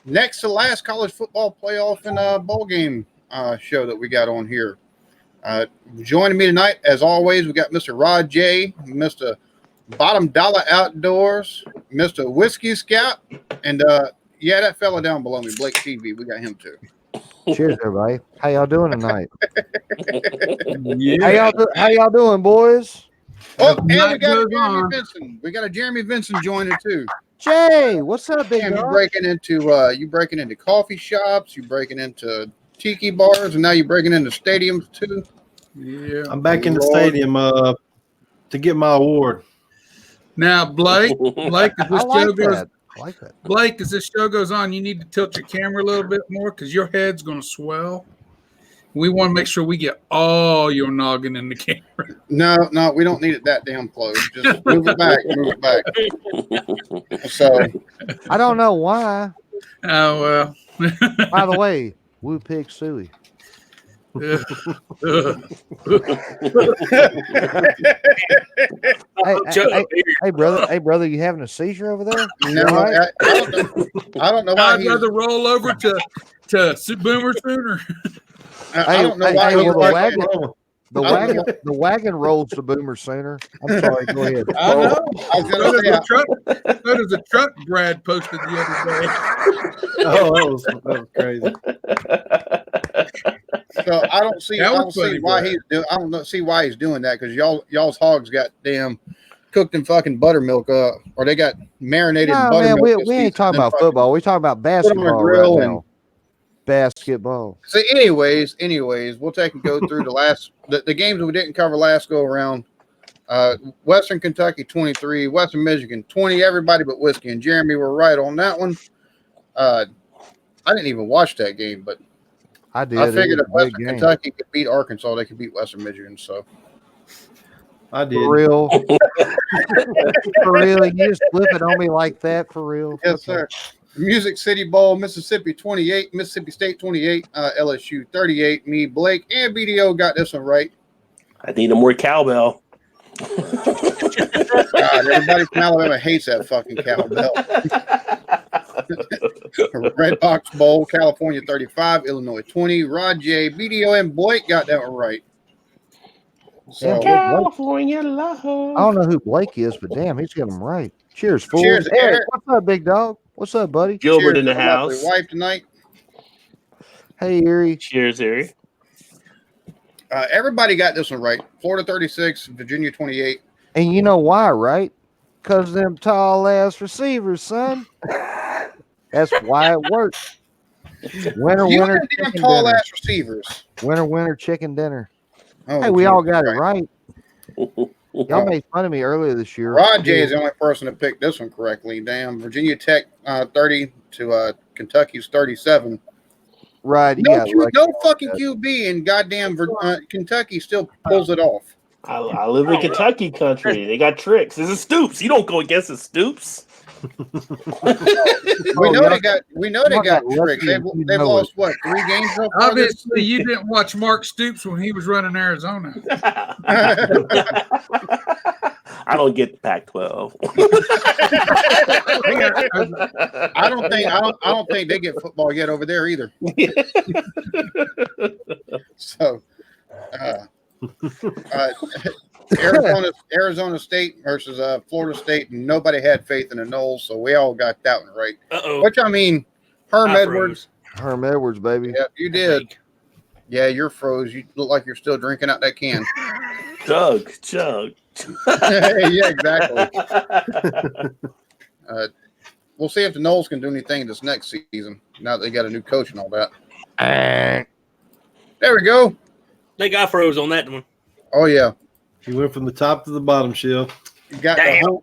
next to last college football playoff and bowl game show that we got on here. Joining me tonight, as always, we got Mr. Rod J, Mr. Bottom Dollar Outdoors, Mr. Whiskey Scout, and that fella down below me, Blake TV. We got him too. Cheers, everybody. How y'all doing tonight? How y'all doing, boys? Oh, and we got a Jeremy Vinson. We got a Jeremy Vinson joining too. Jay, what's up, big Damn, you breaking into coffee shops, you breaking into tiki bars, and now you're breaking into stadiums too. Yeah, I'm back in the stadium to get my award. Now, Blake, Blake, as this show goes on, you need to tilt your camera a little bit more because your head's going to swell. We want to make sure we get all your noggin in the camera. No, we don't need it that damn close. Just move it back. So, I don't know why. Oh, well. By the way, Woo Pig Suey. Hey, brother, you having a seizure over there? No, right? I don't know why. I'd rather roll over to Boomer sooner. I don't know why. The wagon rolls to Boomer sooner. I'm sorry. Go ahead. I know. So does a truck Brad posted the other day. Oh, that was crazy. So I don't see why he's doing that because y'all's hogs got damn cooked in fucking buttermilk or they got marinated in buttermilk. Man, we ain't talking about football. We're talking about basketball right now. Basketball. So anyways, we'll take and go through the games that we didn't cover last go around. Western Kentucky 23, Western Michigan 20. Everybody but Whiskey and Jeremy were right on that one. I didn't even watch that game, but I did. I figured if Western Kentucky could beat Arkansas, they could beat Western Michigan. So I did. For real. For real. You just flip it on me like that for real. Yes, sir. Music City Bowl, Mississippi 28, Mississippi State 28, LSU 38. Me, Blake, and BDO got this one right. I need a more cowbell. God, everybody from Alabama hates that fucking cowbell. Red Box Bowl, California 35, Illinois 20. Rod J, BDO, and Blake got that one right. So, California love. I don't know who Blake is, but damn, he's got them right. Cheers, fool. Cheers, Eric. What's up, big dog? What's up, buddy? Gilbert Cheers in the house. Wife tonight. Hey, Erie. Cheers, Erie. Everybody got this one right. Florida 36, Virginia 28. And you know why, right? Because them tall ass receivers, son. That's why it works. Winner, damn tall ass receivers. Winner, chicken dinner. Oh, hey, we all got it right. Y'all made fun of me earlier this year. Rod J is the only person to pick this one correctly. Damn, Virginia Tech 30 to Kentucky's 37. Right, no fucking QB in goddamn Kentucky still pulls it off. I live in Kentucky country. They got tricks. This is Stoops. You don't go against the Stoops. we know they got tricks. They've lost what, 3 games? Obviously, you didn't watch Mark Stoops when he was running Arizona. I don't get the Pac-12. I don't think they get football yet over there either. So, Arizona State versus Florida State, and nobody had faith in the Noles, so we all got that one right. Which I mean, Herm Edwards, baby. Yeah, you did. Yeah, you're froze. You look like you're still drinking out that can. Chug. Yeah, exactly. We'll see if the Noles can do anything this next season. Now that they got a new coach and all that. There we go. They got froze on that one. Oh yeah. He went from the top to the bottom, Shield. You got the whole.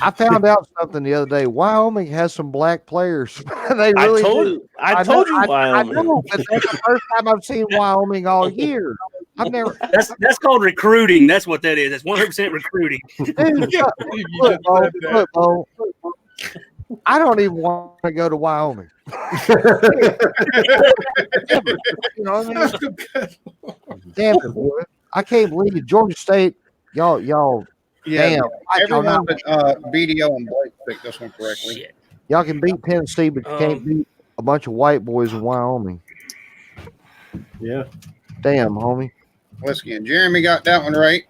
I found out something the other day. Wyoming has some black players. They really I told you Wyoming. I know, but that's the first time I've seen Wyoming all year. I've never. That's called recruiting. That's what that is. That's 100% recruiting. Football. I don't even want to go to Wyoming. You know what I mean? Damn it, boy. I can't believe it. Georgia State, y'all Yeah, Damn. everyone but BDO and Blake picked this one correctly. Shit. Y'all can beat Tennessee, but you can't beat a bunch of white boys in Wyoming. Yeah. Damn, homie. Whiskey and Jeremy got that one right.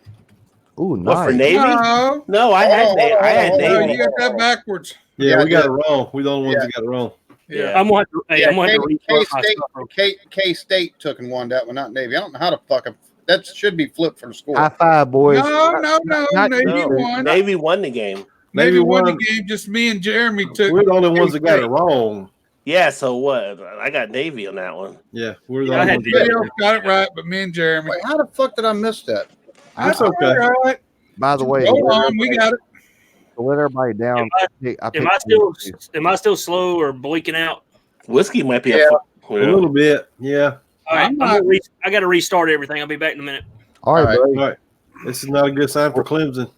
Ooh, What for nice. Navy? No, No, I had Navy. I had hold on, no, Navy. you got that backwards. Yeah, Yeah, we got yeah. it wrong. We're the only ones that got it wrong. Yeah. I'm gonna have to restart my K-State, stuff. real quick. K-State took and won that one, not Navy. I don't know how to fuck it. That should be flipped for the score. High five, boys. No, not Navy No, won. Navy won the game. Navy won the won. game. Just me and Jeremy took. We're the only ones that got it wrong. Yeah, so what? I got Navy on that one. Yeah, we're the Yeah, I only had ones that Everybody got else it. got it right, but me and Jeremy. Wait, how the fuck did I miss that? That's okay. All right. By the way, Go on, we got it. to let everybody down. Am I still slow or blinking out? Whiskey might be Yeah. A little bit. Yeah. All right, I'm not- I got to restart everything. I'll be back in a minute. All right, All right. buddy. All right. This is not a good sign for Clemson.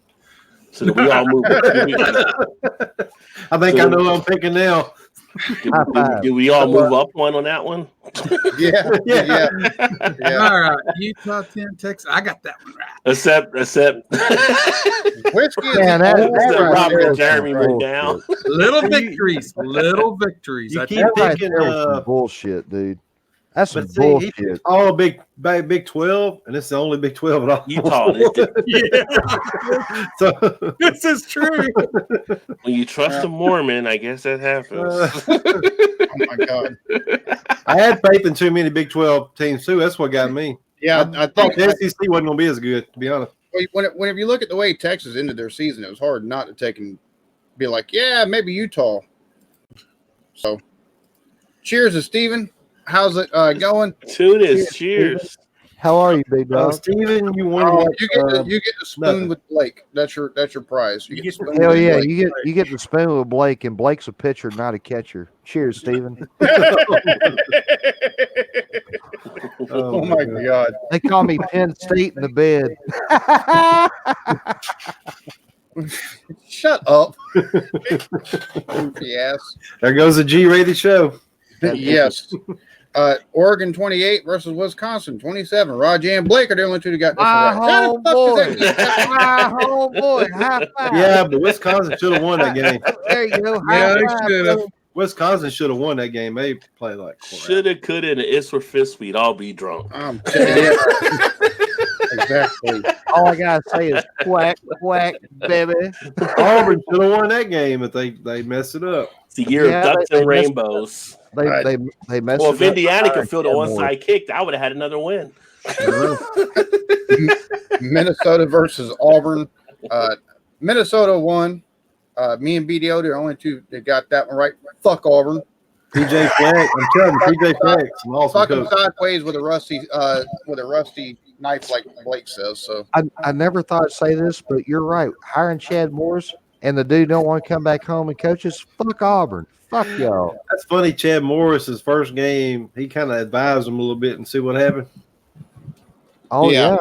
So did we all move? I think I know who I'm picking now. Did we all move up one on that one? Yeah, Yeah. yeah. All right. Utah 10, Texas. I got that one right. Except Whiskey is Man, that- the that only right one Robert there and is Jeremy some went bullshit. down. Little victories. Little victories. You I keep think. That right picking, there was some bullshit, dude. That's some But see, he bullshit. picked all Big 12, and it's the only Big 12 at all. Utah. Yeah, So, this is true. When you trust a Mormon, I guess that happens. Oh my god. I had faith in too many Big 12 teams too. That's what got me. Yeah, I thought think the SEC wasn't going to be as good, to be honest. whenever you look at the way Texas ended their season, it was hard not to take and be like, yeah, maybe Utah. So, cheers to Steven. How's it going? To this, cheers. How are you, big dog? Steven, you won. Oh, what, you get the spoon nothing. with Blake. That's your prize. You get the spoon Hell with yeah, Blake. you get the spoon with Blake, and Blake's a pitcher, not a catcher. Cheers, Steven. Oh my god. They call me Penn State in the bed. Shut up. Goofy ass. There goes the G-rated show. Yes. Oregon 28 versus Wisconsin 27. Roger and Blake are the only two that got this My right. How the fuck homeboy. is that? My homeboy. High five. Yeah, but Wisconsin should have won that game. There you go. Yeah, High they five, should have. brother. Wisconsin should have won that game. They played like crap. Shoulda, coulda, and it's for fist. We'd all be drunk. I'm telling you. Exactly. All I gotta say is quack, quack, baby. Auburn should have won that game if they messed it up. It's the year Yeah, of ducks they and messed rainbows. They messed Well, it if up. Indiana could field a Yeah, onside kick, I would have had another win. Minnesota versus Auburn. Minnesota won. Me and BDO, they're the only two that got that one right. Fuck Auburn. PJ Fleck, I'm telling you, PJ Fleck's an awesome Fucking coach. sideways with a rusty knife, like Blake says. So I never thought I'd say this, but you're right. Hiring Chad Morris and the dude don't want to come back home and coach us. Fuck Auburn. Fuck y'all. That's funny. Chad Morris's first game, he kind of advised him a little bit and see what happened. Oh Yeah. yeah.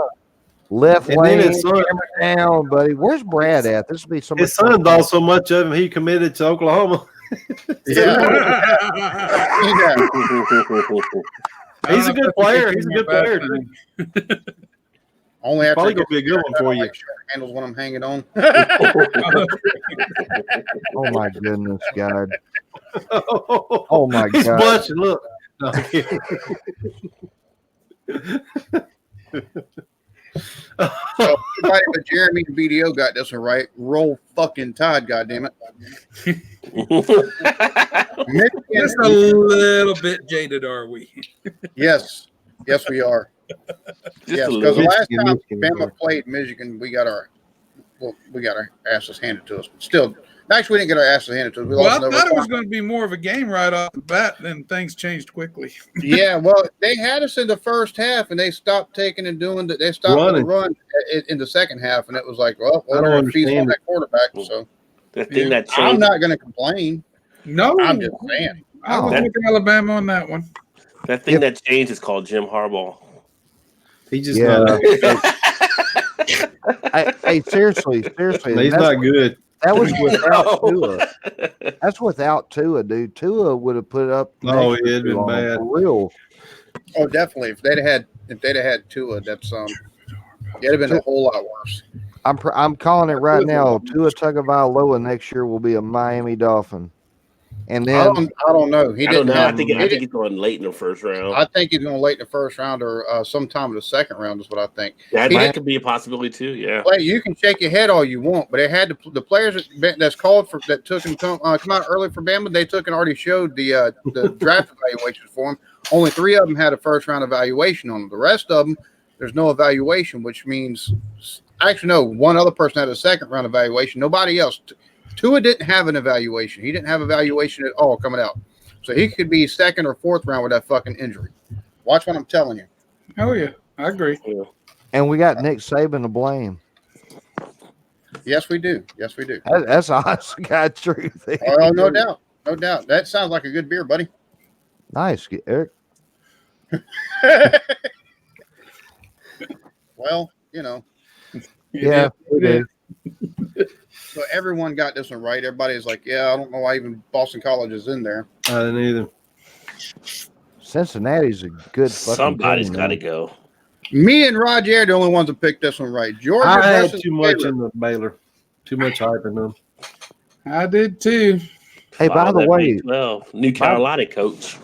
Left And then lane, his son, camera down, buddy. Where's Brad at? This will be so much his son bought so much of him, he committed to Oklahoma. yeah. Yeah. He's a good player. He's a good player. Dude. Only after Probably he gonna be a good one for you. Make sure it handles when I'm hanging on. Oh my goodness, God. Oh my He's God. blushing. Look. No, I'm kidding. So everybody but Jeremy and BDO got this one right. Roll fucking Tide, goddammit. Just a little bit jaded, are we? Yes, we are. Yes, a because little. the last Michigan, time Michigan. Bama played Michigan, we got our asses handed to us. But still, actually, we didn't get our asses handed to us. We Well, lost I in thought it was overtime. going to be more of a game right off the bat, then things changed quickly. Yeah, well, they had us in the first half, and they stopped taking and doing that. They stopped Running. the run in the second half, and it was like, well, I don't whatever if he's on understand that quarterback. So The thing that I'm changed. not going to complain. No, I'm just saying. I was Oh. with Alabama on that one. That thing that changed is called Jim Harbaugh. He just Yeah. not, Hey, seriously. he's not good. That was No. without Tua. That's without Tua, dude. Tua would have put up. Oh, next to it'd been him, bad. For real. Oh, definitely. If they'd have had Tua, that's it'd have been a whole lot worse. I'm calling it right now. Tua Tagovailoa next year will be a Miami Dolphin, and I then don't know. He I don't didn't know. have. I think he's going late in the first round. I think he's going late in the first round or sometime in the second round is what I think. That could be a possibility too. Yeah. Well, you can shake your head all you want, but it had the players that's called for that took and come out early for Bama. They took and already showed the draft evaluations for him. Only 3 of them had a first round evaluation on them. The rest of them, there's no evaluation, which means actually no. One other person had a second round evaluation. Nobody else. Tua didn't have an evaluation. He didn't have evaluation at all coming out, so he could be second or fourth round with that fucking injury. Watch what I'm telling you. Oh yeah, I agree. Yeah. and we got Nick Saban to blame. Yes, we do. Yes, we do. That's honest to God truth. Oh, no doubt. No doubt. That sounds like a good beer, buddy. Nice, Eric. Well, you know, Yeah, we do. so everyone got this one right. Everybody's like, yeah, I don't know why even Boston College is in there. I didn't either. Cincinnati's a good fucking Somebody's team, got to man. go. Me and Roger are the only ones that picked this one right. Georgia I had versus too much Baylor. in the Baylor. Too much hype in them. I did too. Hey, by the way, well, New Carolina coach.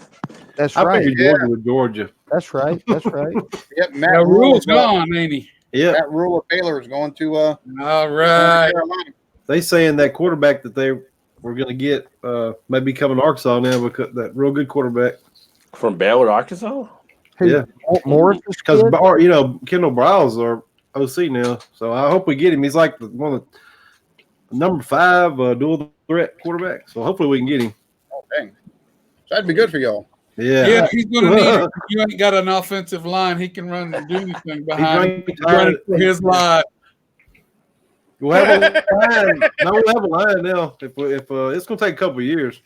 that's I right. figured Georgia with Georgia. That's right. That's right. Yep, Matt That rule's Rule. gone, ain't he? Yeah, That rule of Baylor is going to All North right. Carolina. they saying that quarterback that they were going to get maybe coming to Arkansas now because that real good quarterback. From Baylor, Arkansas? Yeah, Morris, because Kendall Briles are OC now, so I hope we get him. He's like one of the number 5 dual threat quarterback. So hopefully we can get him. Oh, dang. So that'd be good for y'all. Yeah, Yeah, he's gonna need it. You ain't got an offensive line. He can run and do anything behind him. He's running for his life. We'll have a line. No, we'll have a line now. If it's going to take a couple of years.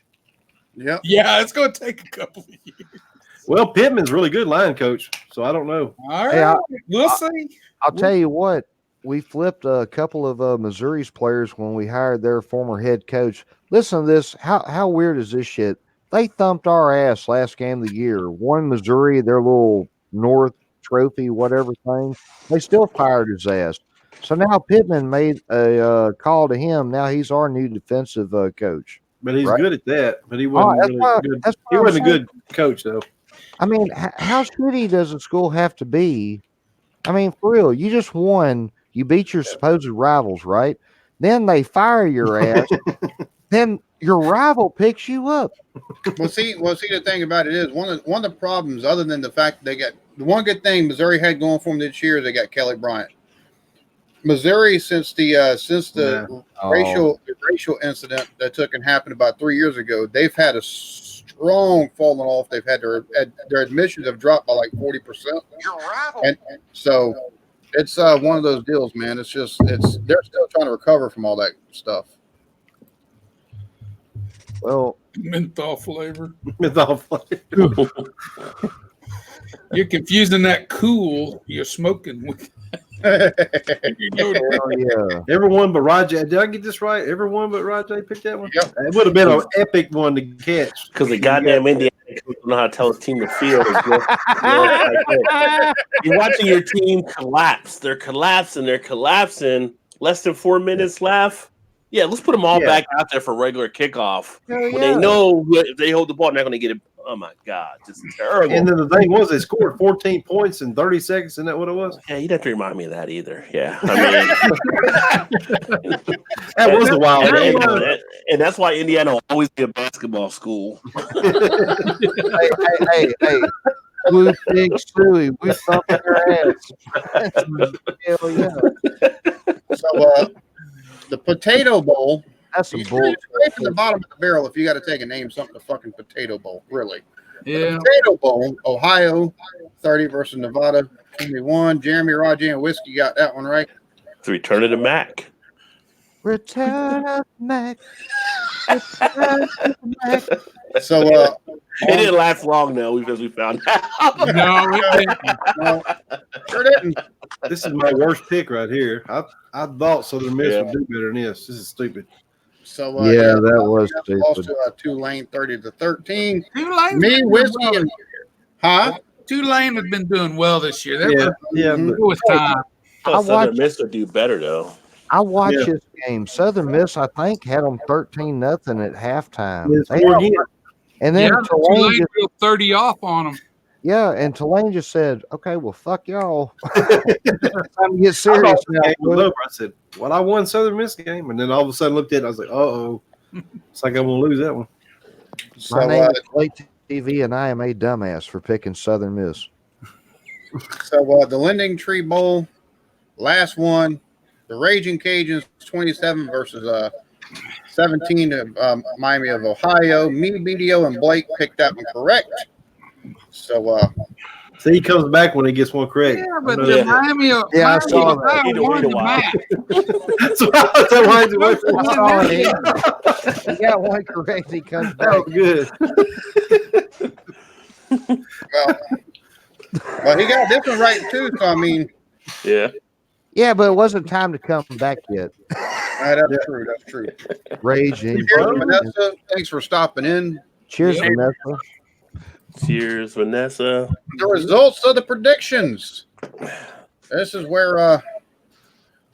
Yep. Yeah, it's gonna take a couple of years. Well, Pittman's really good line coach, so I don't know. All right, Hey, we'll see. I'll tell you what. We flipped a couple of Missouri's players when we hired their former head coach. Listen to this. How weird is this shit? They thumped our ass last game of the year. Won Missouri, their little North Trophy, whatever thing. They still fired his ass. So now Pittman made a call to him. Now he's our new defensive coach. But he's Right. good at that. But he wasn't that's really why- good. that's He what I'm wasn't a saying. good coach, though. I mean, how shitty does a school have to be? I mean, for real, you just won. You beat your supposed rivals, right? Then they fire your ass. Then your rival picks you up. Well, see, the thing about it is one of the problems, other than the fact that they got the one good thing Missouri had going for them this year, is they got Kelly Bryant. Missouri, since the racial incident that took and happened about 3 years ago, they've had a strong falling off. They've had their admissions have dropped by like 40%. And so it's one of those deals, man. It's they're still trying to recover from all that stuff. Well, Menthol flavor. It's all You're confusing that cool you're smoking with. You know that. hell yeah. Everyone but Rajay. Did I get this right? Everyone but Rajay picked that one? Yep. It would have been an epic one to catch. Because the goddamn Indiana coach don't know how to tell his team to feel. You're watching your team collapse. They're collapsing. Less than 4 minutes left. Yeah, let's put them all back out there for regular kickoff. Hell When yeah. they know if they hold the ball, they're not going to get it. Oh, my God. Just terrible. And then the thing was, they scored 14 points in 30 seconds. Isn't that what it was? Yeah, you don't have to remind me of that either. Yeah. I mean, That was a wild and, game. and that's why Indiana will always be a basketball school. Hey. Blue Pig Suey, we thumping their ass. Hell yeah. So the Potato Bowl. That's some You bull. straight from the bottom of the barrel if you got to take a name something. The fucking Potato Bowl, really. Yeah. Potato Bowl, Ohio 30 versus Nevada 21. Jeremy, Roger, and Whiskey got that one right. It's the return of the Mac. Return of Mac. Return of Mac. So It didn't last long, though, because we found out. No, it didn't. no, sure didn't. This is my worst pick right here. I thought Southern Miss Yeah. would do better than this. This is stupid. So Yeah, that was lost stupid. to Tulane 30-13. Tulane Me, been Whiskey, doing well. and huh? Tulane has been doing well this year. It Yeah, was but time. I thought Southern watched- Miss would do better, though. I watched Yeah. this game. Southern Miss, I think, had them 13-0 at halftime. It's They more had- again. and then Yeah, Tulane Tulane just, drew 30 off on them. and Tulane just said, "Okay, well, fuck y'all. Time to get I serious thought the now." game was boy." over. I said, "Well, I won Southern Miss game," and then all of a sudden looked at it. I was like, "Uh-oh, it's like I'm gonna lose that one." So My name is Blake TV, and I am a dumbass for picking Southern Miss. the Lending Tree Bowl, last one, the Raging Cajuns 27 versus 17 of Miami of Ohio. Me, BDO, and Blake picked that one correct. So See, he comes back when he gets one correct. Yeah, I but know the that. Miami, Yeah, I Miami saw of that. Ohio Need to won wait a the while. match. That's why he went for I saw it. He got one correct. He comes back. that. Good. well, he got this one right too. So I mean, Yeah. Yeah, but it wasn't time to come back yet. that's true. That's true. Raging. Cheers, Vanessa. Thanks for stopping in. Cheers, Yeah. Vanessa. Cheers, Vanessa. The results of the predictions. This is where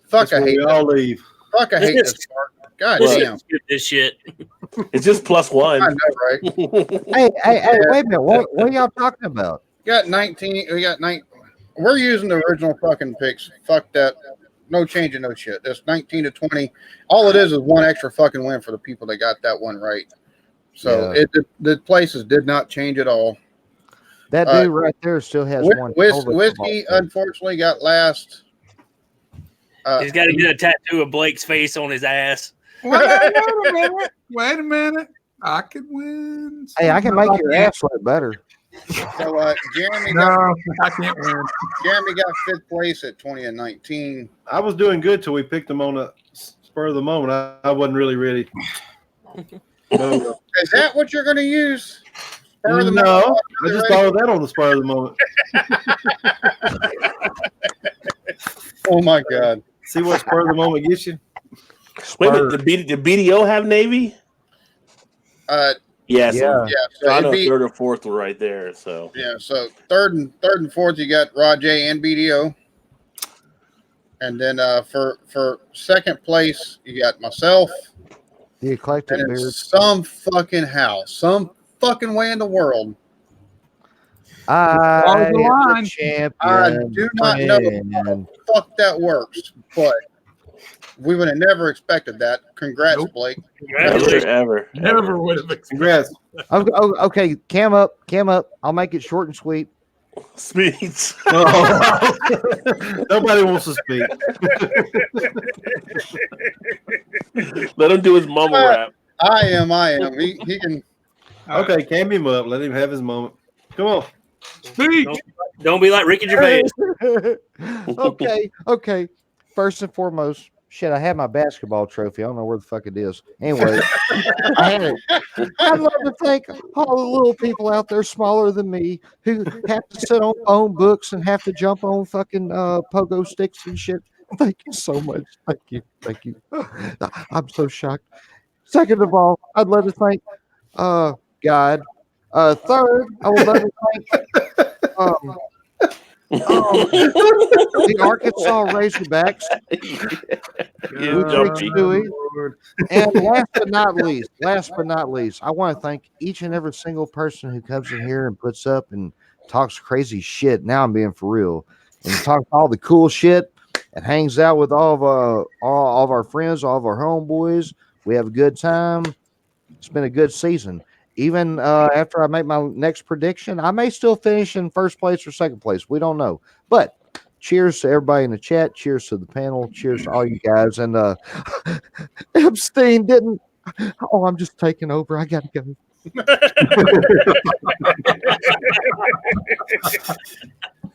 fuck That's I where hate we this. all leave. Fuck I hate this part. God This damn. is good, this shit. It's just plus I one. know, right? Hey, wait a minute. What are y'all talking about? Got 19. We got 9. We're using the original fucking picks. Fuck that. No changing no shit. That's 19 to 20. All it is one extra fucking win for the people that got that one right. So the places did not change at all. That dude right there still has one. Whiskey unfortunately got last. He's got to get a tattoo of Blake's face on his ass. Wait a minute. Wait a minute. I could win. Hey, I can make your ass look better. So Jeremy No, got I can't win. Jeremy got 5th place at 20 and 19. I was doing good till we picked him on a spur of the moment. I wasn't really ready. No, Is that what you're going to use? Spur of the no, moment? I just thought of that on the spur of the moment. Oh my God. See what spur of the moment gets you? Wait a minute. Did BDO have Navy? Yeah. So, Yeah. so I it'd know be- third or fourth were right there. So so third and fourth you got Raj and BDO. And then for second place you got myself. The eclectic And beard. it's some fucking way in the world. I Follow the am the line. champion. I do not know friend. Fuck that works, but we would have never expected that. Congrats, Nope. Blake. Congratulations. ever. Never would have expected. Congrats. Okay, cam up. I'll make it short and sweet. Speeds. Oh. Nobody wants to speak. Let him do his mumble rap. I am. He can. Okay, cam him up. Let him have his moment. Come on. Speak. Don't be like Ricky Gervais. Okay. First and foremost, shit, I had my basketball trophy. I don't know where the fuck it is. Anyway, I had it. I'd love to thank all the little people out there smaller than me who have to sit on phone books and have to jump on fucking pogo sticks and shit. Thank you so much. Thank you. I'm so shocked. Second of all, I'd love to thank God. Third, I would love to thank the Arkansas Razorbacks. You Big jumpy. Stewie. And last but not least, I want to thank each and every single person who comes in here and puts up and talks crazy shit. Now I'm being for real. And talks all the cool shit and hangs out with all of our friends, all of our homeboys. We have a good time. It's been a good season. Even after I make my next prediction, I may still finish in first place or second place. We don't know. But cheers to everybody in the chat. Cheers to the panel. Cheers to all you guys. And Epstein didn't. Oh, I'm just taking over. I got to go.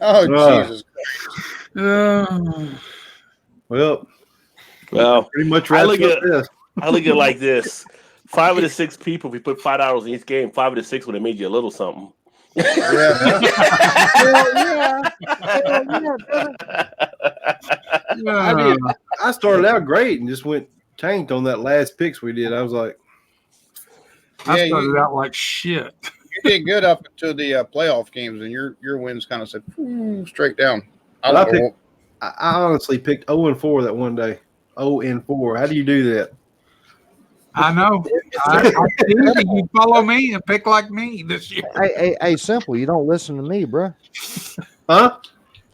Oh, Jesus. Well, Well, pretty much I wraps look up at- this. I look at it like this: 5 of the 6 people, if we put $5 in each game, 5 of the 6 would have made you a little something. Yeah. I mean, I started out great and just went tanked on that last picks we did. I was like, I Yeah, started out like shit. You did good up until the playoff games, and your wins kind of said straight down. I don't know. I honestly picked 0-4 that one day. 0-4. How do you do that? I know. I see that you follow me and pick like me this year. Hey, simple. You don't listen to me, bro. Huh?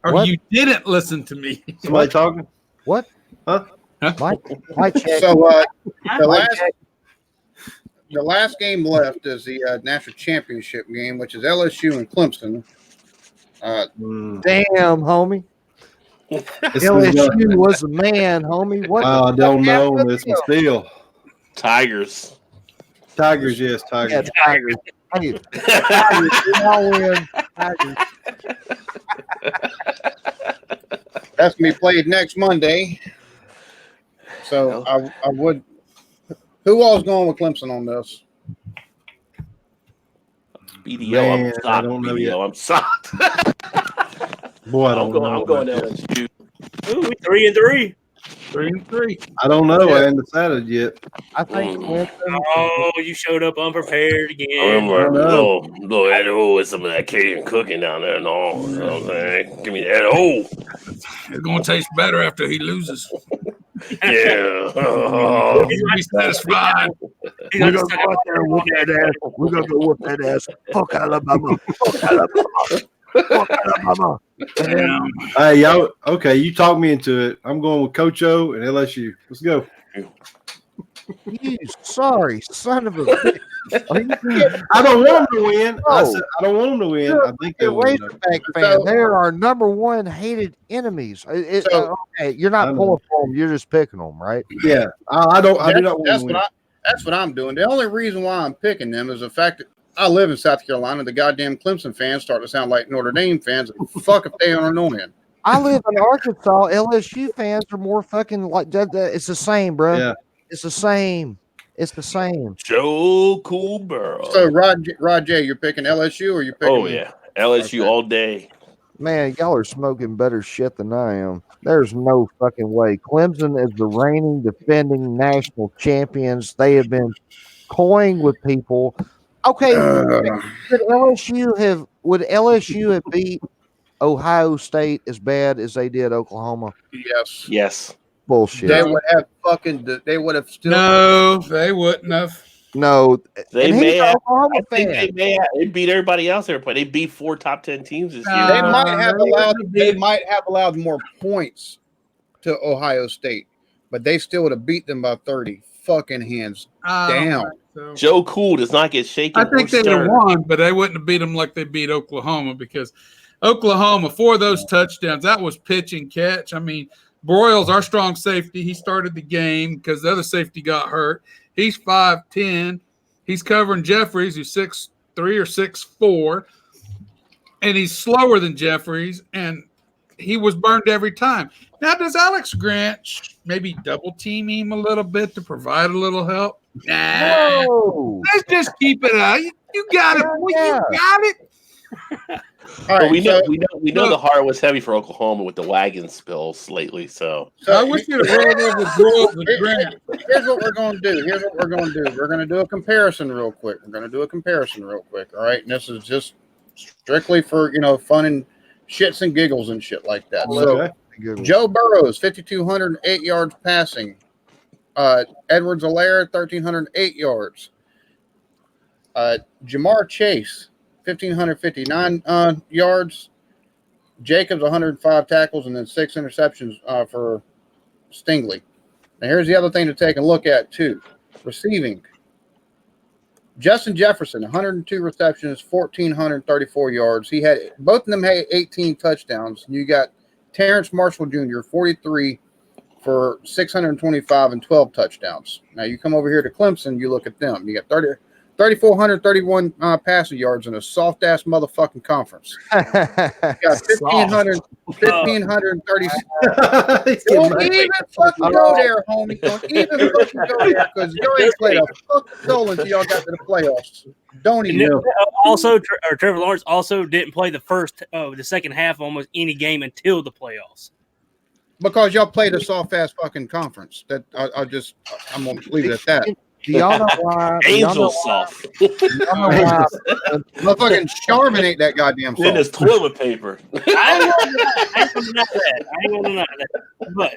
Or What? you didn't listen to me. Somebody talking? What? Huh? My check. So the last game left is the national championship game, which is LSU and Clemson. Damn, homie. This was LSU was the man, homie. What? I don't know on this one Yeah, still. Tigers. Tigers, yes, Tigers. Tigers. Tigers. Tigers. We all win. Tigers. That's gonna be played next Monday. So I would. Who all's going with Clemson on this? BDO, Man, I'm shocked. I don't know yet. BDO, I'm shocked. Boy, I don't know. I'm going about LSU. Ooh, 3-3. 3-3. I don't know. I haven't decided yet. I think Clemson. Oh, you showed up unprepared I again. remember I know. little Idaho with some of that Cajun cooking down there and all. You know what I'm saying? Give me that. Oh, It's going to taste better after he loses. yeah. He's going to be satisfied. He's gonna suck it there and whoop that ass. We're gonna go whoop that ass. Fuck Alabama. Fuck Alabama. Fuck Alabama. Damn. Hey, y'all. Okay, you talked me into it. I'm going with Coach O and LSU. Let's go. You sorry son of a bitch. Are you I don't want them to win. I No. said I don't want them to win. I think a they'll win. Razorback fan? So- They're our number one hated enemies. Okay, you're I not know. pulling for them. You're just picking them, right? Yeah, I don't. I do not want That's them to what win. that's what I'm doing. The only reason why I'm picking them is the fact that I live in South Carolina. The goddamn Clemson fans start to sound like Notre Dame fans. Fuck if they are annoying. I live in Arkansas. LSU fans are more fucking like that. It's the same, bro. Yeah. It's the same. It's the same. Joe Coolborough. So Rod J, you're picking LSU or you're picking? Oh yeah, LSU Okay. all day. Man, y'all are smoking better shit than I am. There's no fucking way. Clemson is the reigning, defending national champions. They have been toying with people. Okay, would LSU have beat Ohio State as bad as they did Oklahoma? Yes. Yes. Bullshit. They would have They would have still. No, they wouldn't have. No, They and he's may an have. Oklahoma I think fan. they beat everybody else there, but they beat 4 top 10 teams this year. They might have they allowed. wouldn't have They beat- might have allowed more points to Ohio State, but they still would have beat them by 30 fucking hands I don't down. think so. Joe Cool does not get shaken. I think or they'd have stirred. won, but they wouldn't have beat them like they beat Oklahoma because Oklahoma, 4 of those touchdowns, that was pitch and catch. I mean, Broyles, our strong safety, he started the game because the other safety got hurt. He's 5'10". He's covering Jeffries, who's 6'3" or 6'4", and he's slower than Jeffries, and he was burned every time. Now, does Alex Grant maybe double team him a little bit to provide a little help? Nah. No. Let's just keep it out. You got it. Boy. Yeah. You got it. All But right, we know so- the heart was heavy for Oklahoma with the wagon spills lately. So I wish you'd have rolled over Broyles with Grant. Here's what we're going to do. We're going to do a comparison real quick. All right. And this is just strictly for, fun and shits and giggles and shit like that. So Okay. Joe Burrows, 5,208 yards passing. Edwards-Helaire, 1,308 yards. Jamar Chase, 1,559 yards. Jacobs, 105 tackles, and then 6 interceptions for Stingley. Now, here's the other thing to take a look at, too. Receiving. Justin Jefferson, 102 receptions, 1,434 yards. Both of them had 18 touchdowns. You got Terrence Marshall Jr., 43 for 625 and 12 touchdowns. Now, you come over here to Clemson, you look at them. You got 3,431 passing yards in a soft-ass motherfucking conference. You got 1,530. Don't even fucking go there, homie. Don't even fucking go there because you ain't played a fucking goal until y'all got to the playoffs. Don't And even. also, Trevor Lawrence also didn't play the second half of almost any game until the playoffs. Because y'all played a soft-ass fucking conference. That I'm going to leave it at that. Do y'all know why? Angel soft. Motherfucking Charmin ain't that goddamn Then it's soft. toilet paper. I ain't gonna deny that. But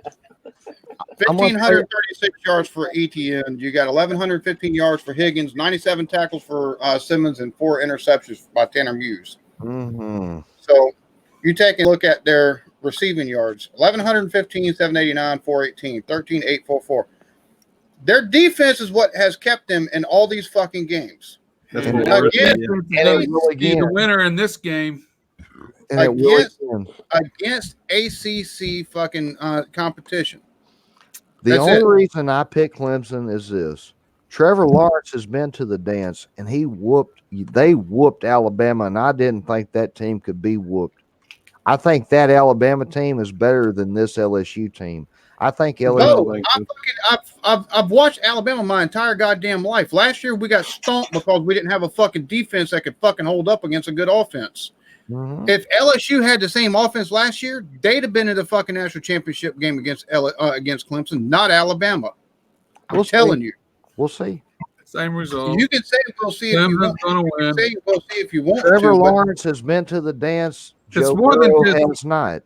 1,536 yards for Etienne. You got 1,115 yards for Higgins, 97 tackles for Simmons, and 4 interceptions by Tanner Muse. Mm-hmm. So you take a look at their receiving yards: 1,115, 789, 418, 13, 844. Their defense is what has kept them in all these fucking games. That's And what Again, we're defense is and gonna it will be the again. winner in this game. And it will Against- again. Against ACC fucking competition. The That's only it. reason I pick Clemson is this. Trevor Lawrence has been to the dance, and they whooped Alabama, and I didn't think that team could be whooped. I think that Alabama team is better than this LSU team. I think LSU. No, I've watched Alabama my entire goddamn life. Last year we got stomped because we didn't have a fucking defense that could fucking hold up against a good offense. Mhm. If LSU had the same offense last year, they'd have been in the fucking national championship game against Clemson, not Alabama. I'm We'll see. telling you. We'll see. Same result. You can say we'll see if you Clemson's want. gonna You win. can say we'll see if you want Trevor to. But Lawrence has been to the dance. It's Joe more than Burrow just- has not.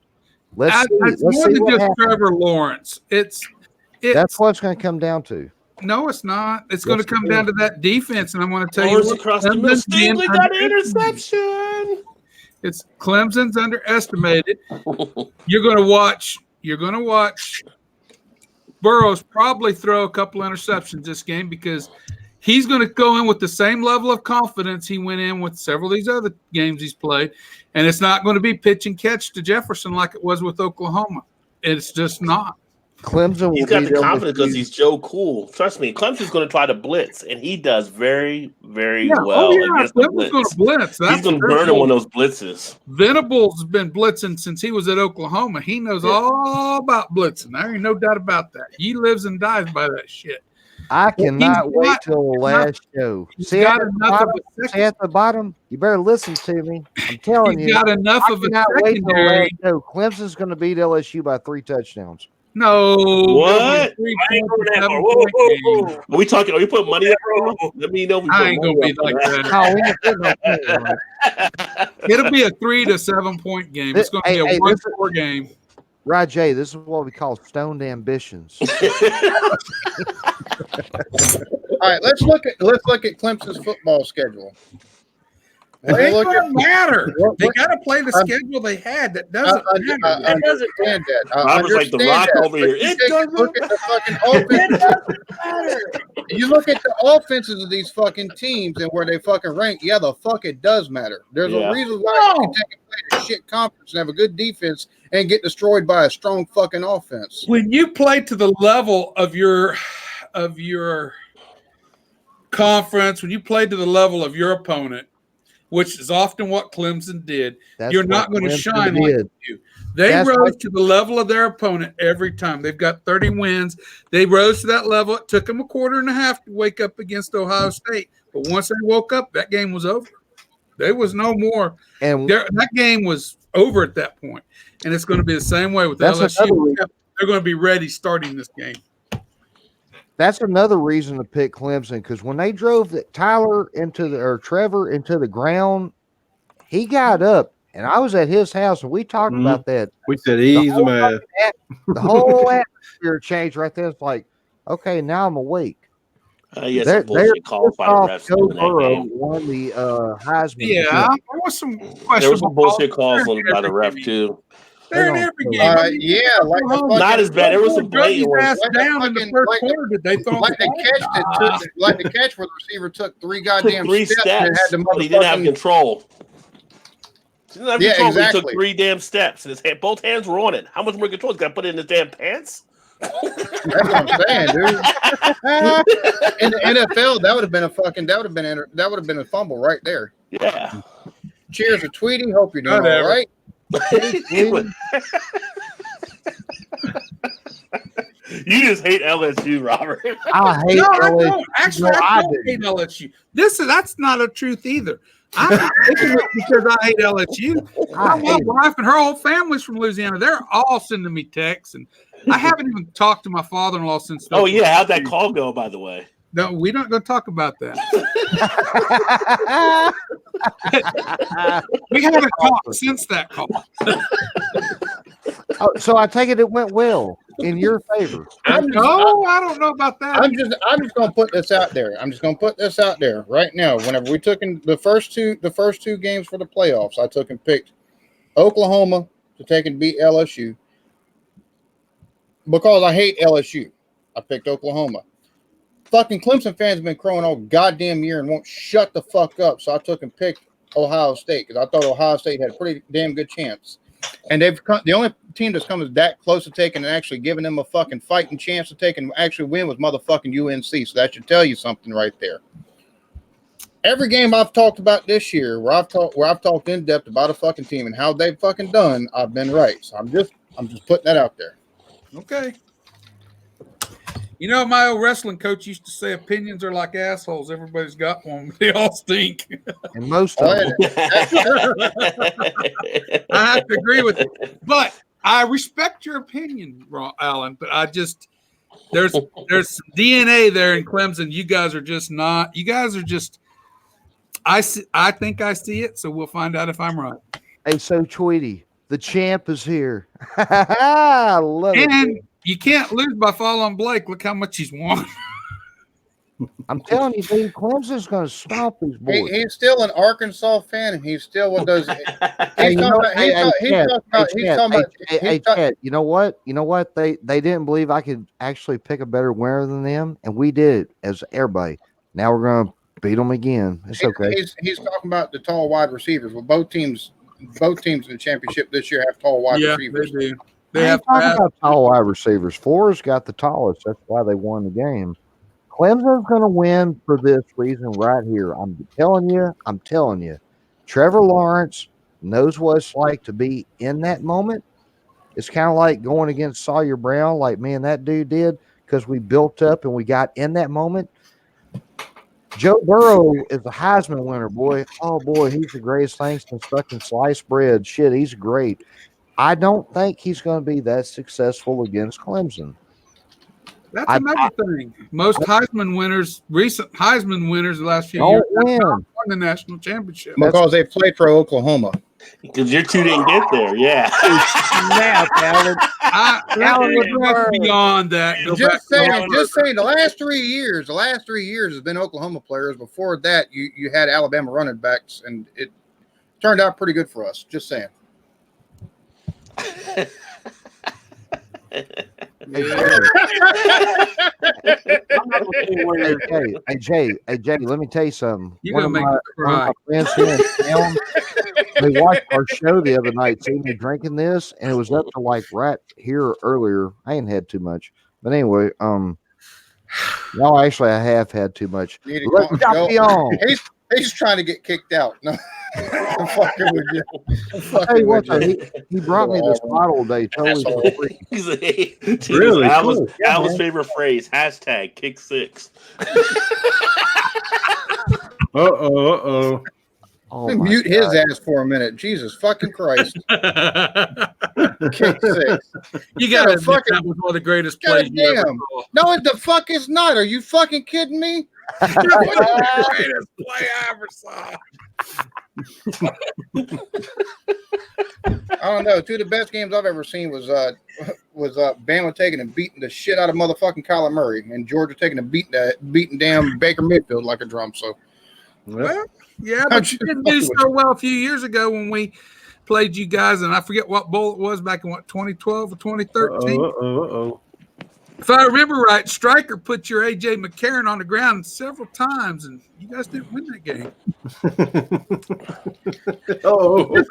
Let's see. It's Let's more see than what just happens. Trevor Lawrence. It's That's what it's going to come down to. no, it's not. It's going to Yes, it come down to that defense, and I'm going to tell you Lawrence what, across the middle. Clemson's being Stingley got an underestimated. interception. It's Clemson's underestimated. You're going to watch Burrows probably throw a couple interceptions this game because he's going to go in with the same level of confidence he went in with several of these other games he's played, and it's not going to be pitch and catch to Jefferson like it was with Oklahoma. It's just not. Clemson will He's got beat the confidence because LSU. he's Joe Cool. Trust me, Clemson's going to try to blitz, and he does very, very Yeah, well against the Clemson's going blitz. to blitz. That's He's going to for burn sure. on one of those blitzes. Venables has been blitzing since he was at Oklahoma. He knows Yeah. all about blitzing. There ain't no doubt about that. He lives and dies by that shit. I cannot He's wait got- till the last show. He's See got at, the enough of bottom, a see second. at the bottom? You better listen to me. I'm telling He's you. got enough I of a cannot wait till the secondary. last show. Clemson's going to beat LSU by 3 touchdowns. No. What? I ain't going that far. Whoa, whoa, whoa. Are we talking? Are you putting money up, bro? Let me know. If we I put ain't gonna money be up like on that. No, we ain't putting no money on it. It'll be a 3 to 7 point game. It's going to be a Hey, 1-4 game. Rajay, this is what we call stoned ambitions. all right, let's look at Clemson's football schedule. Let's It look at- doesn't matter. What- They what- got to play the schedule they had. That doesn't matter. I understand that. I I was like the understand Rock that, over but here. you It take a doesn't look at the fucking offense. You look at the offenses of these fucking teams and where they fucking rank. Yeah, the fuck it does matter. There's Yeah. a reason why you can take and play a shit conference and have a good defense and get destroyed by a strong fucking offense. When you play to the level of your conference, when you play to the level of your opponent, which is often what Clemson did, That's you're what not going to Clemson shine like did. you. They That's rose what- to the level of their opponent every time. They've got 30 wins. They rose to that level. It took them a quarter and a half to wake up against Ohio State. But once they woke up, that game was over. There was no more. And That game was over at that point. And it's going to be the same way with That's LSU. another reason. They're going to be ready starting this game. that's another reason to pick Clemson, because when they drove Trevor into the ground, he got up, and I was at his house, and we talked Mhm. about that. We said he's a whole man. The whole atmosphere changed right there. It's like, okay, now I'm awake. Yes, They're bullshit calls pissed by the off refs Joe in that Burrow game. won the Heisman. Yeah, there was some questionable There was some bullshit calls They're on in by the every ref game. too. They're in Hang on. every game. I mean, Yeah, like the fucking, Not as bad. There was some drug his blatant ones. ass Like the down in the fucking- first like the- quarter. Did they throw like the the catch that took, like the catch where the receiver took 3 goddamn Took 3 steps, and steps, had the but he didn't have motherfucking. control. He didn't have Yeah, control. He exactly. took 3 damn steps, and his hand, both hands were on it. How much more control? He's got to put it in his damn pants. That's what I'm saying, dude. In the NFL, that would have been a fumble right there. Yeah. Cheers to Tweety. Hope you're doing Whatever. all right. You just hate LSU, Robert. I hate No, I LSU. don't. Actually, No, I I don't do. hate LSU. That's not a truth either. I'm not thinking it because I hate LSU. I My hate it. wife and her whole family's from Louisiana. They're all sending me texts, and I haven't even talked to my father-in-law since. Oh yeah, how'd that call go? By the way, No, we're not going to talk about that. We haven't talked since that call. Oh, so I take it went well. in your favor. I'm just, No, I don't know about that. I'm just gonna put this out there. I'm just gonna put this out there right now. Whenever we took in the first two games for the playoffs, I took and picked Oklahoma to take and beat LSU because I hate LSU. I picked Oklahoma. Fucking Clemson fans have been crowing all goddamn year and won't shut the fuck up. So I took and picked Ohio State because I thought Ohio State had a pretty damn good chance. And they've come, the only team that's come that close to taking and actually giving them a fucking fighting chance to take and actually win was motherfucking UNC. So that should tell you something right there. Every game I've talked about this year, where I've talked in depth about a fucking team and how they've fucking done, I've been right. So I'm just putting that out there. Okay. You know, my old wrestling coach used to say opinions are like assholes. Everybody's got one, but they all stink. And most Oh, of them. I have to agree with it. But I respect your opinion, Alan. But there's some DNA there in Clemson. You guys are just not. You guys are just. I think I see it. So we'll find out if I'm right. Hey, so Tweety, the champ is here. I love And it. you can't lose by following Blake. Look how much he's won. I'm telling you, dude, Clemson's going to stomp these boys. He's still an Arkansas fan, and he's still what does. Hey, you know, Chad, you know what? You know what? They didn't believe I could actually pick a better winner than them, and we did as everybody. Now we're going to beat them again. It's okay. He's talking about the tall wide receivers. Well, both teams in the championship this year have tall wide receivers. They do. I ain't talking about tall wide receivers. Florida's got the tallest. That's why they won the game. Clemson's going to win for this reason right here. I'm telling you. Trevor Lawrence knows what it's like to be in that moment. It's kind of like going against Sawyer Brown, like me and that dude did, because we built up and we got in that moment. Joe Burrow is a Heisman winner, boy. Oh, boy, he's the greatest thing since fucking sliced bread. Shit, he's great. I don't think he's going to be that successful against Clemson. That's another thing. Most recent Heisman winners the last few years won the national championship. Because they played for Oklahoma. Because your two didn't get there, yeah. Snap, Alan. Alan would go beyond that. Just saying, the last 3 years has been Oklahoma players. Before that, you had Alabama running backs, and it turned out pretty good for us. Just saying. Hey, Jay, let me tell you something. You're going to make me cry. One of my friends here in town, they watched our show the other night, seeing me drinking this, and it was up to like right here earlier. I ain't had too much. But anyway, no, actually, I have had too much. Let's stop me on. He's trying to get kicked out. No. I'm fucking with you. Hey, what he brought me this bottle today. Totally for free. Really? Al's favorite phrase, hashtag kick six. Uh-oh. Oh mute his ass for a minute. Jesus fucking Christ. Kick six. You got to fucking that was one of the greatest plays you ever saw. No, it the fuck is not. Are you fucking kidding me? One of the greatest play I ever saw. I don't know. Two of the best games I've ever seen was Bama taking and beating the shit out of motherfucking Kyler Murray, and Georgia taking and beating damn Baker Mayfield like a drum. So, well, yeah, but you didn't do so well a few years ago when we played you guys, and I forget what bowl it was back in 2012 or 2013. If I remember right, Stryker put your AJ McCarron on the ground several times, and you guys didn't win that game. A little bit.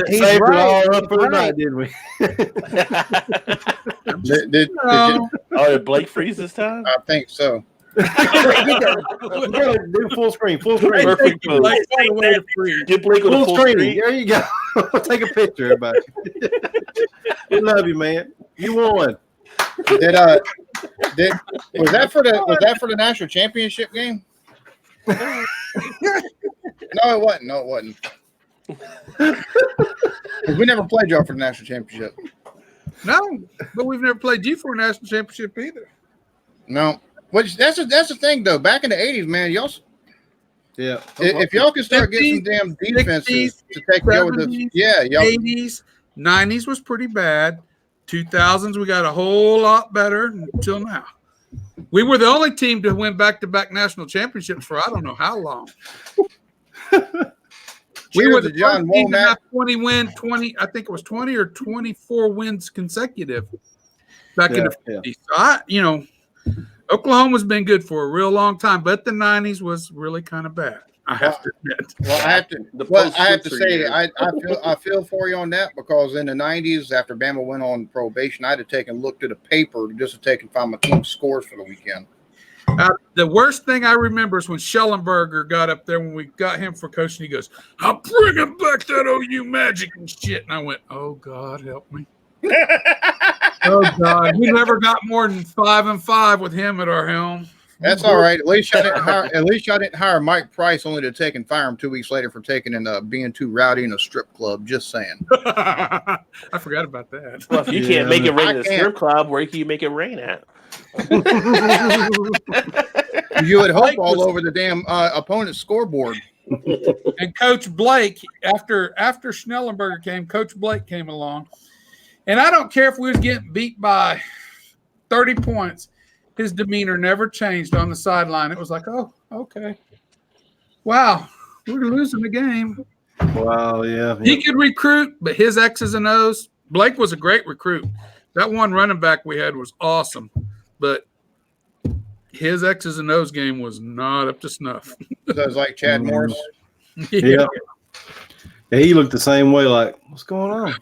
Saved it all up for the night, didn't we? Did Blake freeze this time? I think so. You gotta do full screen. Perfect. Get Blake with full screen. There you go. Take a picture, everybody. We love you, man. You won. Was that for the national championship game? No, it wasn't. We never played y'all for the national championship. No, but we've never played you for a national championship either. No. Which that's the thing though. Back in the 80s, man, y'all. Yeah. If y'all can start getting some damn defenses 60s, to take y'all with the 80s, 90s was pretty bad. 2000s, we got a whole lot better until now. We were the only team to win back-to-back national championships for I don't know how long. We were Cheers to the John first team to Womack. have 20, I think it was 20 or 24 wins consecutive back in the 50s. So Oklahoma's been good for a real long time, but the 90s was really kind of bad. I have to admit. Well, I have to. The Well, I have to post-Switzer say, years. I feel for you on that, because in the '90s, after Bama went on probation, I'd have taken a look at the paper just to take and find my team scores for the weekend. The worst thing I remember is when Schellenberger got up there when we got him for coach, and he goes, "I'm bringing back that OU Magic and shit." And I went, "Oh God, help me!" Oh God, we never got more than 5-5 with him at our helm. That's all right. At least I didn't hire Mike Price only to take and fire him 2 weeks later for taking and being too rowdy in a strip club. Just saying. I forgot about that. Well, if you can't make it rain I in a can't. strip club, where can you make it rain at? You would hope all over the damn opponent's scoreboard. And Coach Blake, after Schnellenberger came, Coach Blake came along. And I don't care if we was getting beat by 30 points. His demeanor never changed on the sideline. It was like, oh, okay. Wow, we're losing the game. Wow, yeah. He could recruit, but his X's and O's, Blake was a great recruit. That one running back we had was awesome, but his X's and O's game was not up to snuff. So it's like Chad Morris. Yeah. He looked the same way, like, what's going on?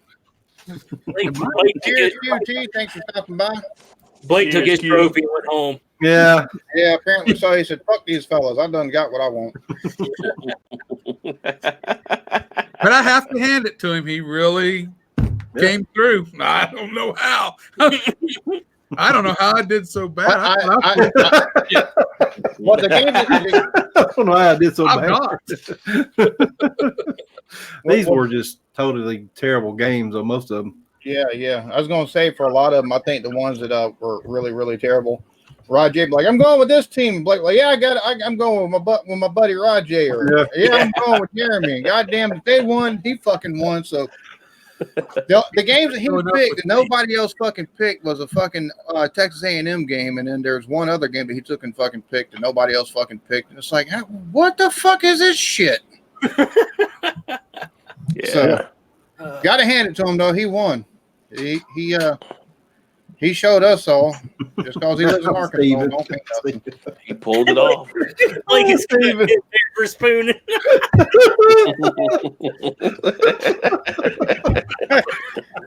Cheers, QT. Thanks for stopping by. Blake took his trophy and went home. Yeah. Yeah, apparently so. He said, "Fuck these fellas. I done got what I want." But I have to hand it to him. He really came through. I don't know how. I don't know how I did so bad. Well, the game that I don't know how I did so I'm bad. not. These were just totally terrible games, though, most of them. Yeah. I was gonna say for a lot of them, I think the ones that were really, really terrible. Rajay like, I'm going with this team. Blake like, yeah, I got it. I'm going with my buddy Rajay. Or yeah, I'm going with Jeremy. Goddamn, if they won, he fucking won. So the games that he picked that nobody else fucking picked was a fucking Texas A&M game, and then there's one other game that he took and fucking picked that nobody else fucking picked. And it's like, what the fuck is this shit? Yeah. So gotta hand it to him though. He won. He showed us all. Just because he lives in Arkansas, don't think nothing. He pulled it off. Blake is Steven for spoon.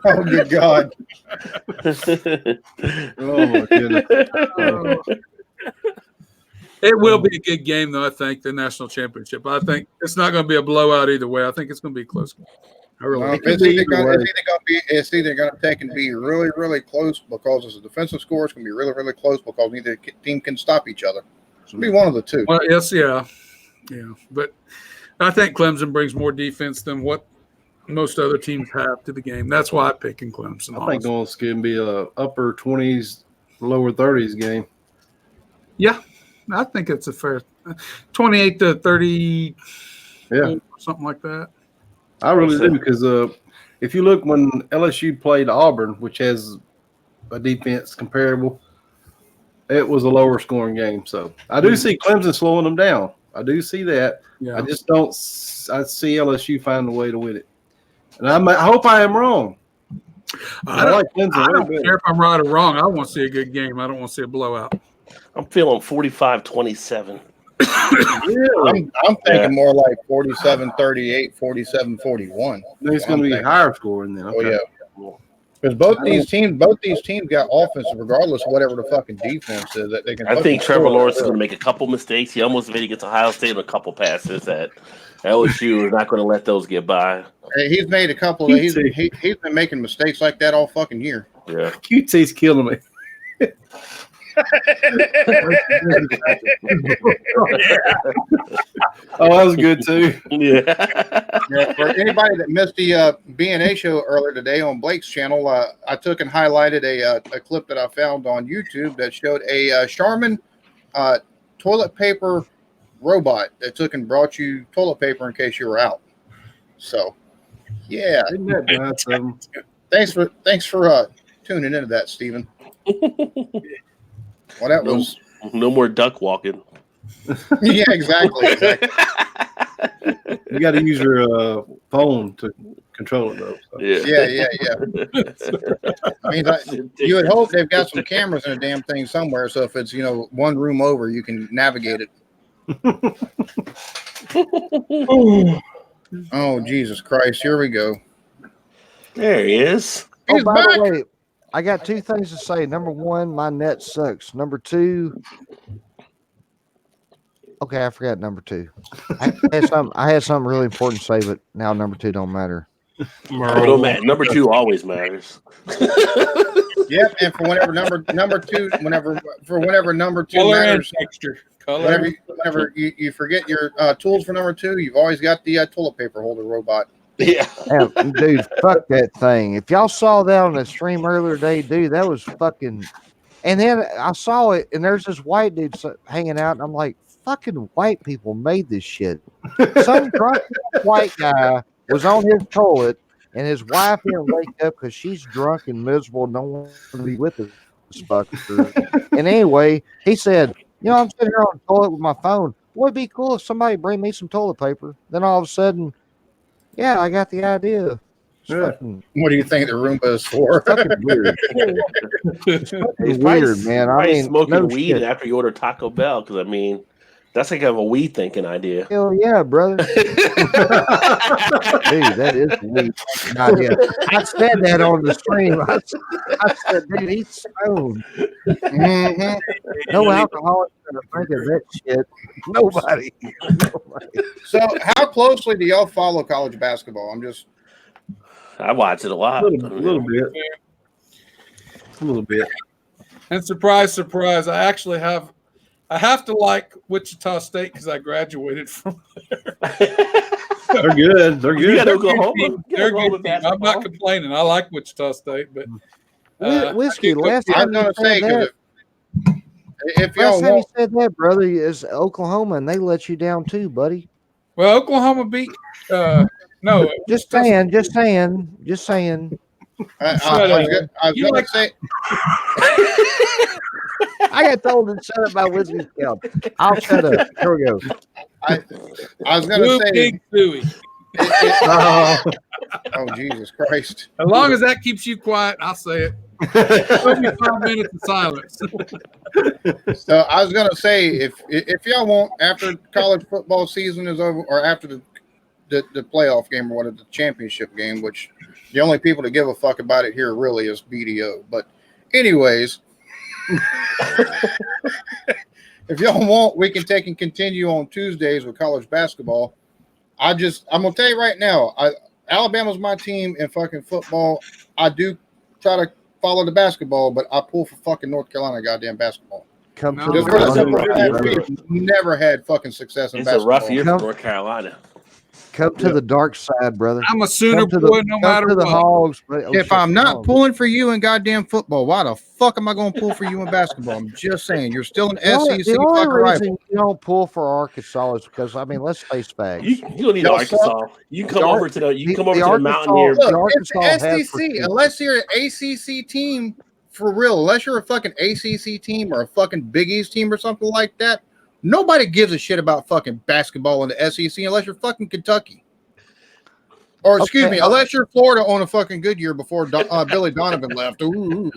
Oh good God. Oh, my goodness. It will be a good game, though, I think, the national championship. I think it's not going to be a blowout either way. I think it's going to be a close game. I really Well, think. it's either going to take and be really, really close because it's a defensive score. It's going to be really, really close because neither team can stop each other. It's going to be one of the two. Well, yes, yeah. But I think Clemson brings more defense than what most other teams have to the game. That's why I pick in Clemson. I think it's going to be a upper 20s, lower 30s game. Yeah, I think it's a fair 28 to 30, something like that. I really do, because if you look when LSU played Auburn, which has a defense comparable, it was a lower scoring game. So I do see Clemson slowing them down. I do see that. Yeah. I just don't. I see LSU find a way to win it, and I hope I am wrong. I don't care if I'm right or wrong. I want to see a good game. I don't want to see a blowout. I'm feeling 45-27. I'm thinking more like 47-38, 47-41. It's going to be higher scoring then. Oh yeah, because both these teams got offense regardless of whatever the fucking defense is that they can. I think Trevor Lawrence is going to make a couple mistakes. He almost made it against Ohio State on a couple passes that LSU is not going to let those get by. He's made a couple. He's been making mistakes like that all fucking year. Yeah, QT's killing me. Oh, that was good too. Yeah. For anybody that missed the BNA show earlier today on Blake's channel, I took and highlighted a clip that I found on YouTube that showed a Charmin toilet paper robot that took and brought you toilet paper in case you were out. So, yeah. Isn't that nice of them? Thanks for tuning into that, Steven. Well, that was No more duck walking. yeah, exactly. You got to use your phone to control it, though. So. Yeah. I mean, you would hope they've got some cameras in a damn thing somewhere. So if it's one room over, you can navigate it. Oh Jesus Christ! Here we go. There he is. Oh, He's by back. the way, I got two things to say. Number one, my net sucks. Number two, okay, I forgot number two. I had something really important to say, but now number two don't matter. No matter. Number 2 always matters. Yep, and for whenever number two, whenever number two Color and matters, texture. Color. whenever you forget your tools for number two, you've always got the toilet paper holder robot. Yeah. And, dude, fuck that thing. If y'all saw that on the stream earlier today, dude, that was fucking. And then I saw it, and there's this white dude hanging out, and I'm like, fucking white people made this shit. Some drunk white guy was on his toilet, and his wife didn't wake up because she's drunk and miserable. No one to be with this fucker. And anyway, he said, I'm sitting here on the toilet with my phone. Would it be cool if somebody bring me some toilet paper? Then all of a sudden, yeah, I got the idea. It's fucking, What do you think the Roomba is for? fucking weird. He's Weird, man. I probably mean, smoking no weed shit. after you order Taco Bell because I mean, that's like a weed thinking idea. Hell yeah, brother. Dude, that is a weird fucking idea. I said that on the stream. I said, dude, he's stoned. Mhm. No alcoholic gonna think of that shit. Nobody. So, how closely do y'all follow college basketball? I watch it a lot. A little bit. A little bit. And surprise, I actually have to like Wichita State because I graduated from They're good. They're You good. got Oklahoma. They're You got good team. I'm not complaining. I like Wichita State, but Whiskey, last I was time you going to say, said that, if y'all last time you want, said that, brother, is Oklahoma, and they let you down too, buddy. well, Oklahoma beat no. Just saying. I Shut up. was You going like- to say, I got told to shut up by Whiskey Scout. I'll shut up. Here we go. I was going Blue to say, Big Suey. oh Jesus Christ! As long as that keeps you quiet, I'll say it. 5 minutes of silence. So I was going to say, if y'all want, after college football season is over, or after the playoff game or whatever, the championship game, which the only people that give a fuck about it here really is BDO. But anyways, if y'all want, we can take and continue on Tuesdays with college basketball. I'm gonna tell you right now, Alabama's my team in fucking football. I do try to follow the basketball, but I pull for fucking North Carolina goddamn basketball. Come No, to Just the for the That's simple a rough fact year. we've never had fucking success in It's a basketball. rough year for North Carolina. Come to the dark side, brother. I'm a Sooner Come to boy, the, no come matter to the what. Hogs. But, If I'm not pulling for you in goddamn football, why the fuck am I going to pull for you in basketball? I'm just saying, you're still an SEC the only fucking rival. reason you don't pull for Arkansas is because, I mean, let's face facts. You don't need Y'all Arkansas. You can come The over to the Arkansas- Mountaineers. The Look, it's Arkansas has SEC. Unless you're an ACC team for real, unless you're a fucking ACC team or a fucking Big East team or something like that, nobody gives a shit about fucking basketball in the SEC unless you're fucking Kentucky. Or excuse me, unless you're Florida on a fucking good year before Billy Donovan left. Ooh.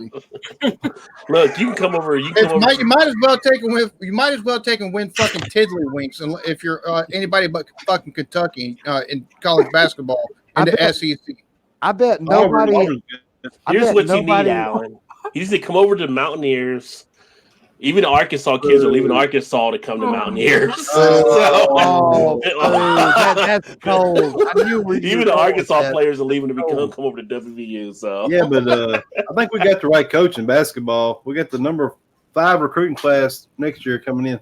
Look, you can come over. You You might as well take and win. You might as well take and win fucking tiddlywinks. And if you're anybody but fucking Kentucky in college basketball in the SEC, I bet nobody. I Here's bet what you nobody- need, Alan. You just need to come over to the Mountaineers. Even the Arkansas kids are leaving Arkansas to come to Mountaineers. Oh, dude, that's cold. I knew where you Even were the going with Arkansas that. players are leaving to come over to WVU. So Yeah, but I think we got the right coach in basketball. We got the number 5 recruiting class next year coming in.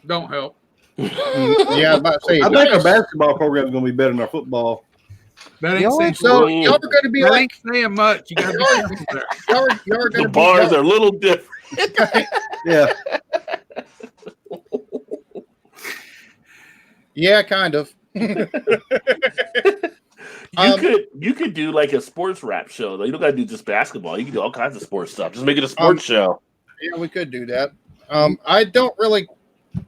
Don't help. yeah, I was about to say. I think our basketball program is going to be better than our football. That The ain't only- saying So y'all are going to be that like, ain't saying much. You gotta be careful there. y'all are going the to be bars are a little different. Yeah. Yeah, kind of. You could do like a sports rap show though. You don't gotta do just basketball. You can do all kinds of sports stuff. Just make it a sports show. Yeah, we could do that. I don't really.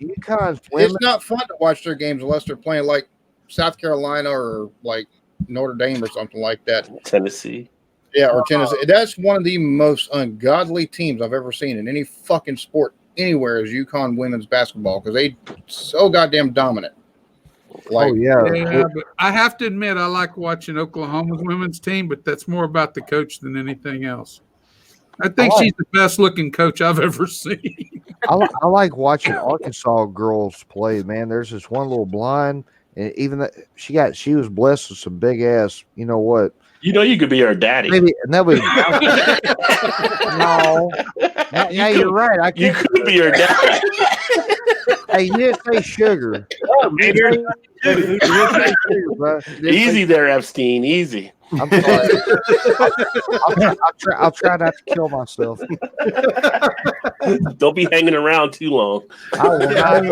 UConn's women. It's not fun to watch their games unless they're playing like South Carolina or like Notre Dame or something like that. Tennessee. Yeah, or Tennessee. That's one of the most ungodly teams I've ever seen in any fucking sport anywhere is UConn women's basketball because they so goddamn dominant. Like, Oh yeah. Yeah, but I have to admit, I like watching Oklahoma's women's team, but that's more about the coach than anything else. I think she's the best looking coach I've ever seen. I like watching Arkansas girls play. Man, there's this one little blonde, and even that she was blessed with some big ass. You know what? You know you could be her daddy. Maybe nobody. No. Yeah, you're right. You could be her daddy. Hey, you didn't say sugar. Maybe You didn't say sugar, bro. You didn't say Easy there, Epstein. Easy. I'm sorry. I'll try not to kill myself. Don't be hanging around too long. I will not.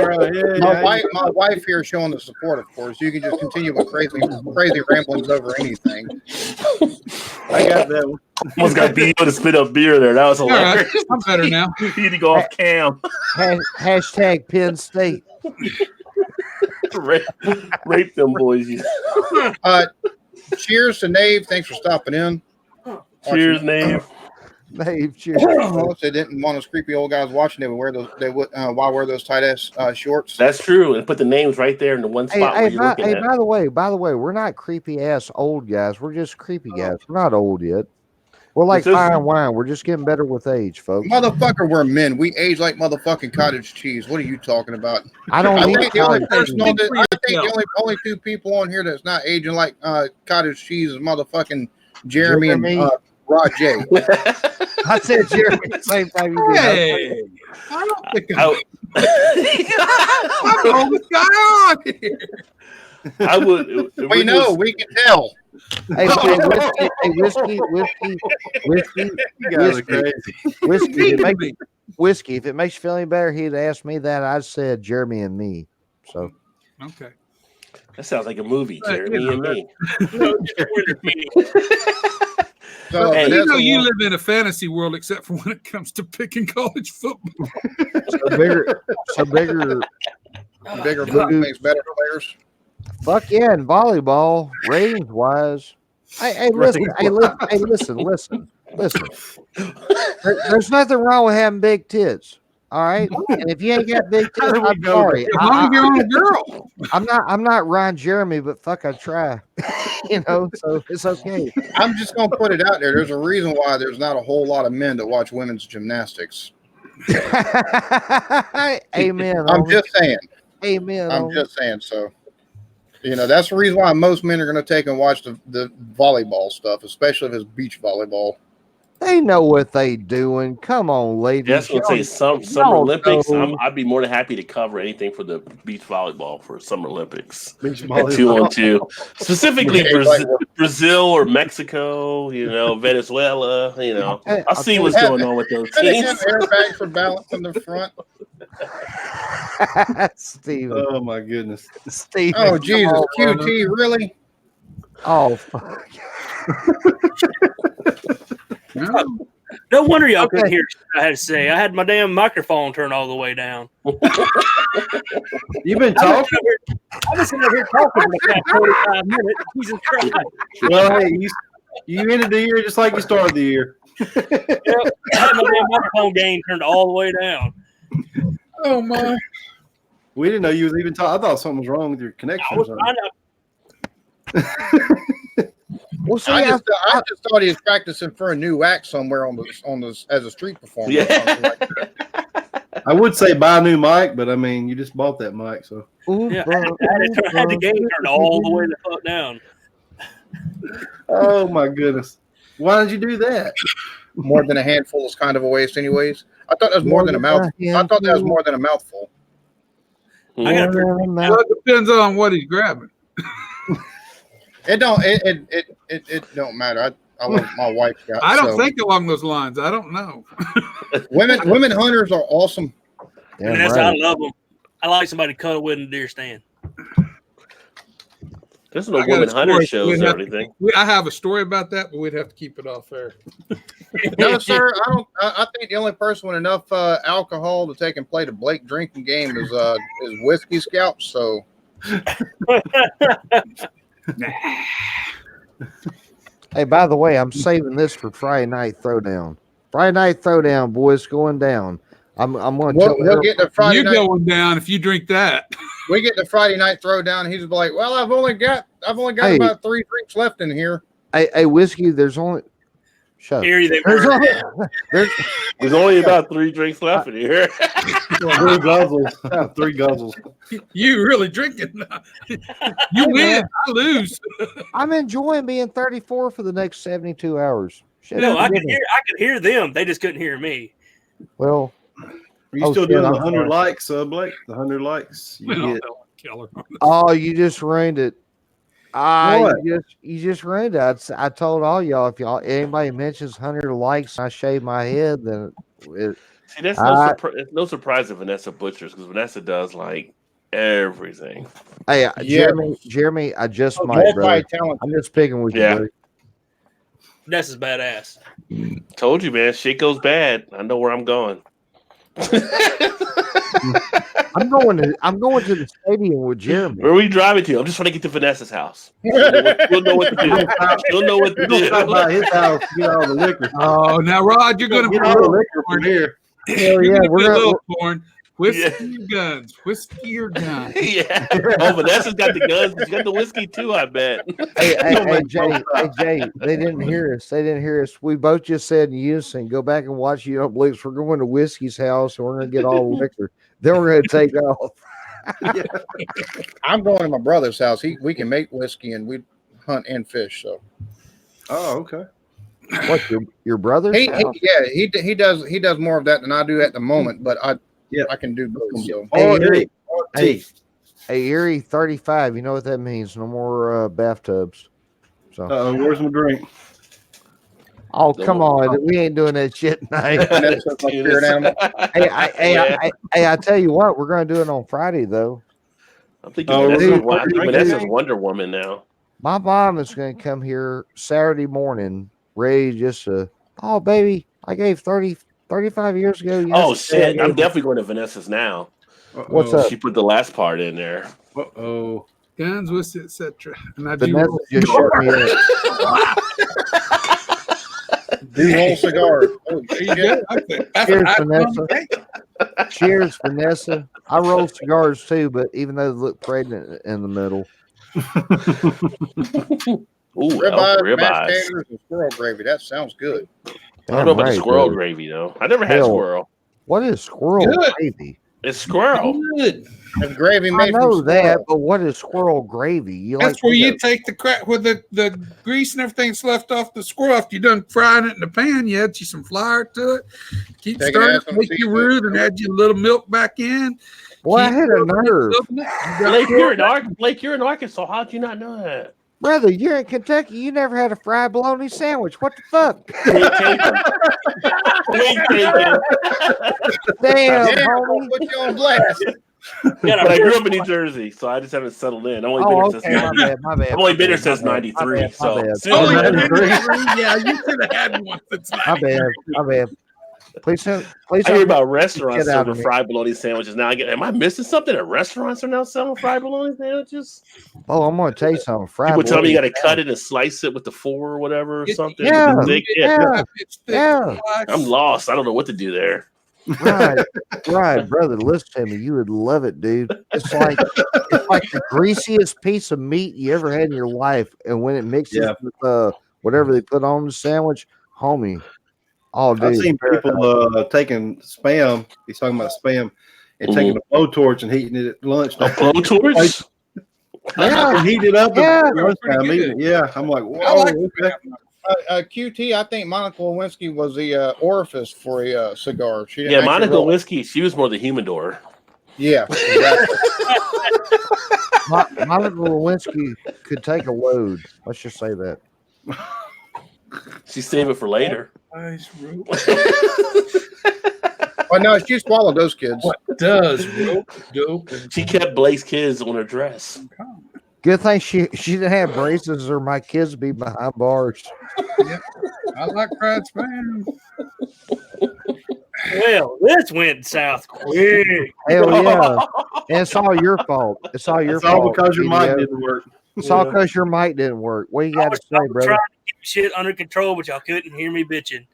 my wife here is showing the support, of course. You can just continue with crazy ramblings over anything. I got that one. Almost got beat to spit up beer there. That was All right, hilarious. I'm better now. You need to go off cam. Hashtag Penn State. Rape them boys. Cheers to Nave. Thanks for stopping in. Cheers, Nave. Nave, cheers. Well, if they didn't want us creepy old guys watching, they would wear those. They would why wear those tight ass shorts? That's true. And put the names right there in the one spot where you're looking at. By the way, we're not creepy ass old guys. We're just creepy guys. We're not old yet. We're like fine wine. We're just getting better with age, folks. Motherfucker, we're men. We age like motherfucking cottage cheese. What are you talking about? I don't I need think the only cottage person cheese. on the, I think the only two people on here that's not aging like cottage cheese is motherfucking Jeremy and Rod J. I said Jeremy at the same time you did. Hey, I don't think I, I'm the oldest guy on here. I would. We know. We can tell. Hey, whiskey. You guys are crazy. Whiskey. If it makes you feel any better, he'd asked me that. I said Jeremy and me. So Okay. That sounds like a movie, Jeremy and me. So, Hey, You know Vanessa you wants- live in a fantasy world, except for when it comes to picking college football. bigger. bigger food makes better players. Fuck yeah, in volleyball, ratings wise. Hey, listen. Listen. There's nothing wrong with having big tits. All right, and if you ain't got big tits, I'm sorry. As long as you're on a girl. I'm not Ryan Jeremy, but fuck, I try. So it's okay. I'm just gonna put it out there. There's a reason why there's not a whole lot of men that watch women's gymnastics. Amen. I'm homie. just saying. Amen. I'm homie. just saying. So, that's the reason why most men are going to take and watch the volleyball stuff, especially if it's beach volleyball. They know what they doing. Come on, ladies. That's what I say. Summer y'all Olympics. know. I'd be more than happy to cover anything for the beach volleyball for Summer Olympics. Beach At volleyball. 2-on-2, specifically Yeah, Brazil or Mexico. Venezuela. I'll see what's Have- going on with those And they teams. have airbags for balance in the front. Steven. Oh my goodness. Steven. Oh come Jesus, on, brother. QT, really? Oh, fuck. No. No wonder y'all couldn't Okay. hear what I had to say. I had my damn microphone turned all the way down. You've been I've talking. been sitting over here talking for the past 45 minutes. Jesus Christ. Well, hey, you ended the year just like you started the year. I had my damn microphone gain turned all the way down. Oh my. We didn't know you was even talking. I thought something was wrong with your connection. I or was something. trying to. Well, see, I just thought he was practicing for a new act somewhere on the as a street performer. Or Yeah. something like that. I would say buy a new mic, but I mean, you just bought that mic, so Yeah, I had the gain turned all the way the fuck down. oh my goodness. Why did you do that? More than a handful is kind of a waste, anyways. I thought that was more than a mouth. I thought that was more than a mouthful. I got Well, it depends on what he's grabbing. It don't matter. I love my wife. I don't think along those lines. I don't know. women hunters are awesome. and that's how I love them. I like somebody to cuddle with in the deer stand. There's no I got a women hunter story. shows We'd or have to- anything. I have a story about that, but we'd have to keep it off air. No, sir. I don't. I think the only person with enough alcohol to take and play the Blake drinking game is Whiskey Scouts. So Hey, by the way, I'm saving this for Friday Night Throwdown. Friday Night Throwdown, boys, going down. I'm going to tell we'll get the Friday You night. going down if you drink that. We get the Friday night throwdown. He's like, "Well, I've only got Hey. about 3 drinks left in here." Hey, Whiskey, there's only. Shut up. Here they There's were. only, there's, There's only about 3 drinks left in here. 3 guzzles. 3 guzzles. You really drinking? You win, I lose. I'm enjoying being 34 for the next 72 hours. Shit, No, I forgive could me. hear them. They just couldn't hear me. Well, Are you Oh, still shit, doing I'm the 100 sorry. likes, Blake? The 100 likes. We don't You get, know what killer. oh, you just ruined it. What? You just ruined it. I told all y'all if anybody mentions 100 likes, I shave my head. Then it, See, that's it's no surprise that Vanessa butchers because Vanessa does like everything. hey, Yeah. Jeremy, I just might, brother. Multi-talented. I'm just picking with Yeah. you, buddy. That's his badass. Told you, man. Shit goes bad. I know where I'm going. I'm going to the stadium with Jeremy. Where are we driving to? I'm just trying to get to Vanessa's house. She'll know what to do. She'll know what to you don't stop by do. his house to get all the liquor. Oh, now Rod, you're gonna Get be all the liquor from here. Hell you're yeah, gonna we're be a gonna, little corn. Whiskey or guns. Whiskey or guns. Yeah. Oh, Vanessa's got the guns. She's got the whiskey too, I bet. hey, Jay, they didn't hear us. They didn't hear us. We both just said in unison, go back and watch You Don't Believe Us. We're going to Whiskey's house and we're going to get all the liquor. Then we're going to take off. I'm going to my brother's house. We can make whiskey and we hunt and fish. So Oh, okay. What, your brother's he house? he does more of that than I do at the moment. But Yeah. I can do both. So Hey, RT. hey, Hey, Erie 35, you know what that means? No more bathtubs. So, Where's my drink? oh, come on. We ain't doing that shit tonight. That's my spirit animal. I tell you what, we're going to do it on Friday, though. I'm thinking Oh, Vanessa's Wonder Woman now. My mom is going to come here Saturday morning, ready just to, oh, baby, I gave 35 years ago. Oh, yesterday, shit. I'm definitely going to Vanessa's now. What's up? She put the last part in there. Uh-oh. Guns, whiskey, etc. And I do. Vanessa just shut me up. Do whole cigar. Oh, shit. Cheers, Vanessa. Cheers, Vanessa. I roll cigars too, but even though they look pregnant in the middle. Ooh, Ribeyes, mashed ribeyes. taters, and squirrel gravy. That sounds good. I don't know about the Damn squirrel right, gravy, though. I never had Hell. squirrel. what is squirrel Good. gravy? It's squirrel. Good. It's gravy I made know from that, squirrel. but what is squirrel gravy? You That's like where to you go- take the crap with the grease and everything's left off the squirrel. After you done frying it in the pan, you add you some flour to it. Keep Take it, stirring, add some make your seafood. roux, and add your little milk back in. Boy, I Keep had a cooking it, nerve. cooking it. You got Blake, you're in Arkansas. How'd you not know that? Brother, you're in Kentucky. You never had a fried bologna sandwich. What the fuck? Point taken. Point taken. Damn, Yeah, homie. I'll put you on blast. Got But I a grew up in New Jersey, so I just haven't settled in. I've only been Oh, here okay. since My 90. bad. My bad. I've only my been here bad, since my bad, 93. my bad, So my bad. soon Only as I- been in yeah, you could have had one since My bad. My bad. Please don't. Please I hear don't. about restaurants Get out serving of here. fried bologna sandwiches now. Am I missing something? That restaurants are now selling fried bologna sandwiches? Oh, I'm going to tell you something. Fried People tell me you got bologna to cut it and slice it with the fork or whatever or Get- something. Yeah, Thick. yeah. It's thick, Yeah. slice. I'm lost. I don't know what to do there. Right, brother. Listen to me. You would love it, dude. It's like the greasiest piece of meat you ever had in your life, and when it mixes Yeah. with whatever they put on the sandwich, homie. Oh, dude. I've seen people taking Spam. He's talking about Spam and taking a blowtorch and heating it at lunch. A blowtorch? Yeah. And heat it up Yeah. at lunchtime. Pretty Eating it. Yeah, I'm like, whoa. I like Okay. QT, I think Monica Lewinsky was the orifice for a cigar. She didn't Yeah, actually Monica roll. Lewinsky, she was more the humidor. Yeah, exactly. Monica Lewinsky could take a load. Let's just say that. She saved it for later. Nice rope. Oh no, she swallowed those kids. What does rope dope and She kept Blake's kids on her dress. Good thing she didn't have braces, or my kids would be behind bars. I like fried spam. Well, this went south quick. Hell yeah! And it's all your fault. It's all your It's all fault. because your mic BDO. didn't work. It's all because your mic didn't work. What you got to say, I was brother? trying to keep shit under control, but y'all couldn't hear me bitching.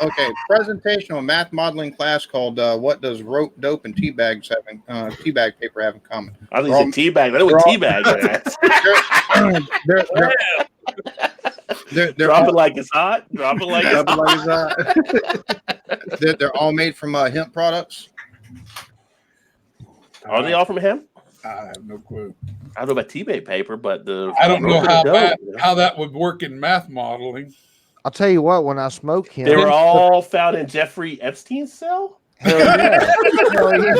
Okay, presentation of a math modeling class called "What Does Rope, Dope, and Teabag Paper Have in Common?" I think it's a teabag. I know what teabag is. Drop it like it's hot. Drop it like it's hot. They're all made from hemp products. Are they all from hemp? I have no clue. I don't know about teabag paper, but I don't know dope, how that would work in math modeling. I'll tell you what. When I smoke him, They were all found in Jeffrey Epstein's cell. hell yeah. Hell yeah.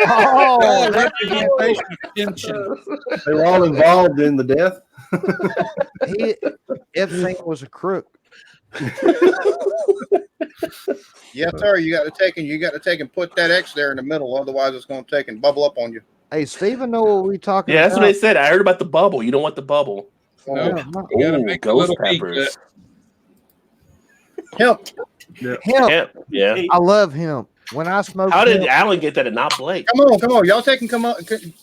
Oh, Oh, representation of pension. They were all involved in the death. Epstein was a crook. Yes, sir. You got to take and put that X there in the middle. Otherwise, it's going to take and bubble up on you. Hey, Steven, know what we talking Yeah, that's about? what they said. I heard about the bubble. You don't want the bubble. No, Yeah, you gotta Ooh, make a ghost little peppers. Hemp. hemp. Hemp. Yeah. I love hemp. When I smoke How did hemp, Alan get that and not Blake? Come on. Y'all take and come up. Give me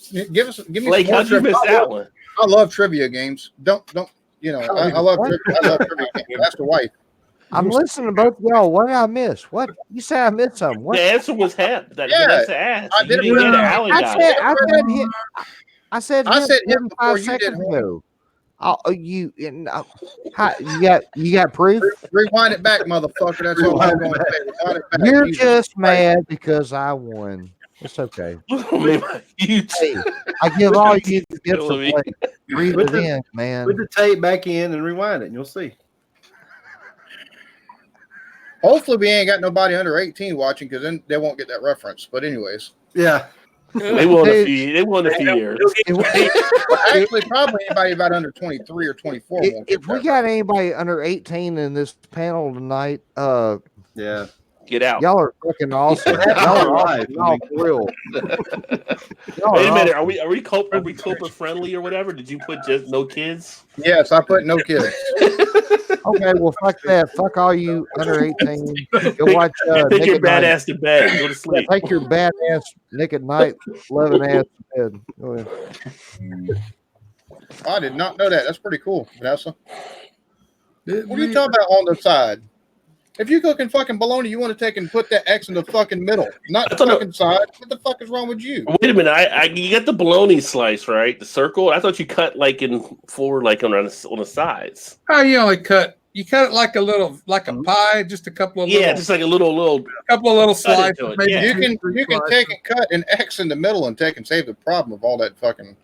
Blake, some more how'd you trivia. miss that one? I love trivia games. Don't. You know, I love What? trivia. I love trivia games. That's the wife. I'm listening to both of y'all. What did I miss? What you say? I missed something. What? The answer was hemp. That's the answer. I You did it didn't for get it. you. Alan I got said, it. I said I hemp said hemp 45 before you did, seconds homie. ago. You got proof? Rewind it back, motherfucker. That's all I'm going to say. Rewind it back. You're Jesus just Christ. mad because I won. It's okay. You Hey, I give all you the gifts of Killing me. play. Breathe Put it the- in, man. Put the tape back in and rewind it, and you'll see. Hopefully, we ain't got nobody under 18 watching because then they won't get that reference. But anyways, Yeah. They won a few. They won a few years. actually, probably anybody about under 23 or 24 won't get If we that. got anybody under 18 in this panel tonight, Yeah. Get out. y'all are fucking awesome. What happened Y'all to are life? awesome. Y'all for real. Y'all Wait a are minute. awesome. Are we Copa friendly or whatever? Did you put just no kids? Yes, I put no kids. Okay, well, fuck that. Fuck all you under 18. Go watch Take Nick your at Night. badass to bed. Go to Yeah, sleep. take your badass Nick at Night, loving ass to bed. Go ahead. I did not know that. That's pretty cool, Vanessa. Didn't What are you we? talking about on the side? If you cooking fucking bologna, you want to take and put that X in the fucking middle, not the I thought fucking side. What the fuck is wrong with you? Wait a minute. You got the bologna slice, right? The circle. I thought you cut like in forward, like on the sides. Oh, you only cut. You cut it like a pie, just a couple of Yeah, little, just like a little. couple of little Cut slices. into it, Maybe yeah. You two, can three you can slices. take and cut an X in the middle and take and save the problem of all that fucking.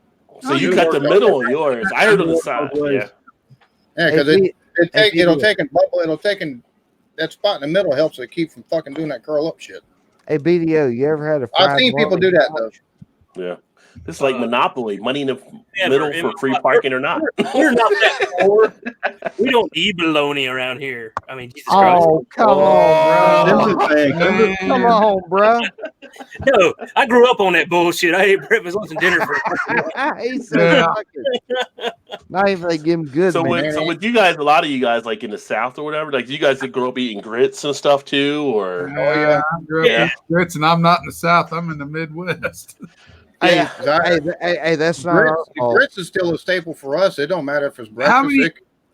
So you cut the middle of yours. I heard on the side. Both ways. Yeah. Yeah, because Hey, it'll BDO. take and bubble. It'll take and that spot in the middle helps it keep from fucking doing that curl up shit. Hey, BDO, you ever had a I've fried seen people bologna do that sandwich? though. Yeah. This is like Monopoly. Money in the Never. middle for free parking or not. We're not that poor. We don't eat bologna around here. I mean, Jesus Christ. Oh, come on, bro. Simpsons fan. Come on, bro. No, I grew up on that bullshit. I ate breakfast, lunch, and dinner for He said, Yeah. fuck it. Not even they give him good, So man. with you guys, a lot of you guys like in the South or whatever, like you guys that grow up eating grits and stuff too, or yeah. I grew up Yeah. in grits, and I'm not in the South. I'm in the Midwest. Hey, yeah. hey, that's not our fault. Grits is still a staple for us. It don't matter if it's breakfast. How many- it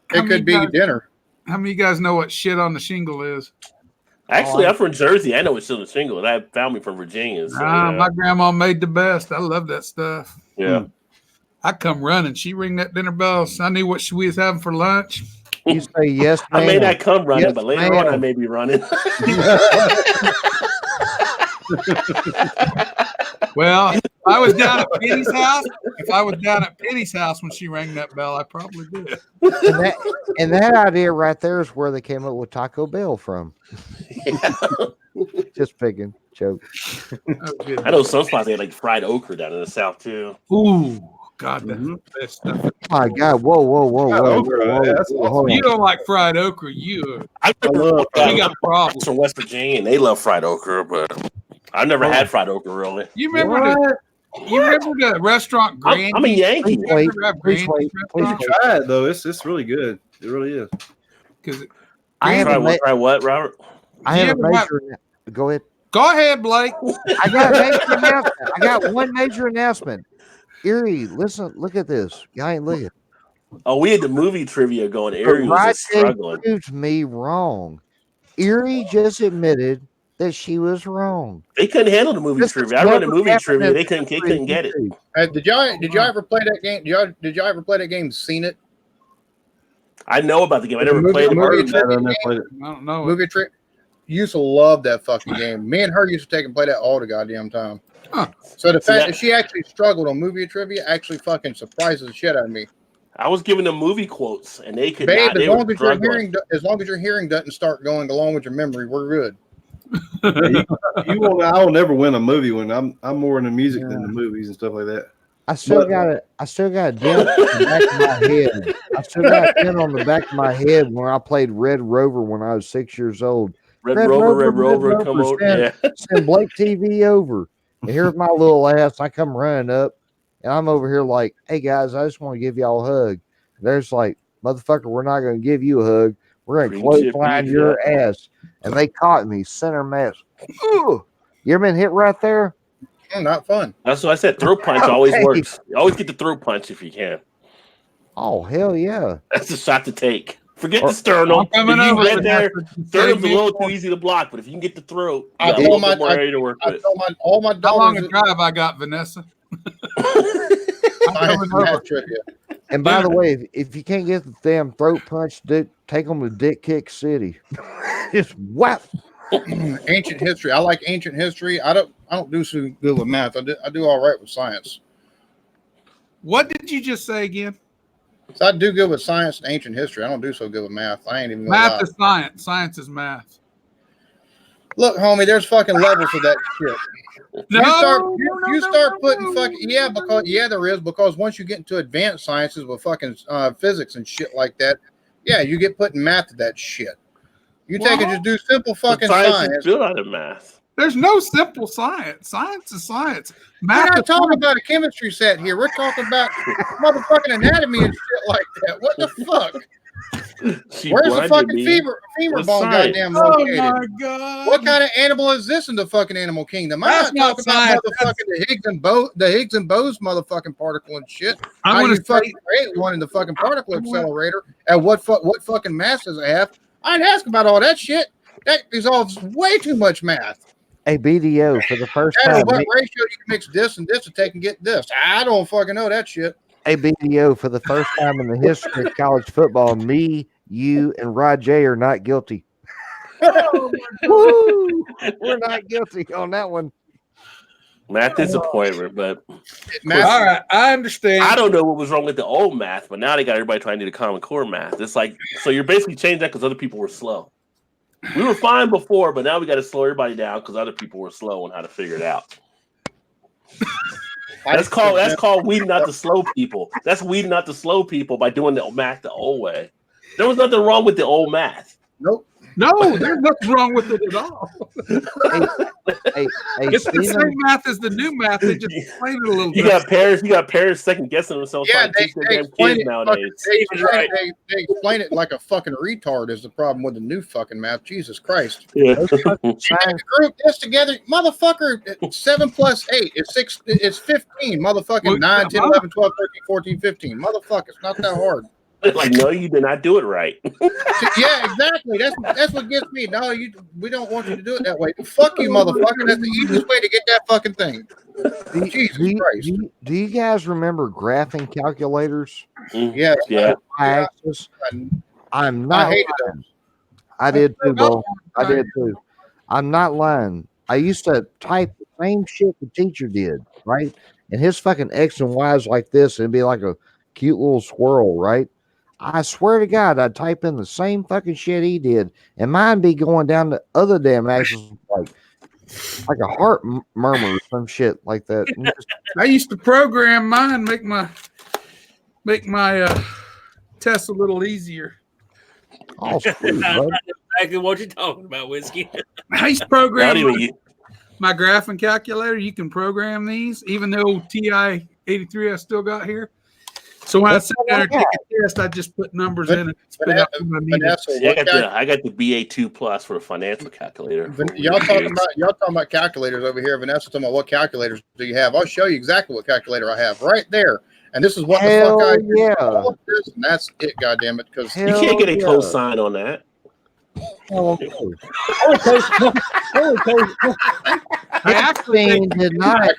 how many could be guys- dinner. How many of you guys know what shit on the shingle is? Actually, I'm from Jersey. I know it's still a single. I have family from Virginia. So, yeah. My grandma made the best. I love that stuff. Yeah. I come running. She ring that dinner bell. So I knew what we was having for lunch. You say yes, man. I may not come running, Yes, but later on ma'am. I may be running. Well, if I was down at Penny's house when she rang that bell, I probably did. And that idea right there is where they came up with Taco Bell from. Just picking joke. Oh, good. I know some spots they have like fried okra down in the South too. Ooh, God, that's Mhm. the best stuff. My God, whoa, okra, that's hold You on. don't like fried okra, you I remember love we got problems. from West Virginia and they love fried okra, but I've never had fried okra really. You remember the You remember the restaurant Grandy? I'm a Yankee. Please wait. You ever have Please Grandy's wait. Please restaurant? wait. Try it though. It's really good. It really is. 'Cause I have Try a what? Try what, Robert? I have a Yeah, major. Go ahead. Go ahead, Blake. I got a major announcement. I got one major announcement. Erie, listen, look at this. I ain't looking. Oh, we had the movie trivia going. Erie was just Rajay struggling. proved me wrong. Erie just admitted that she was wrong. They couldn't handle the movie This trivia. has I run the never movie happened trivia. in They couldn't get it. history. Did y'all ever play that game? Did y'all ever play that game? Seen it? I know about the game. I never Movie- played it. movie Heard about it. I never played it. I don't know. Movie trick. Used to love that fucking game. Me and her used to take and play that all the goddamn time. Huh. So the See, fact that- that she actually struggled on movie trivia actually fucking surprises the shit out of me. I was giving them movie quotes, and they could Babe, not. They were struggling. as long as your hearing doesn't start going along with your memory, we're good. You won't. I will never win a movie when I'm more into music than the movies and stuff like that. I still But- got it. I still got a dent on the back of my head. I still got a dent on the back of my head when I played Red Rover when I was 6 years old. Red Red Rover, Rover, Red Rover, Red come Rover, over. stand. Yeah. Send Blake TV over. And here's my little ass. I come running up, and I'm over here like, "Hey guys, I just want to give y'all a hug." And there's like, "Motherfucker, we're not going to give you a hug. We're going to Green chip clothesline beef, your ass." And they caught me center mass. Ooh, you ever been hit right there? Not fun. That's what I said. Throat punch always Okay. works. You always get the throat punch if you can. Oh hell yeah! That's the shot to take. Forget Or- the sternum. I'm coming If you over. get there, sternum's a Save me. little too easy to block, but if you can get the throat, I you got a told little my- bit more area to work I with. told all my How long daughters a drive I got, Vanessa? science and math trivia. And by the way, if you can't get the damn throat punch, take them to Dick Kick City. Just whap. Ancient history. I like ancient history. I don't do so good with math. I do all right with science. What did you just say again? So I do good with science and ancient history. I don't do so good with math. I ain't even gonna Math lie. is science. Science is math. Look, homie, there's fucking levels of that shit. You start putting fucking there is, because once you get into advanced sciences with fucking physics and shit like that, yeah, you get putting math to that shit. You take and just do simple fucking Science science. is built out of math. There's no simple science. Science is science. We're Math not is talking science. about a chemistry set here. We're talking about motherfucking anatomy and shit like that. What the fuck? She Where's the blinded fucking me. femur with bone science. goddamn Oh located? my god! What kind of animal is this in the fucking animal kingdom? I'm That's not not talking about science. motherfucking the Higgs and Bose motherfucking particle and shit. I'm How gonna you fucking say, create one in the fucking particle accelerator and what fucking mass does it have? I didn't ask about all that shit. That involves way too much math. A BDO for the first I time. don't know what ratio you can mix this and this to take and get this. I don't fucking know that shit. A BDO for the first time in the history of college football. Me, you, and Rajay are not guilty. Woo! We're not guilty on that one. Math disappointment, but Math, all right, I understand. I don't know what was wrong with the old math, but now they got everybody trying to do the Common Core math. It's like, so you're basically changing that because other people were slow. We were fine before, but now we got to slow everybody down because other people were slow on how to figure it out. That's called weeding out the slow people. That's weeding out the slow people by doing the math the old way. There was nothing wrong with the old math. Nope. No, there's nothing wrong with it at all. Hey, It's the Steven, same math as the new math. They just explain it a little You bit. got parents second guessing themselves Yeah, trying to teach their damn explain kids it. nowadays. They explain it like a fucking retard is the problem with the new fucking math. Jesus Christ. Yeah. science, Group this together, motherfucker. 7 plus 8 is 6. It's 15. Motherfucking Well, 9, 10, 11, 12, 13, 14, 15. Motherfucker, it's not that hard. Like, no, you did not do it right. Yeah, exactly. That's what gets me. No, we don't want you to do it that way. Fuck you, motherfucker. That's the easiest way to get that fucking thing. Jesus Christ. do you guys remember graphing calculators? Yeah, Yeah. Y-axis? I'm I not hated lying. I did too, Bo. I did too. I'm not lying. I used to type the same shit the teacher did, right? And his fucking X and Y's like this, and it'd be like a cute little swirl, right? I swear to God, I'd type in the same fucking shit he did, and mine be going down the other damn axis like a heart murmur or some shit like that. And just- I used to program mine, make my tests a little easier. all screwed, bud. Exactly what you're talking about, Whiskey. I used to I program. don't even use, my graphing calculator. You can program these, even the old TI 83 I still got here. So when I sit there and take a test, I just put numbers in and spit out what I needed. Vanessa, See, I got the BA2 Plus for the financial calculator. y'all talking about calculators over here. Vanessa talking about what calculators do you have? I'll show you exactly what calculator I have right there. And this is what the fuck I use. yeah. All of this, and that's it, goddammit. Because You can't get a cosign on that. Only Actually, did not.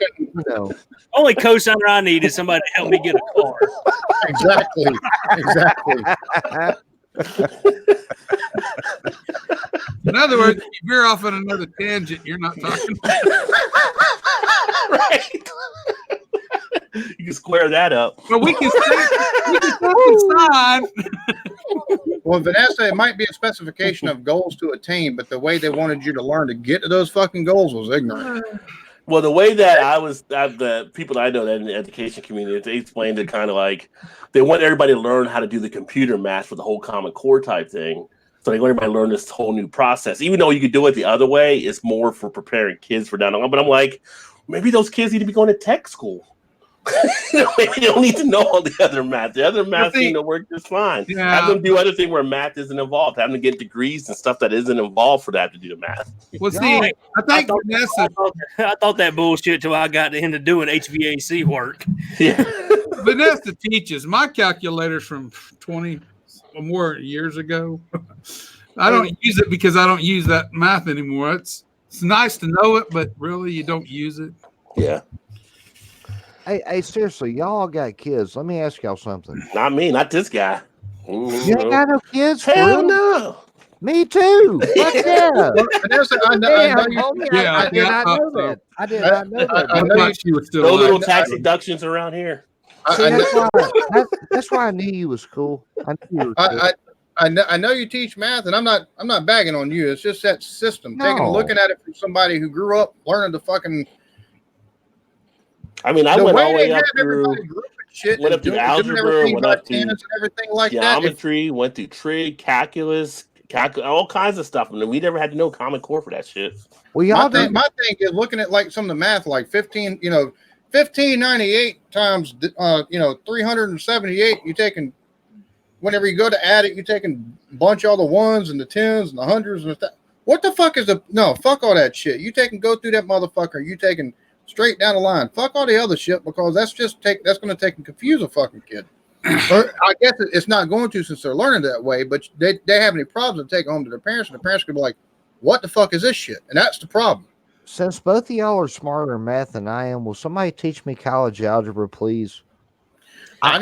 No. only cosigner I need is somebody to help me get a car. exactly. In other words, if you veer off on another tangent, you're not talking. Right. You can square that up. But we can sign. Well, Vanessa, it might be a specification of goals to attain, but the way they wanted you to learn to get to those fucking goals was ignorant. Well, the way that the people that I know that in the education community, they explained it kind of like they want everybody to learn how to do the computer math for the whole Common Core type thing. So they want everybody to learn this whole new process. Even though you could do it the other way, it's more for preparing kids for down the line. But I'm like, maybe those kids need to be going to tech school. You don't need to know all the other math. The other math seem to work just fine. Yeah. Have them do other things where math isn't involved. Have them get degrees and stuff that isn't involved for that to do the math. Well, see, I think Vanessa, I thought that bullshit till I got into doing HVAC work. Yeah. Vanessa teaches. My calculator's from 20 or more years ago. I don't use it because I don't use that math anymore. It's nice to know it, but really you don't use it. Yeah. Hey, seriously, y'all got kids. Let me ask y'all something. Not me, not this guy. You ain't got no kids? for Hell real? no. Me too. Fuck yeah. Vanessa, I did not know that. I did not know that. I thought she was still No alive. little tax deductions around here. See, that's why I knew you was cool. I knew you were cool. I know you teach math, and I'm not bagging on you. It's just that system. No. Looking at it from somebody who grew up learning the fucking. I mean, I went all the way up through shit. went up through algebra, went up to and everything like geometry, went through trig, calculus, all kinds of stuff. I mean, we never had to know Common Core for that shit. Well, y'all my thing is looking at like some of the math, like 1598 times 378. You taking whenever you go to add it, you taking a bunch of all the ones and the tens and the hundreds and stuff. What the fuck is fuck all that shit. You go through that motherfucker. You taking straight down the line. Fuck all the other shit because that's going to take and confuse a fucking kid. Or I guess it's not going to since they're learning that way, but they have any problems to take home to their parents, and the parents could be like, what the fuck is this shit? And that's the problem. Since both of y'all are smarter in math than I am, will somebody teach me college algebra, please? I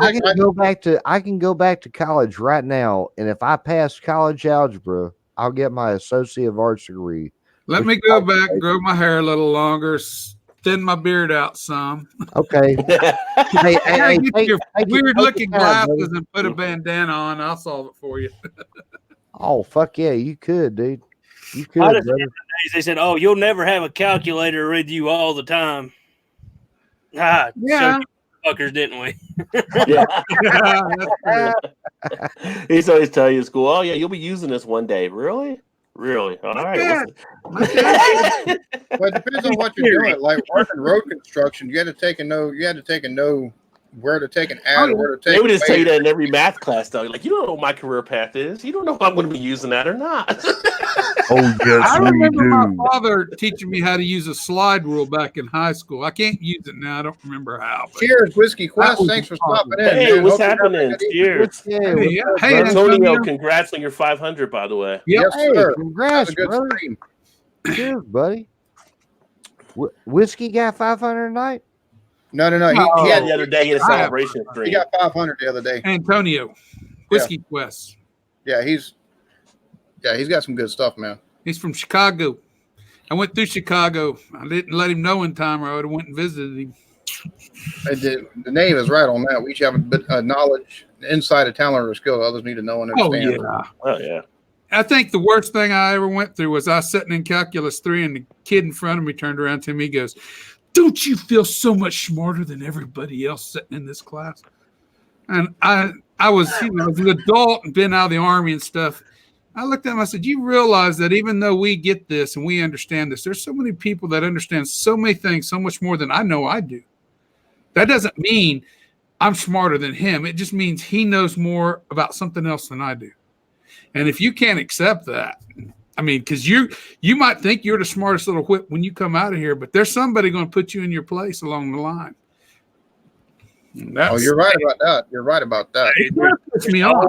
can go back to college right now, and if I pass college algebra, I'll get my Associate of Arts degree. Let me go back, grow my hair a little longer, thin my beard out some. Okay. Hey, get your weird-looking glasses and put a bandana on. I'll solve it for you. Oh, fuck yeah, you could, dude. You could, I just brother. They said, "Oh, you'll never have a calculator with you all the time." Ah, Yeah. so fuckers, didn't we? He used to always tell you at school, "Oh yeah, you'll be using this one day." Really? Really? All right. Well, it depends on what you're doing. Like working road construction, you had to take a know where to take an add, where to take. They would just tell you that in every math class, though. Like, you don't know what my career path is. You don't know if I'm going to be using that or not. Oh, yes, I remember my father teaching me how to use a slide rule back in high school. I can't use it now. I don't remember how. But Cheers, Whiskey Quest. Thanks for stopping in. Hey, man. what's Hope happening? Cheers. Hey, Antonio, Antonio. congrats on your 500, by the way. Yep. Yes, Hey, sir. congrats, That's a good brother. stream. Cheers, buddy. Whiskey got 500 tonight? No. He Yeah, had the other day he had a celebration he stream. got 500 the other day. Antonio, Whiskey Quest. Yeah, he's got some good stuff, man. He's from Chicago. I went through Chicago. I didn't let him know in time, or I would have went and visited him. The name is right on that. We each have a bit of knowledge, insight, a talent, or a skill others need to know and Oh, understand. yeah. Oh, yeah. I think the worst thing I ever went through was I was sitting in Calculus 3, and the kid in front of me turned around to me. He goes, "Don't you feel so much smarter than everybody else sitting in this class?" And I was, I was an adult and been out of the Army and stuff. I looked at him. I said, "You realize that even though we get this and we understand this, there's so many people that understand so many things, so much more than I know I do. That doesn't mean I'm smarter than him. It just means he knows more about something else than I do. And if you can't accept that, I mean, because you might think you're the smartest little whip when you come out of here, but there's somebody going to put you in your place along the line." Oh, you're right about that. You're right about that. It puts me on.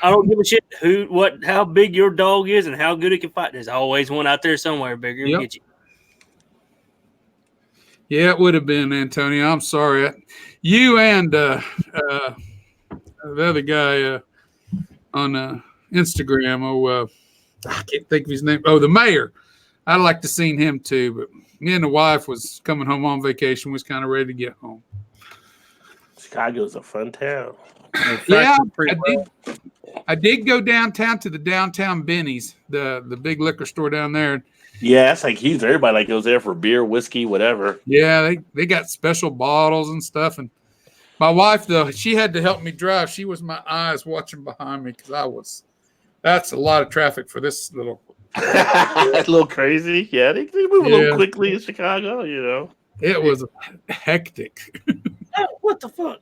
I don't give a shit how big your dog is and how good it can fight. There's always one out there somewhere bigger to get you. Yeah, it would have been, Antonio. I'm sorry. You and the other guy on Instagram. I can't think of his name. Oh, the mayor. I'd like to seen him too, but me and the wife was coming home on vacation. Was kind of ready to get home. Chicago's a fun town. Yeah, I did go downtown to the downtown Benny's, the big liquor store down there. Yeah, it's like huge. Everybody like goes there for beer, whiskey, whatever. Yeah, they got special bottles and stuff. And my wife, though, she had to help me drive. She was my eyes watching behind me because that's a lot of traffic for this little. That's a little crazy. Yeah, they move a little quickly in Chicago, you know. It was hectic. What the fuck?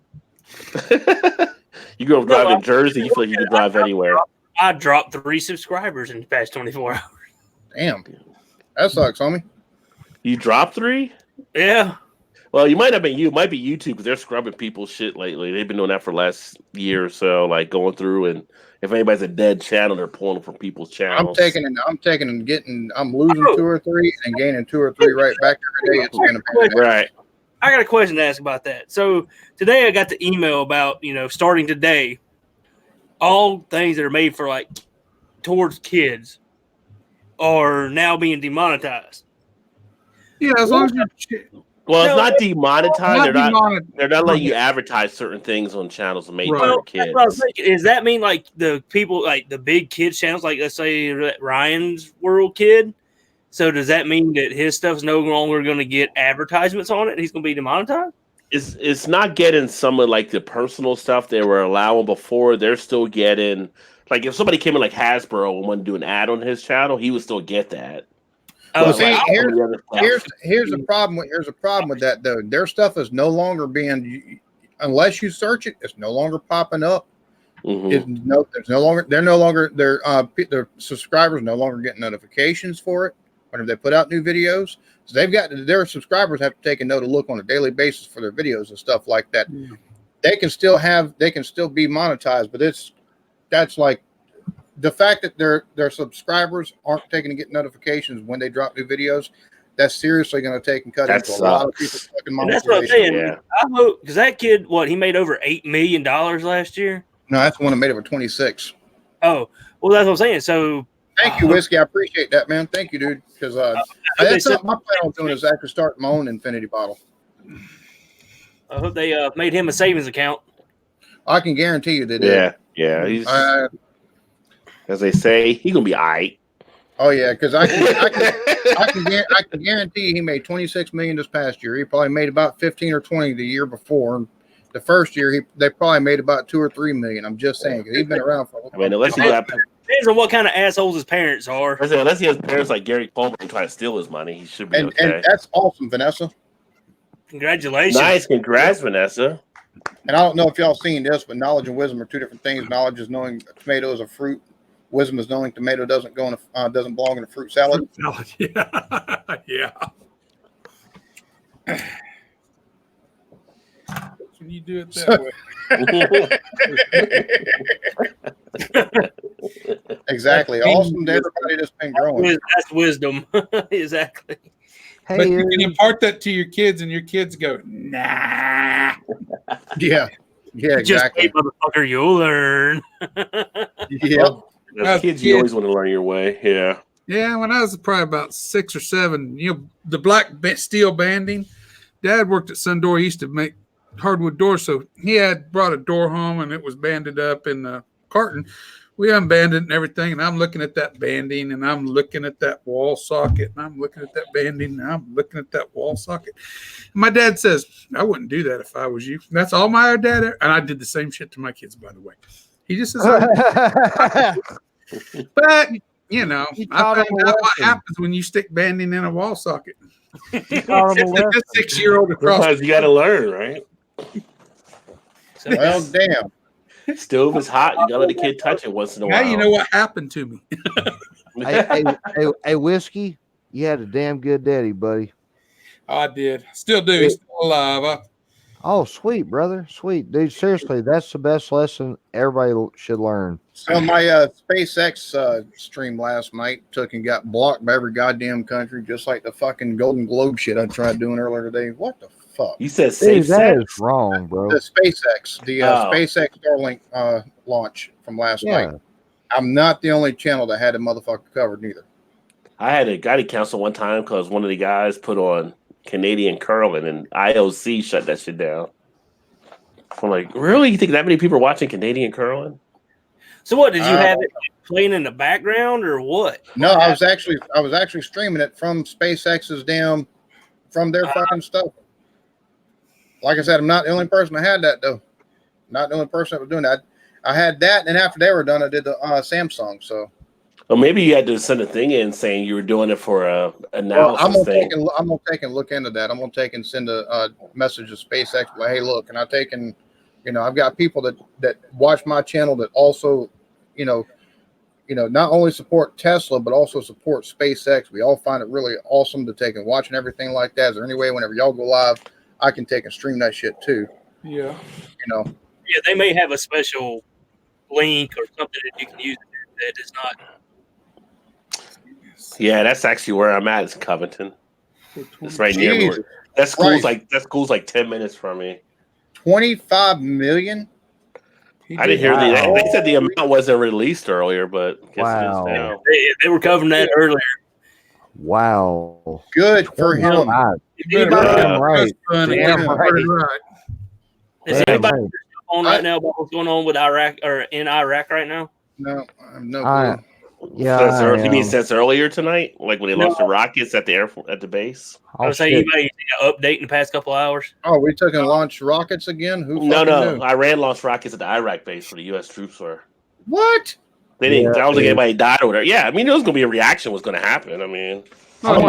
You go drive in Jersey, you feel like you can drive anywhere. I dropped 3 subscribers in the past 24 hours. Damn. That sucks, homie. You dropped 3? Yeah. Well, you might have been it might be YouTube because they're scrubbing people's shit lately. They've been doing that for the last year or so, like going through, and if anybody's a dead channel, they're pulling from people's channels. I'm losing 2 or 3 and gaining 2 or 3 right back every day. It's gonna be right. I got a question to ask about that. So today I got the email about, starting today, all things that are made for towards kids are now being demonetized. Yeah, as long as you're. Well, it's not demonetized. They're not letting you Right. advertise certain things on channels made Right. for Well, kids. that's what I was thinking. Does that mean the people, the big kids channels, let's say Ryan's World Kid? So does that mean that his stuff's no longer going to get advertisements on it and he's going to be demonetized? It's not getting some of the personal stuff they were allowing before. They're still getting if somebody came in like Hasbro and wanted to do an ad on his channel, he would still get that. Well, Oh, see, wow. here's the problem. Here's a problem with that though. Their stuff is no longer being, unless you search it, it's no longer popping up. Mhm. Their subscribers no longer getting notifications for it whenever they put out new videos. So their subscribers have to take a note of look on a daily basis for their videos and stuff like that. Yeah. They can still be monetized, but that's like the fact that their subscribers aren't taking to get notifications when they drop new videos. That's seriously going to take and cut That into a lot of sucks. people's fucking And that's what I'm monetization. saying. Yeah. I hope, because that kid, he made over $8 million last year. No, that's the one that made it for 26. Oh, well, that's what I'm saying. So Thank you, Whiskey. I appreciate that, man. Thank you, dude. Because that's something I plan on doing is actually start my own infinity bottle. I hope they made him a savings account. I can guarantee you they did. Yeah. He's Uh, as they say, he's gonna be all right. oh yeah, because I can guarantee he made 26 million this past year. He probably made about 15 or 20 the year before. And the first year they probably made about 2 or 3 million. I'm just saying, 'cause he's been around for. I mean, unless he got, Depends on what kind of assholes his parents are. unless he has parents like Gary Coleman and try to steal his money, he should be and okay. that's awesome, Vanessa. Congratulations. Nice, congrats, Vanessa. And I don't know if y'all seen this, but knowledge and wisdom are 2 different things. Knowledge is knowing a tomato is a fruit. Wisdom is knowing tomato doesn't belong in a fruit salad. Yeah. Yeah. When you do it that way. Exactly. Awesome to everybody that's been growing. That's wisdom. Exactly. Hey, But you can impart that to your kids, and your kids go, nah. Yeah. Yeah, Just exactly. wait, motherfucker, you'll learn. Yeah. As kids, you always want to learn your way. Yeah. Yeah, when I was probably about 6 or 7, the black steel banding. Dad worked at Sundor. He used to make hardwood doors, so he had brought a door home, and it was banded up in the carton. We unbanded it and everything, and I'm looking at that banding, and I'm looking at that wall socket, and I'm looking at that banding, and I'm looking at that wall socket. And my dad says, I wouldn't do that if I was you. And that's all my dad ever. And I did the same shit to my kids, by the way. He just says, But you know, He I taught him found a out what lesson. happens when you stick banding in a wall socket. He taught him a lesson. This 6-year-old across. Sometimes you got to learn, right? Well, damn. Stove is hot. You got to let the kid touch it once in a Now while. you know what happened to me. Hey, Whiskey, you had a damn good daddy, buddy. I did. Still do. He's still alive. Oh, sweet, brother. Sweet. Dude, seriously, that's the best lesson everybody should learn. So my SpaceX stream last night took and got blocked by every goddamn country, just like the fucking Golden Globe shit I tried doing earlier today. What the fuck? You said Dude, safe that sex? is wrong, bro. The SpaceX, the Oh. SpaceX Starlink launch from last Yeah. night. I'm not the only channel that had a motherfucker covered neither. I had a guy to cancel one time because one of the guys put on Canadian curling and IOC shut that shit down. I'm like, really? You think that many people are watching Canadian curling? So what, did you have it playing in the background or what? No, I was actually streaming it from SpaceX's from their fucking stuff. Like I said, I'm not the only person that had that though. Not the only person that was doing that. I had that, and after they were done, I did the Samsung. So, Or maybe you had to send a thing in saying you were doing it for a analysis I'm gonna thing. take and look into that. I'm gonna take and send a message to SpaceX. Like, hey, look, and I've taken, I've got people that watch my channel that also, not only support Tesla but also support SpaceX. We all find it really awesome to take and watch and everything like that. Is there any way whenever y'all go live, I can take and stream that shit too? Yeah. Yeah, they may have a special link or something that you can use that is not. Yeah, that's actually where I'm at. Is Covington. It's right near me. Jesus That school's Christ. like 10 minutes from me. 25 million. I didn't hear Wow. they said the amount wasn't released earlier, but I guess Wow. it is now. They were covering that earlier. Wow. Good for him. God, You better Yeah. damn right. Funny. Damn Yeah, right. right. Is Damn anybody right. on right now about what's going on with Iraq or in Iraq right now? No, I have no I- clue. Yeah, You mean am. since earlier tonight, like when they launched the rockets at the at the base? I Oh, would say shit. anybody seen an update in the past couple hours. Oh, we took and launched rockets again? Who No, fucking knew? Iran launched rockets at the Iraq base where the U.S. troops were. What? They didn't. Yeah, I don't think dude. anybody died over there. Yeah, I mean, there was going to be a reaction. Was going to happen. I mean, Oh,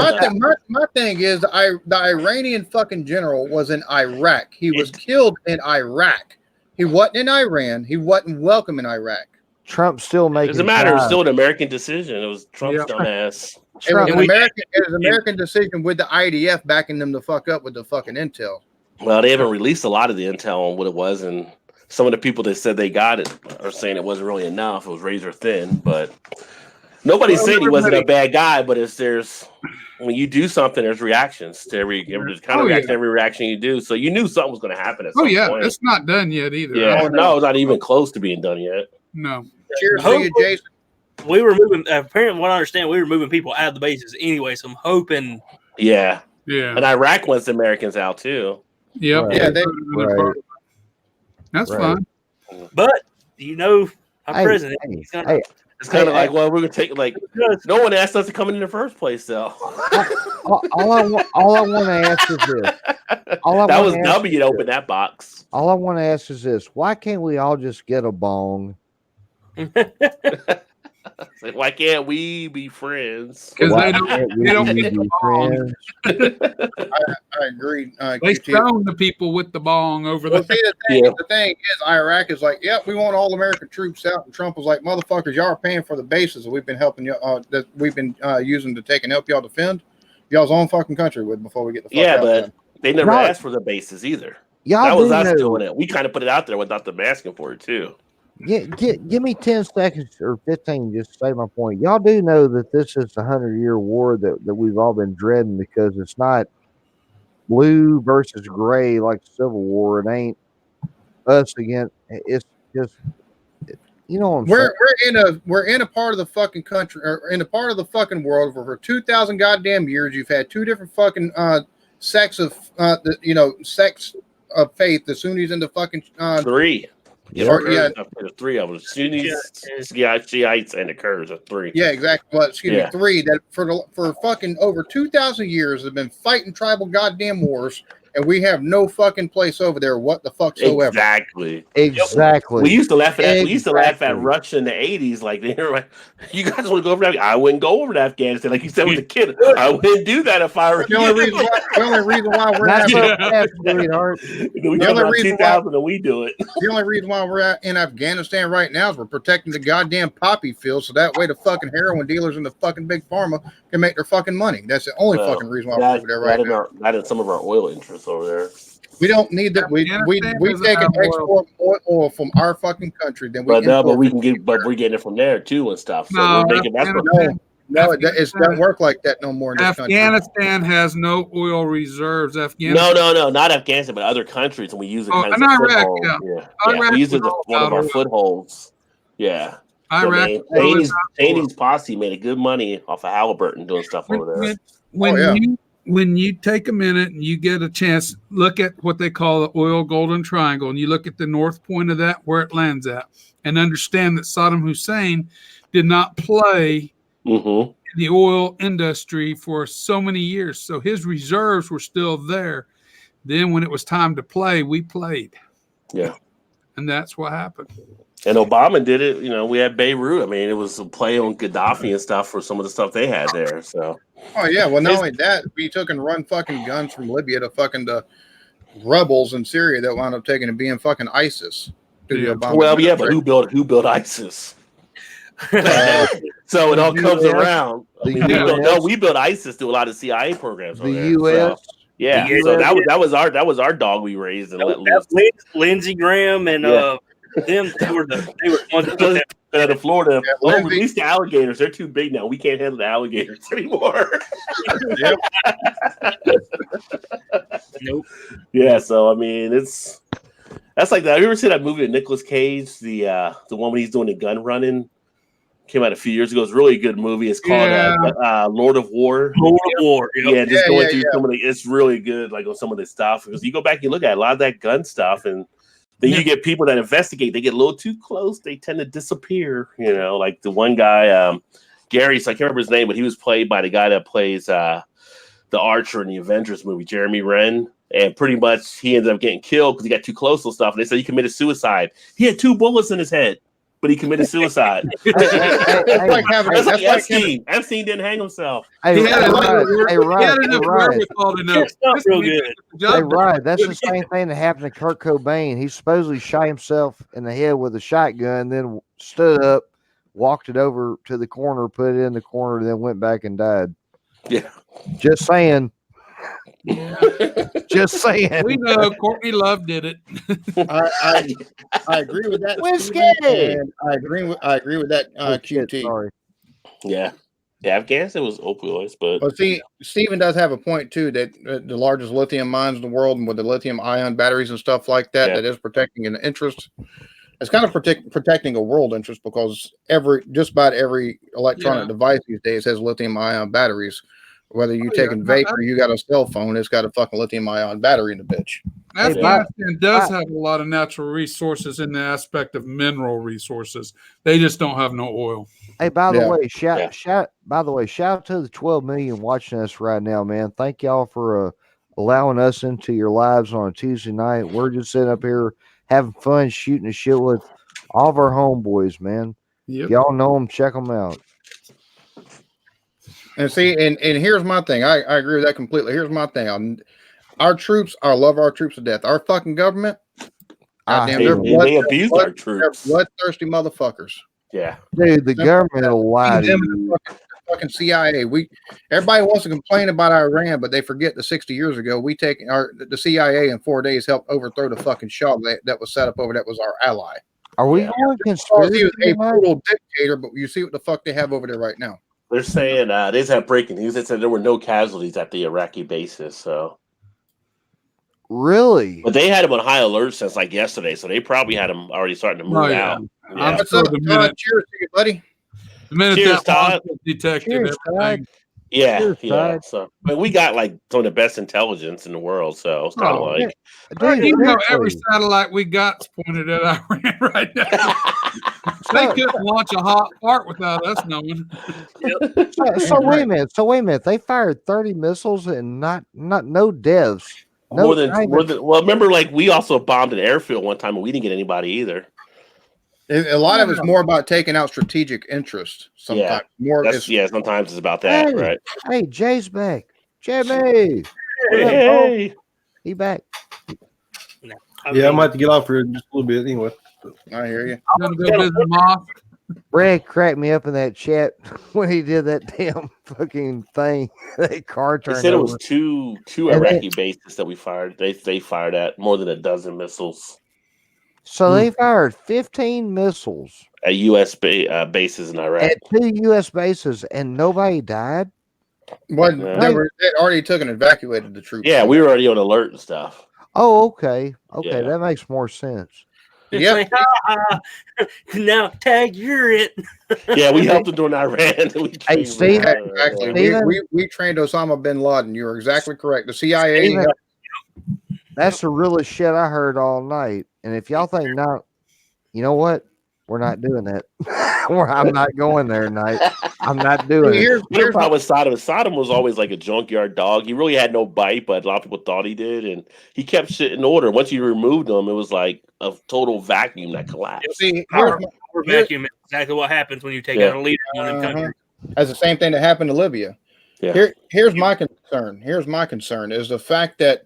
My thing is, the Iranian fucking general was in Iraq. He was killed in Iraq. He wasn't in Iran. He wasn't welcome in Iraq. Trump's still it making. doesn't matter. It was time. still an American decision. It was Trump's Yeah. dumbass. It was Trump, an American decision with the IDF backing them to fuck up with the fucking intel. Well, they haven't released a lot of the intel on what it was, and some of the people that said they got it are saying it wasn't really enough. It was razor thin, but nobody's saying he wasn't a bad guy. But there's when you do something, there's reactions to there's kind of reaction to every reaction you do. So you knew something was going to happen at some Oh yeah, point. it's not done yet either. Yeah, no, it's not even close to being done yet. No. Cheers to you, Jason. We were moving. Apparently, what I understand, we were moving people out of the bases anyway. So I'm hoping. Yeah, Yeah. and Iraq wants the Americans out too. Yep. Right. Yeah, they- Right. That's Right. But our Hey, president. hey, He's gonna, hey, It's kind of Hey, like, well, we're gonna take like no one asked us to come in the first place, though. all I want to ask is this. That was W to open that box. All I want to ask is this: why can't we all just get a bong? It's like, why can't we be friends? Because Why they can't we don't be get the bong. friends? I agree. They QT. stone the people with the bong over Well, there. see, the Yeah. thing is, Iraq is like, yeah, we want all American troops out, and Trump was like, motherfuckers, y'all are paying for the bases that we've been helping you, that we've been using to take and help y'all defend y'all's own fucking country with before we get the fuck Yeah, out but there. they never Y'all- asked for the bases either. Y'all That was do us know- doing it. We kind of put it out there without them asking for it too. Give me 10 seconds or 15 just to say my point. Y'all do know that this is the 100-year war that we've all been dreading because it's not blue versus gray like the Civil War. It ain't us against. It's just, you know what I'm saying. We're in a part of the fucking country, or in a part of the fucking world where for 2,000 goddamn years you've had two different fucking sects of sects of faith, the Sunnis and the fucking Three. Yeah. Or- yeah. There's three of them: Sunnis, Yeah. Shiites, and the Kurds. Are three. yeah, exactly. Well, excuse Yeah. me, three that for fucking over 2,000 years have been fighting tribal goddamn wars and we have no fucking place over there. What the fuck so ever? Exactly. Exactly. We used to laugh at that. We used to laugh at Exactly. Russia in the 80s. Like they were like, "You guys want to go over to? I wouldn't go over to Afghanistan." Like you said with the kid, I wouldn't do that if I were The only reason why we're That's in, up to sweetheart. we the come only out reason 2000 and we do it. the only reason why we're in Afghanistan right now is we're protecting the goddamn poppy field, so that way the fucking heroin dealers and the fucking big pharma can make their fucking money. That's the only fucking reason why we're over there right now. That is some of our oil interests over there. We don't need that. We Afghanistan take doesn't and have oil. export more oil from our fucking country than we. But we can get, but we're getting it from there too and stuff. So No, we're making that's what. No, it doesn't work like that no more in this country. Afghanistan has no oil reserves. Afghanistan. No, not Afghanistan, but other countries, and we use it Oh, kind of and as a Iraq, foothold. yeah. Iraq we use it as was all one of about our oil. footholds. Yeah. So, Iraq. man, was all about Cheney's posse made a good money off of Halliburton doing stuff over there. When you take a minute and you get a chance, look at what they call the oil golden triangle, and you look at the north point of that, where it lands at, and understand that Saddam Hussein did not play Mm-hmm. in the oil industry for so many years. So his reserves were still there. Then when it was time to play, we played. Yeah. And that's what happened. And Obama did it. You know, we had Beirut. I mean, it was a play on Gaddafi and stuff for some of the stuff they had there. So. Oh yeah, well not only that, we took and run fucking guns from Libya to fucking the rebels in Syria that wound up taking and being fucking ISIS. To the Obama Well, yeah, but who built ISIS? So it all comes around. I mean, we built ISIS through a lot of CIA programs. The U.S. So, yeah, The so US. that was our dog we raised and let loose. Lindsey Graham and them they were the ones that did that. To Florida, Yeah, release the alligators. They're too big now. We can't handle the alligators anymore. Yep. Nope. Yeah, so I mean, that's like that. Have you ever seen that movie with Nicolas Cage, the one when he's doing the gun running? Came out a few years ago. It's a really good movie. It's called Lord of War. Lord of War. Yep. Yeah, just going through some of the. It's really good, like on some of the stuff because you go back and look at a lot of that gun stuff, and then you get people that investigate. They get a little too close. They tend to disappear. You know, like the one guy, Gary. So I can't remember his name, but he was played by the guy that plays the Archer in the Avengers movie, Jeremy Renner. And pretty much he ended up getting killed because he got too close and stuff. And they said he committed suicide. He had 2 bullets in his head, but he committed suicide. That's like having. That's That's like like having. Epstein. Epstein didn't hang himself. Hey, He had enough right. wherewithal to know. It's not this real man good. did the job. Hey, right. That's the same thing that happened to Kurt Cobain. He supposedly shot himself in the head with a shotgun, then stood up, walked it over to the corner, put it in the corner, then went back and died. Yeah. Just saying. Just saying. We know Courtney Love did it. I agree with that. Whiskey! Steven, and I agree with that. Shit, QT. sorry. Yeah. Afghanistan was opioids, but But see, Stephen does have a point too that the largest lithium mines in the world, and with the lithium ion batteries and stuff like that, Yeah. that is protecting an interest. It's kind of protecting a world interest because just about every electronic device these days has lithium ion batteries. Whether you taking vape or you got a cell phone, it's got a fucking lithium ion battery in the bitch. Afghanistan does have a lot of natural resources in the aspect of mineral resources. They just don't have no oil. Hey, by the Yeah. way, shout out to the 12 million watching us right now, man. Thank y'all for allowing us into your lives on a Tuesday night. We're just sitting up here having fun, shooting the shit with all of our homeboys, man. Yep. If y'all know them, check them out. And see, and here's my thing. I agree with that completely. Here's my thing. Our troops, I love our troops to death. Our fucking government, goddamn, they abused our troops. They're bloodthirsty motherfuckers. Yeah. Dude, the government will lie to Them you. and the fucking CIA. Everybody wants to complain about Iran, but they forget that 60 years ago the CIA in 4 days helped overthrow the fucking Shah that was set up over. That was our ally. Are we Yeah. going Because conspiracy? he was a tonight? brutal dictator, but you see what the fuck they have over there right now. They're saying they just have breaking news. They said there were no casualties at the Iraqi bases. So, Really? but they had them on high alert since like yesterday. So they probably had them already starting to move Oh, yeah. out. I'm Yeah. What's sure up, the Todd? minute, Cheers to you, buddy. the minute Cheers, that bomb Todd. was detected, Cheers, everything. Yeah, Cheers, yeah. Todd. So, but we got like some of the best intelligence in the world. So it's kind of Oh, like, Dude, You know, every seriously. satellite we got's pointed at Iran right now. They couldn't launch a hot part without us knowing. So wait a minute. They fired 30 missiles and not no deaths. No, more than not more even- than. Well, remember, like we also bombed an airfield one time and we didn't get anybody either. A lot of it's more about taking out strategic interest. Sometimes more. That's, It's, yeah, sometimes it's about that, Hey. right? Hey, Jay's back. Jimmy, what up, Hey, he back. Yeah, I might have to get off here in just a little bit anyway. I hear you. Gonna go visit them off. Brad cracked me up in that chat when he did that damn fucking thing. That car they turned said it over. was two And Iraqi bases that we fired. They fired at more than a dozen missiles So they fired 15 missiles at U.S. Bases in Iraq. at 2 U.S. bases and nobody died. What Yeah. they already took and evacuated the troops. Yeah, we were already on alert and stuff. Oh, okay. Okay, Yeah. that makes more sense. It's Yep. like, now tag, you're it. Yeah, we helped them during Iran. We trained Steve, them. Exactly. Steven? We trained Osama bin Laden. You are exactly correct. The CIA. Steven, that's the realest shit I heard all night. And if y'all think not, you know what? We're not doing that. I'm not going there tonight. I'm not doing it. Here's The problem with Saddam. Saddam was always like a junkyard dog. He really had no bite, but a lot of people thought he did, and he kept shit in order. Once you removed him, it was like a total vacuum that collapsed. see, Power vacuum is exactly what happens when you take Yeah. out a leader in one of them Uh-huh. countries. That's the same thing that happened to Libya. Yeah. Here's my concern. Here's my concern is the fact that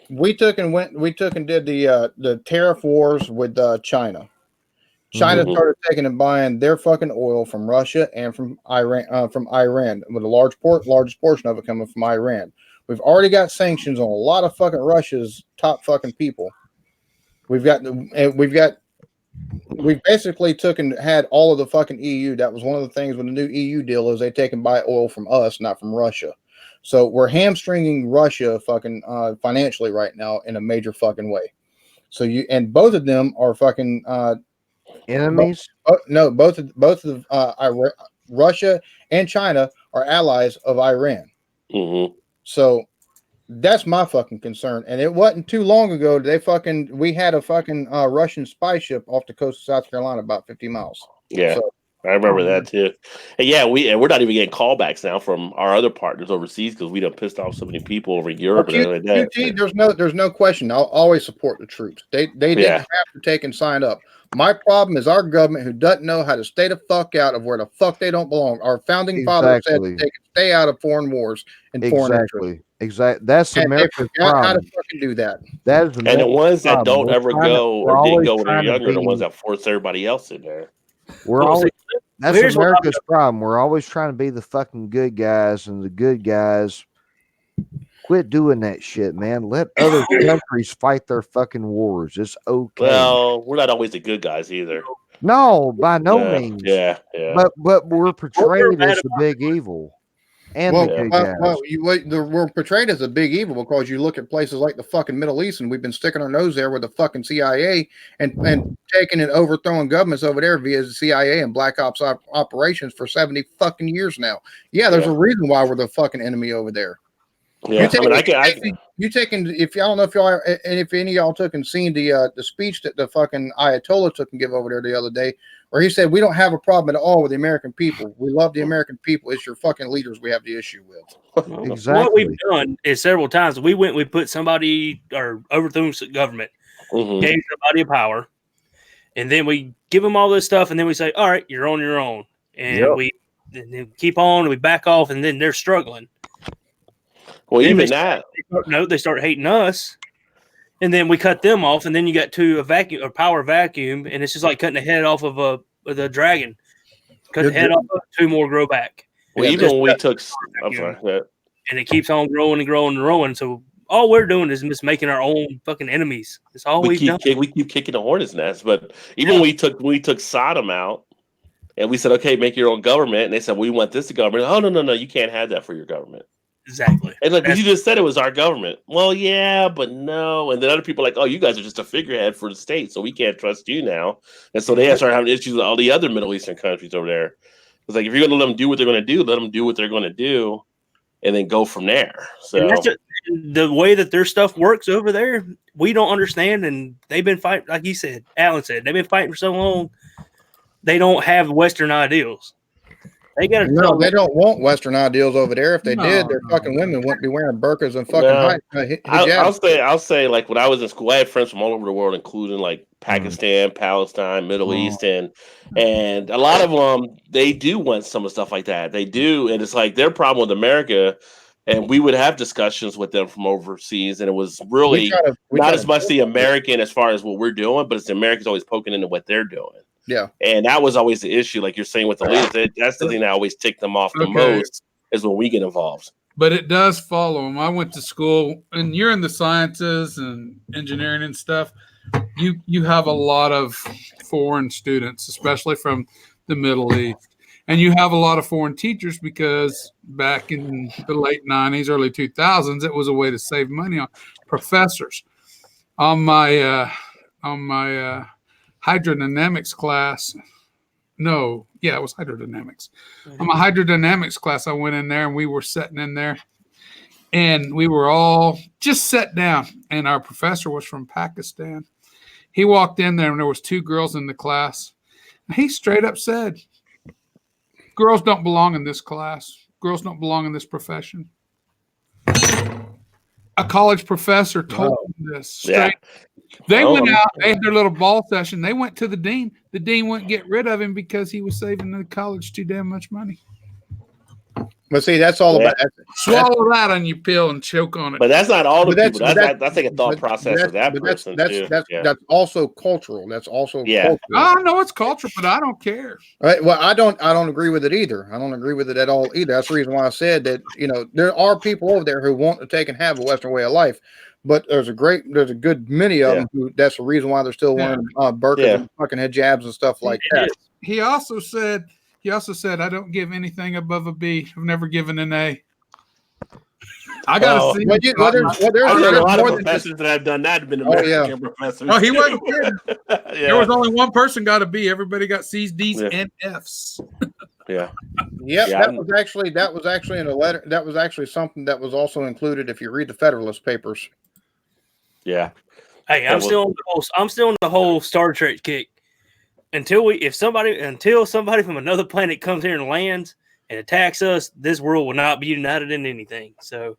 we took and did the tariff wars with China. China Mhm. started taking and buying their fucking oil from Russia and from Iran, with the largest portion of it coming from Iran. We've already got sanctions on a lot of fucking Russia's top fucking people. We've basically took and had all of the fucking EU. That was one of the things with the new EU deal is they take and buy oil from us, not from Russia. So we're hamstringing Russia fucking financially right now in a major fucking way. So both of them are fucking Enemies? no, both of Russia and China are allies of Iran. Mhm. So that's my fucking concern. And it wasn't too long ago we had a fucking Russian spy ship off the coast of South Carolina about 50 miles. Yeah, So, I remember that too. And yeah, we're not even getting callbacks now from our other partners overseas because we done pissed off so many people over in Europe and everything like that. QT, there's no question. I'll always support the troops. They didn't Yeah. have to take and sign up. My problem is our government who doesn't know how to stay the fuck out of where the fuck they don't belong. Our founding fathers said Exactly. they could stay out of foreign wars and foreign interests. Exactly. That's And they America's forgot how to problem. fucking do that. That is And the America's ones that problem. don't We're ever trying to- go we're or didn't always go when they're trying to younger are the be- ones that force everybody else in there. We're Well, always see, that's here's what America's problem. We're always trying to be the fucking good guys, and the good guys quit doing that shit, man. Let other countries fight their fucking wars. It's okay. Well, we're not always the good guys either. No, by no Yeah, means. Yeah. But we're portrayed bad as the big evil and Well, the good well, guys. well, we're portrayed as a big evil because you look at places like the fucking Middle East, and we've been sticking our nose there with the fucking CIA and taking and overthrowing governments over there via the CIA and black ops operations for 70 fucking years now. Yeah, there's Yeah. a reason why we're the fucking enemy over there. Yeah. I mean, I can. You taking if I don't know if y'all and if any of y'all took and seen the speech that the fucking Ayatollah took and give over there the other day, where he said we don't have a problem at all with the American people. We love the American people. It's your fucking leaders we have the issue with. Exactly. What we've done is several times we put somebody or overthrew government, Mhm. gave somebody a power, and then we give them all this stuff, and then we say, "All right, you're on your own," and Yep. we and then keep on, and we back off, and then they're struggling. Well, Then even they that. They start hating us, and then we cut them off, and then you got a power vacuum, and it's just like cutting the head off of the dragon. Cut the head off, two more grow back. Well, Yeah, even when we took. I'm sorry. Yeah. And it keeps on growing and growing and growing. So all we're doing is just making our own fucking enemies. That's all We we've done. keep kicking the hornet's nest. But even when we took Sodom out, and we said, okay, make your own government, and they said, we want this government. Oh no, you can't have that for your government. Exactly. And like, you just said it was our government. Well, yeah, but no. And then other people are like, oh, you guys are just a figurehead for the state, so we can't trust you now. And so they started having issues with all the other Middle Eastern countries over there. It's like, if you're going to let them do what they're going to do, let them do what they're going to do, and then go from there. So And that's just, the way that their stuff works over there, we don't understand. And they've been fighting, like you said, Alan said, they've been fighting for so long. They don't have Western ideals. They got to No, they don't want Western ideals over there. If they did, their No. fucking women wouldn't be wearing burqas and fucking No. hijabs. I'll say, like when I was in school, I had friends from all over the world, including like Pakistan, Palestine, Middle East, and a lot of them they do want some of stuff like that. They do, and it's like their problem with America. And we would have discussions with them from overseas, and it was really not as much the American as far as what we're doing, but it's the Americans always poking into what they're doing. Yeah, and that was always the issue. Like you're saying with the leaders, that's the thing that always ticked them off the most is when we get involved. But it does follow them. I went to school, and you're in the sciences and engineering and stuff. You have a lot of foreign students, especially from the Middle East. And you have a lot of foreign teachers because back in the late 90s, early 2000s, it was a way to save money on professors. On my hydrodynamics class, it was hydrodynamics. On my hydrodynamics class, I went in there and we were sitting in there and we were all just sat down. And our professor was from Pakistan. He walked in there and there was 2 girls in the class. And he straight up said, girls don't belong in this class. Girls don't belong in this profession. A college professor told them this straight. They went out, they had their little ball session. They went to the dean. The dean wouldn't get rid of him because he was saving the college too damn much money. but see, that's all about. Swallow that on your pill and choke on it. But that's not all the But people. That's like a thought process of that person too. That's also cultural. That's also cultural. I know it's culture, but I don't care. Right. Well, I don't agree with it either. I don't agree with it at all either. That's the reason why I said that, there are people over there who want to take and have a Western way of life, but there's a good many of them who that's the reason why they're still wearing burqas and fucking hijabs and stuff like that. He also said, I don't give anything above a B. I've never given an A. I gotta see. There's a lot of professors that have done that have been American professors. Oh, he wasn't kidding. There was only one person got a B. Everybody got C's, D's, and F's. That was actually in a letter. That was actually something that was also included if you read the Federalist Papers. Yeah. Hey, I'm still on the whole Star Trek kick. Until somebody from another planet comes here and lands and attacks us, this world will not be united in anything. So,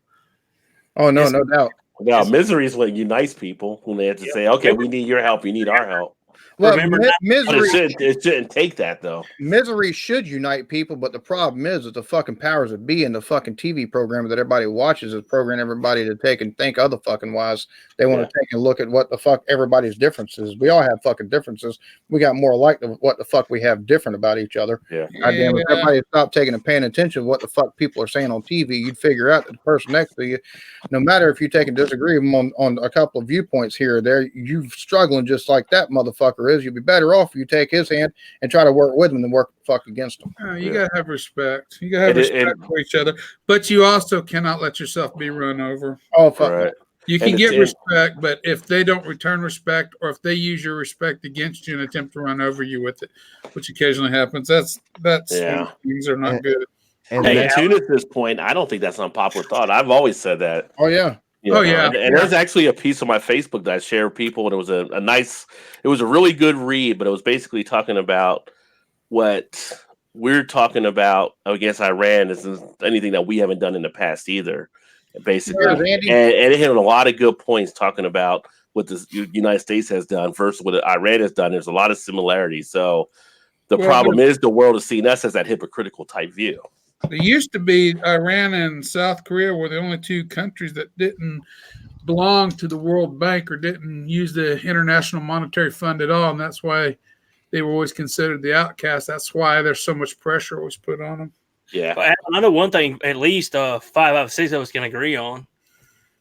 no doubt. Now, misery is what unites people when they have to say, "Okay, we need your help. You need our help." Well, misery it shouldn't take that though. Misery should unite people, but the problem is that the fucking powers that be in the fucking TV program that everybody watches is programming everybody to take and think other fucking wise. They want to take and look at what the fuck everybody's differences. We all have fucking differences. We got more alike than what the fuck we have different about each other. Yeah. Goddamn, if everybody stopped taking and paying attention to what the fuck people are saying on TV, you'd figure out that the person next to you, no matter if you take and disagree with them on a couple of viewpoints here or there, you struggling just like that motherfucker is. You'd be better off if you take his hand and try to work with him than work the fuck against him. You gotta have respect. You gotta have respect for each other, but you also cannot let yourself be run over. Oh fuck! Right. You can get respect, but if they don't return respect, or if they use your respect against you and attempt to run over you with it, which occasionally happens, that's things are not good. And to this point, I don't think that's an unpopular thought. I've always said that. Oh yeah. And there's actually a piece on my Facebook that I share with people, and it was it was a really good read, but it was basically talking about what we're talking about against Iran isn't anything that we haven't done in the past either, basically. And it hit on a lot of good points talking about what the United States has done versus what Iran has done. There's a lot of similarities. So the problem is the world is seeing us as that hypocritical type view. It used to be Iran and South Korea were the only 2 countries that didn't belong to the World Bank or didn't use the International Monetary Fund at all, and that's why they were always considered the outcast. That's why there's so much pressure always put on them. Yeah. Well, I know one thing at least 5 out of 6 of us can agree on.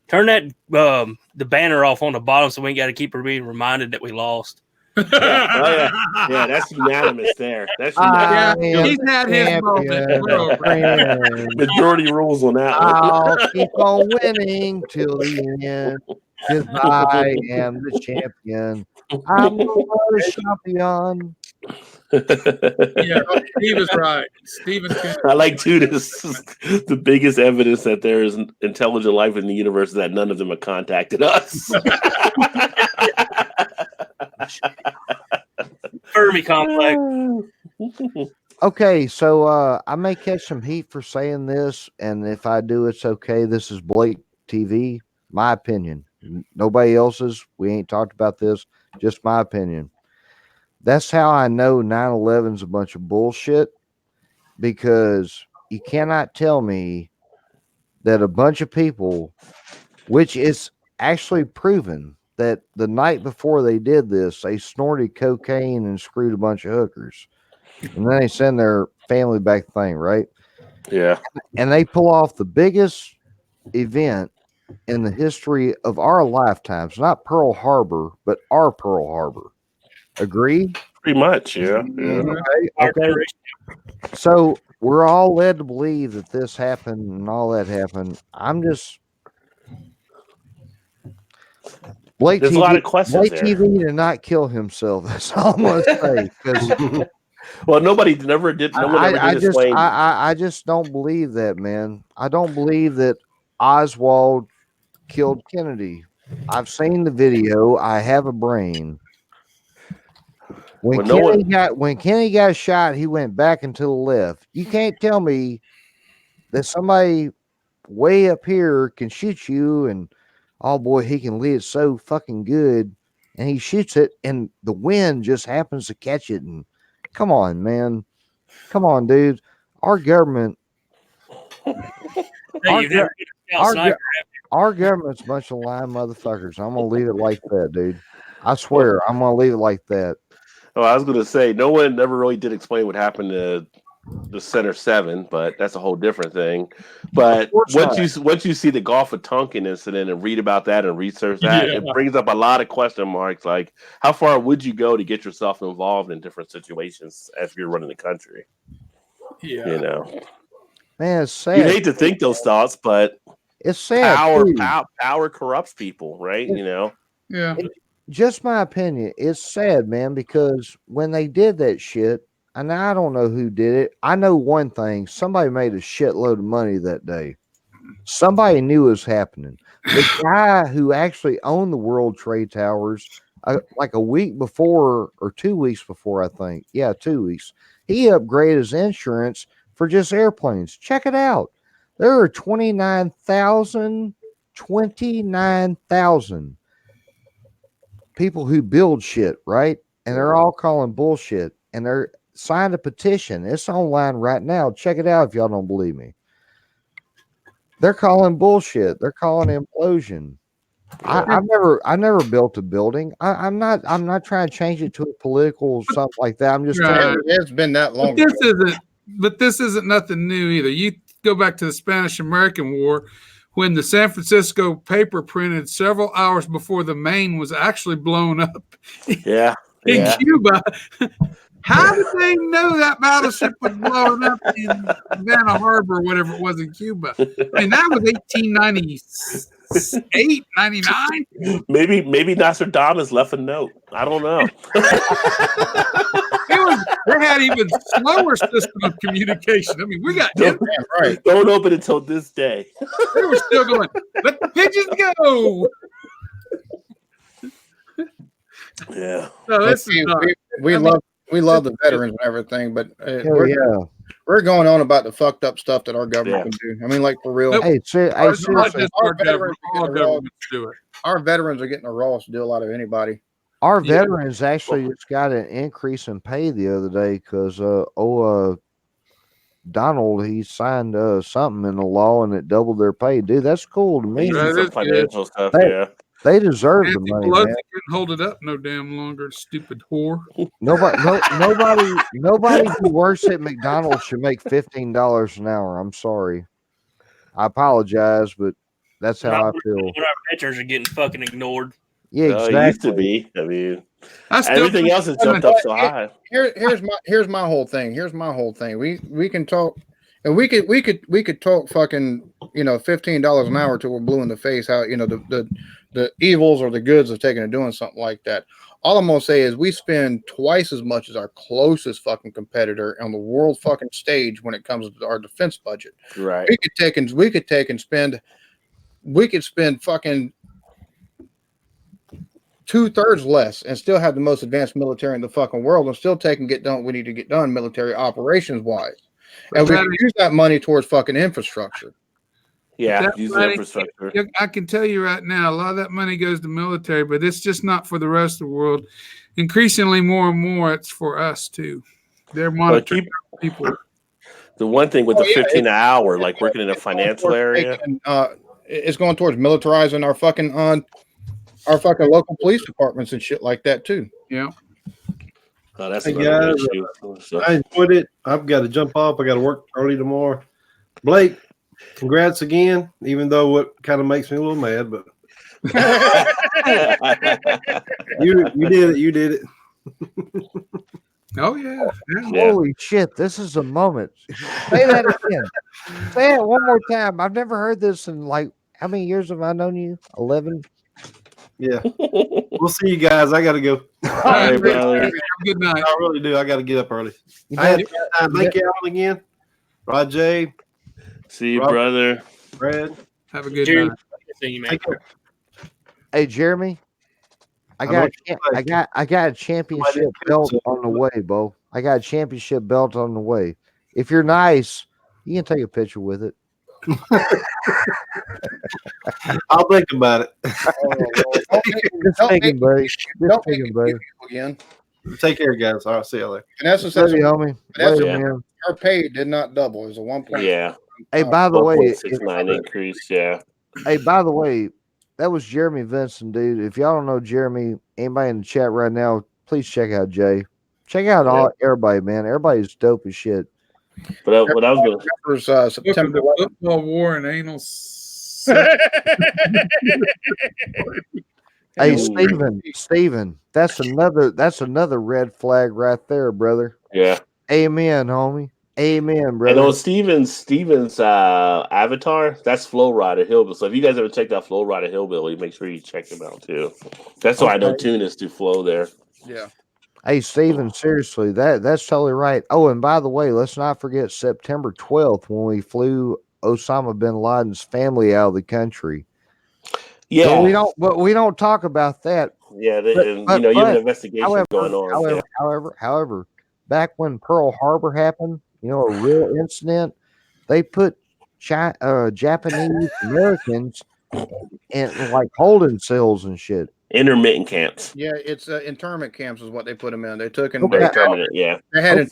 Turn that the banner off on the bottom so we ain't got to keep being reminded that we lost. Yeah, that's unanimous there. That's unanimous. He's had his moment. Majority rules on that one. I'll keep on winning till the end because I am the champion. I'm the champion. Steve is right. I like too. This is the biggest evidence that there is intelligent life in the universe is that none of them have contacted us. Fermi complex. Okay, so I may catch some heat for saying this, and if I do, it's okay. This is Blake TV, my opinion. Nobody else's. We ain't talked about this. Just my opinion. That's how I know 9/11 is a bunch of bullshit, because you cannot tell me that a bunch of people, which is actually proven that the night before they did this, they snorted cocaine and screwed a bunch of hookers. And then they send their family back the thing, right? Yeah. And they pull off the biggest event in the history of our lifetimes, not Pearl Harbor, but our Pearl Harbor. Agree? Pretty much. Yeah. Mm-hmm. Yeah. Okay. So we're all led to believe that this happened and all that happened. I'm just Blake There's TV, a lot of questions Blake there. TV did not kill himself. That's all I'm gonna say. Because Well, nobody never did. No one ever did explain. I just don't believe that, man. I don't believe that Oswald killed Kennedy. I've seen the video. I have a brain. When Well, when Kennedy got shot, he went back and to the left. You can't tell me that somebody way up here can shoot you, and oh boy, he can lead it so fucking good, and he shoots it, and the wind just happens to catch it. And come on, man, come on, dude. Our government, Hey, Our you've never been a scout our, sniper. our government's a bunch of lying motherfuckers. I'm gonna leave it like that, dude. I swear, I'm gonna leave it like that. Oh, I was going to say, no one ever really did explain what happened to the Center 7, but that's a whole different thing. But once you see the Gulf of Tonkin incident and read about that and research that, Yeah. it brings up a lot of question marks. Like, how far would you go to get yourself involved in different situations as you're running the country? Yeah. You know, Man, it's sad. you'd hate to think those thoughts, but It's sad. power corrupts people, right? You know. Yeah. Just my opinion. It's sad, man, because when they did that shit, and I don't know who did it. I know one thing: somebody made a shitload of money that day. Somebody knew it was happening. The guy who actually owned the World Trade Towers, like a week before or 2 weeks before, I think. Yeah, 2 weeks. He upgraded his insurance for just airplanes. Check it out. There are 29,000 people who build shit, right? And they're all calling bullshit. And they're signed a petition. It's online right now. Check it out if y'all don't believe me. They're calling bullshit. They're calling implosion. I never built a building. I'm not trying to change it to a political something like that. I'm just Right. telling you. It's been that long. But this isn't nothing new either. You go back to the Spanish-American War, when the San Francisco paper printed several hours before the Maine was actually blown up Yeah. in Yeah. Cuba. How did they know that battleship was blowing up in Havana Harbor, whatever it was in Cuba? I mean, that was 1898, 99. Maybe Nostradamus left a note. I don't know. They had even slower system of communication. I mean, we got Don't, Right. don't open until this day. they were still going, let the pigeons go. Yeah. So this is We love the veterans and everything, but Hell yeah. we're going on about the fucked up stuff that our government can do. I mean, like for real, Hey, it's not seriously, just our government. All governments do it. our veterans are getting a rawest deal out of anybody. our Yeah. veterans actually just got an increase in pay the other day because Donald, he signed something in the law and it doubled their pay. Dude, that's cool to me. That Some is financial stuff. Hey. Yeah. They deserve the Nancy money, Pelosi man. couldn't hold it up no damn longer, stupid whore. Nobody who works at McDonald's should make $15 an hour. I'm sorry. I apologize, but that's how I feel. When our veterans are getting fucking ignored. Yeah, exactly. It used to be. I mean, I still everything think- else has jumped up so high. Here's my whole thing. We can talk, and we could talk fucking $15 an hour till we're blue in the face. How the evils or the goods of taking and doing something like that. All I'm gonna say is we spend twice as much as our closest fucking competitor on the world fucking stage when it comes to our defense budget. Right. We could spend fucking 2/3 less and still have the most advanced military in the fucking world and still get done what we need to get done military operations wise. And we can use that money towards fucking infrastructure. Yeah, That using money- infrastructure. I can tell you right now, a lot of that money goes to military, but it's just not for the rest of the world. Increasingly, more and more, it's for us too. They're But monitoring keep people. the one thing with Oh, the yeah, 15 an hour, like working in a financial area. It's going towards militarizing our fucking local police departments and shit like that too. Yeah. Oh, that's Hey, another guys, issue. So- I enjoyed it. I've got to jump off. I got to work early tomorrow. Blake, congrats again, even though it kind of makes me a little mad, but you did it. You did it. Oh yeah. Yeah. Yeah. Holy shit, this is a moment. Say that again. Say it one more time. I've never heard this in like how many years have I known you? 11. Yeah. We'll see you guys. I got to go. All right, brother. Have a good night. I really do. I got to get up early. You I had know, a good time. Thank you all again. Rajay, See you, Robert. brother. Brad. Have a good Jerry, night. see you, man. Take care. hey Jeremy, I know got what you're saying. I got a championship belt on the way, Bo. I got a championship belt on the way. If you're nice, you can take a picture with it. I'll think about it. Just thinking, buddy. Just Don't make thinking, it buddy. beautiful again. Take care, guys. All right. See you later. Vanessa Love says you, homie. That's Later, it. man. her pay did not double. It was a 1. Yeah. Hey, by the way, 1.69 increase. Yeah. hey, by the way, that was Jeremy Vincent, dude. If y'all don't know Jeremy, anybody in the chat right now, please check out Jay. Check out everybody, man. Everybody's dope as shit. But what I was gonna Remembers, Look at September the 11th. football war and anal. Hey, Ooh. Steven, that's another red flag right there, brother. yeah. Amen, homie. Amen, And brother. on Steven's avatar, that's Flow Rider Hillbilly. So if you guys ever checked out Flow Rider Hillbilly, make sure you check him out too. That's why I know Tunis do flow there. Yeah. Hey, Steven, seriously, that's totally right. Oh, and by the way, let's not forget September 12th when we flew Osama bin Laden's family out of the country. Yeah. But we don't talk about that. Yeah, But- and but- you have but, an investigation going on. However, back when Pearl Harbor happened, a real incident, they put Japanese Americans in like holding cells and shit. Intermittent camps. Yeah, it's internment camps is what they put them in. They took and Okay. Very permanent, yeah. they had Okay.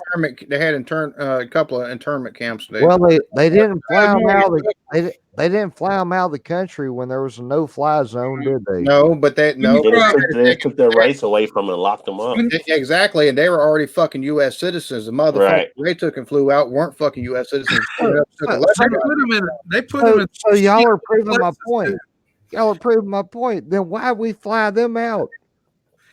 a couple of internment camps. Well, they didn't fly them out. They didn't fly them out of the country when there was a no-fly zone, did they? no, but They took their rights away from them and locked them up. Exactly, and they were already fucking U.S. citizens. The motherfuckers Right. they took and flew out weren't fucking U.S. citizens. They put them in. So y'all are proving my places, point. too. Y'all are proving my point. Then why we fly them out?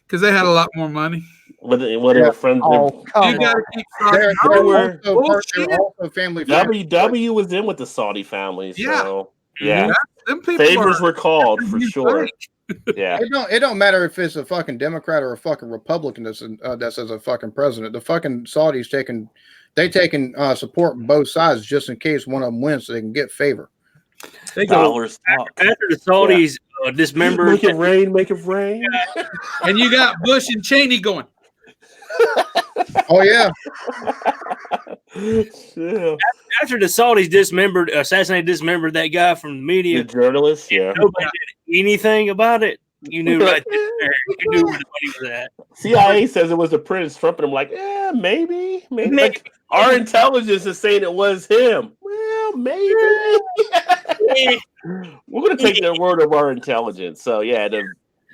Because they had a lot more money. What they were friends. Oh, come You got to on. keep They're, talking. they're were- also family friendly. WW was in with the Saudi family, so yeah. Them people Favors are, were called for sure. Yeah. It don't matter if it's a fucking Democrat or a fucking Republican that's as a fucking president. The fucking Saudis taking support from both sides just in case one of them wins, so they can get favor. they go, Dollars talk. After the Saudis dismembered, Make it rain, make it rain. and you got Bush and Cheney going. Oh yeah, Yeah. after the Saudis dismembered that guy from the The media, journalist, yeah. nobody did anything about it. You knew right there. You knew where the money was at. CIA says it was the prince. Trump and I'm like, yeah, maybe. Like, our intelligence is saying it was him. Well, maybe. We're gonna take their word of our intelligence. So yeah,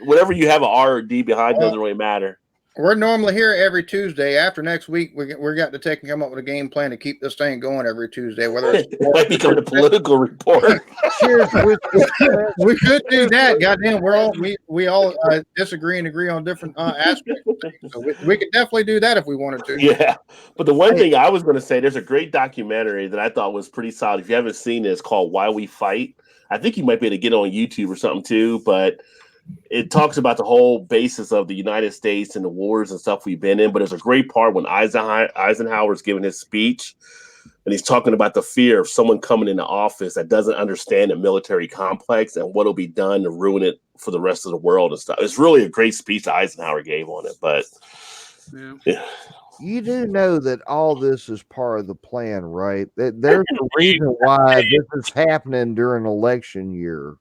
whatever you have an R or D behind doesn't really matter. we're normally here every Tuesday. After next week, we're got to take and come up with a game plan to keep this thing going every Tuesday. Whether it's It might become a political report. Cheers. we could do that. Goddamn, we all disagree and agree on different aspects. So we could definitely do that if we wanted to. Yeah, but the one thing I was going to say, there's a great documentary that I thought was pretty solid. If you haven't seen it, it's called Why We Fight. I think you might be able to get it on YouTube or something too, but it talks about the whole basis of the United States and the wars and stuff we've been in. But there's a great part when Eisenhower's giving his speech, and he's talking about the fear of someone coming into office that doesn't understand the military complex and what'll be done to ruin it for the rest of the world and stuff. It's really a great speech Eisenhower gave on it, but yeah. You do know that all this is part of the plan, right? That there's a reason why this is happening during election year.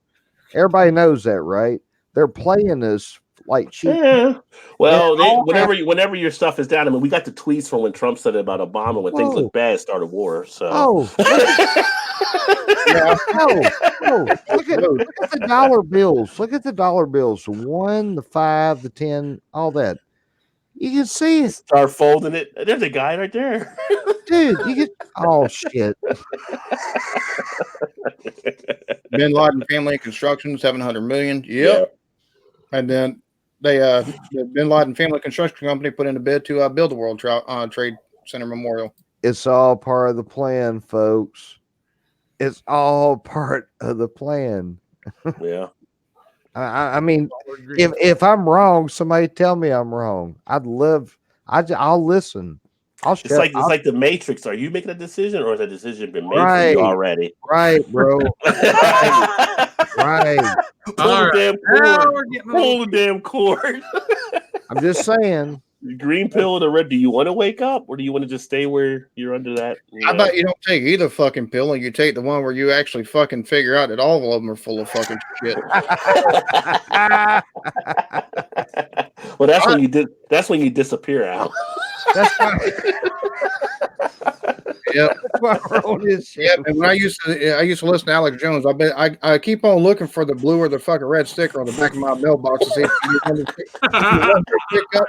Everybody knows that, right? They're playing this like cheap. Yeah. Well, And all whenever your stuff is down, I mean, we got the tweets from when Trump said it about Obama when things look bad, start a war. So. Oh, look at the dollar bills. Look at the dollar bills. The 1, the 5, the 10, all that. You can see it. Start folding it. There's a guy right there. Dude, you get oh shit. Bin Laden Family Construction, 700 million. Yep. Yeah. And then they the Bin Laden Family Construction Company put in a bid to build the World Trade Center Memorial. It's all part of the plan, folks. It's all part of the plan. Yeah. I mean, if I'm wrong, somebody tell me I'm wrong. I'll listen. It's like the Matrix. Are you making a decision, or has a decision been made for you already? Right, bro. Right. Pull the damn cord. I'm just saying. The green pill or the red? Do you want to wake up, or do you want to just stay where you're under that? How about you don't take either fucking pill and you take the one where you actually fucking figure out that all of them are full of fucking shit? Well, that's when you disappear out. That's right. Yep. Yep. And when I used to listen to Alex Jones, I keep on looking for the blue or the fucking red sticker on the back of my mailbox to see if you want to pick up,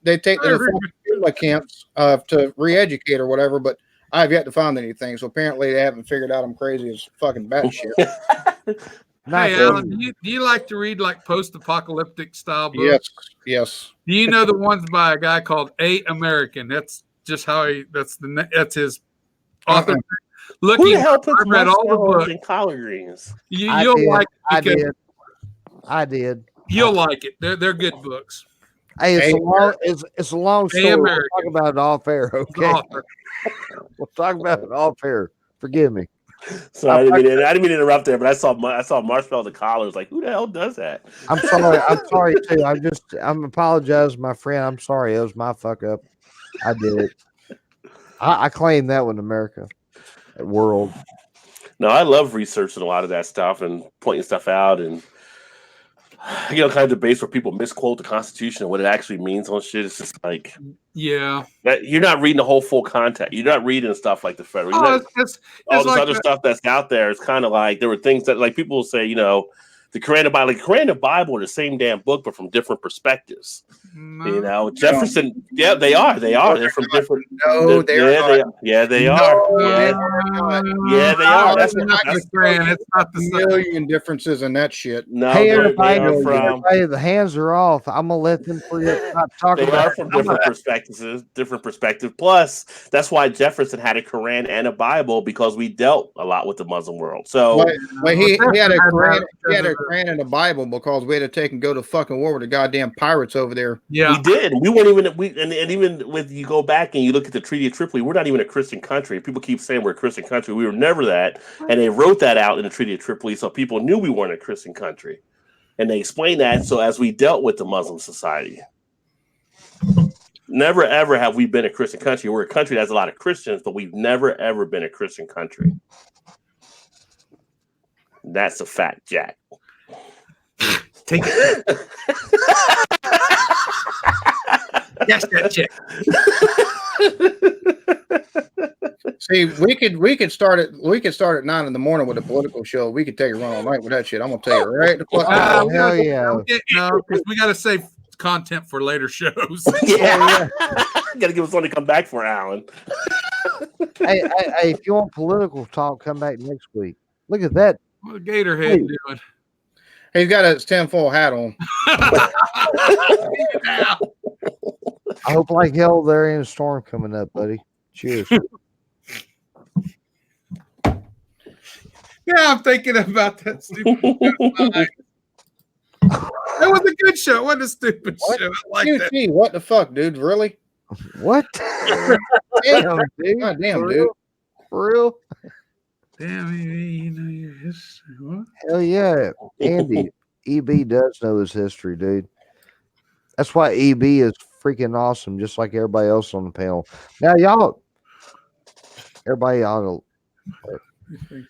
they take the camps to re-educate or whatever, but I have yet to find anything. So apparently they haven't figured out I'm crazy as fucking batshit. Hey, Alan, do you like to read like post-apocalyptic style books? Yes. Do you know the ones by a guy called A. American? That's just how that's his author. Who the hell puts marshmallows in collard greens? You'll like it. I did. You'll like it. They're good books. Hey, it's a long story. We'll talk about it off air, okay? We'll talk about it off air. Forgive me. So I didn't mean to interrupt there, but I saw marshmallows and collars. Like, who the hell does that? I'm sorry. I'm sorry too. I'm apologizing, my friend. I'm sorry. It was my fuck up. I did it. I claim that one, America, world. No, I love researching a lot of that stuff and pointing stuff out, and kind of debates where people misquote the Constitution and what it actually means on shit. It's just like, yeah, you're not reading the whole full content. You're not reading stuff like the federal. All this other stuff that's out there. It's kind of like there were things that like people will say, the Quran and Bible, are the same damn book, but from different perspectives. No. Jefferson, yeah, they are. They're from different. No, they are. Yeah, they are. Yeah, they are. That's not the Quran. It's not the million differences in that shit. No, hey, everybody, the hands are off. I'm gonna let them talk they about are from different perspectives. Plus, that's why Jefferson had a Quran and a Bible, because we dealt a lot with the Muslim world. So he had a Quran. He had a Quran and a Bible because we had to go to fucking war with the goddamn pirates over there. Yeah, we did. We weren't even. And even with you go back and you look at the Treaty of Tripoli, we're not even a Christian country. People keep saying we're a Christian country. We were never that, and they wrote that out in the Treaty of Tripoli, so people knew we weren't a Christian country, and they explained that. So as we dealt with the Muslim society, never ever have we been a Christian country. We're a country that has a lot of Christians, but we've never ever been a Christian country. That's a fact, Jack. Take it. Yes, that chick. See, we could start at 9 in the morning with a political show. We could take a run all night with that shit. I'm gonna tell you right. Hell yeah! No, because we got to save content for later shows. Yeah, got to give us something to come back for, Alan. hey, if you want political talk, come back next week. Look at that. What's Gatorhead doing? He's got his tinfoil hat on. I hope like hell there ain't a storm coming up, buddy. Cheers. Yeah, I'm thinking about that stupid show. It was a good show. It wasn't a stupid show. I like that. What the fuck, dude? Really? What? Damn, dude. God damn, dude. For real? Damn, you know your history. What? Hell yeah, Andy. EB does know his history, dude. That's why EB is freaking awesome, just like everybody else on the panel. Now, everybody ought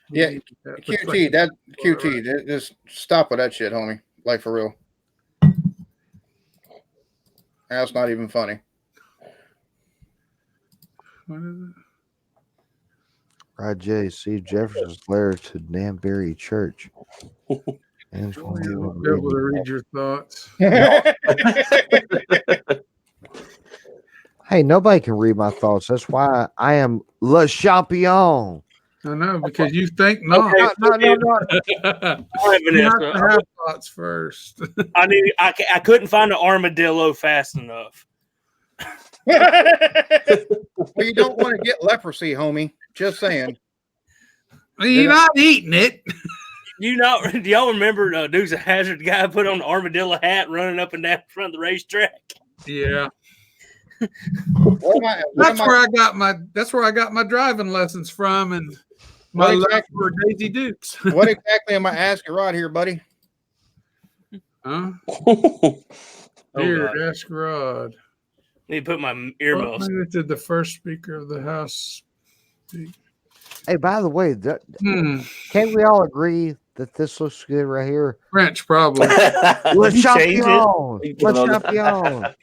Yeah, QT, just stop with that shit, homie. Like for real. That's not even funny. What is it? Rod J. Steve Jefferson's letter to Danbury Church. And You'll be able to read your thoughts. Hey, nobody can read my thoughts. That's why I am Le Champion. I know, because you think not. Okay. No. All right, You have Vanessa. to have thoughts first. I couldn't find the armadillo fast enough. Well, you don't want to get leprosy, homie. Just saying. You're not eating it. Do y'all remember Dukes of Hazzard guy put on the armadillo hat running up and down in front of the racetrack? Yeah. What That's where I got my driving lessons from, and my What love for Daisy Dukes. what exactly am I asking right here, buddy? Huh? Oh, Here, God. ask Rod. Need to put my What earmuffs. minute did the first Speaker of the House speak? Hey, by the way, can't we all agree that this looks good right here? French, probably. Le Did you change it? Champion. You put Le it on- Champion.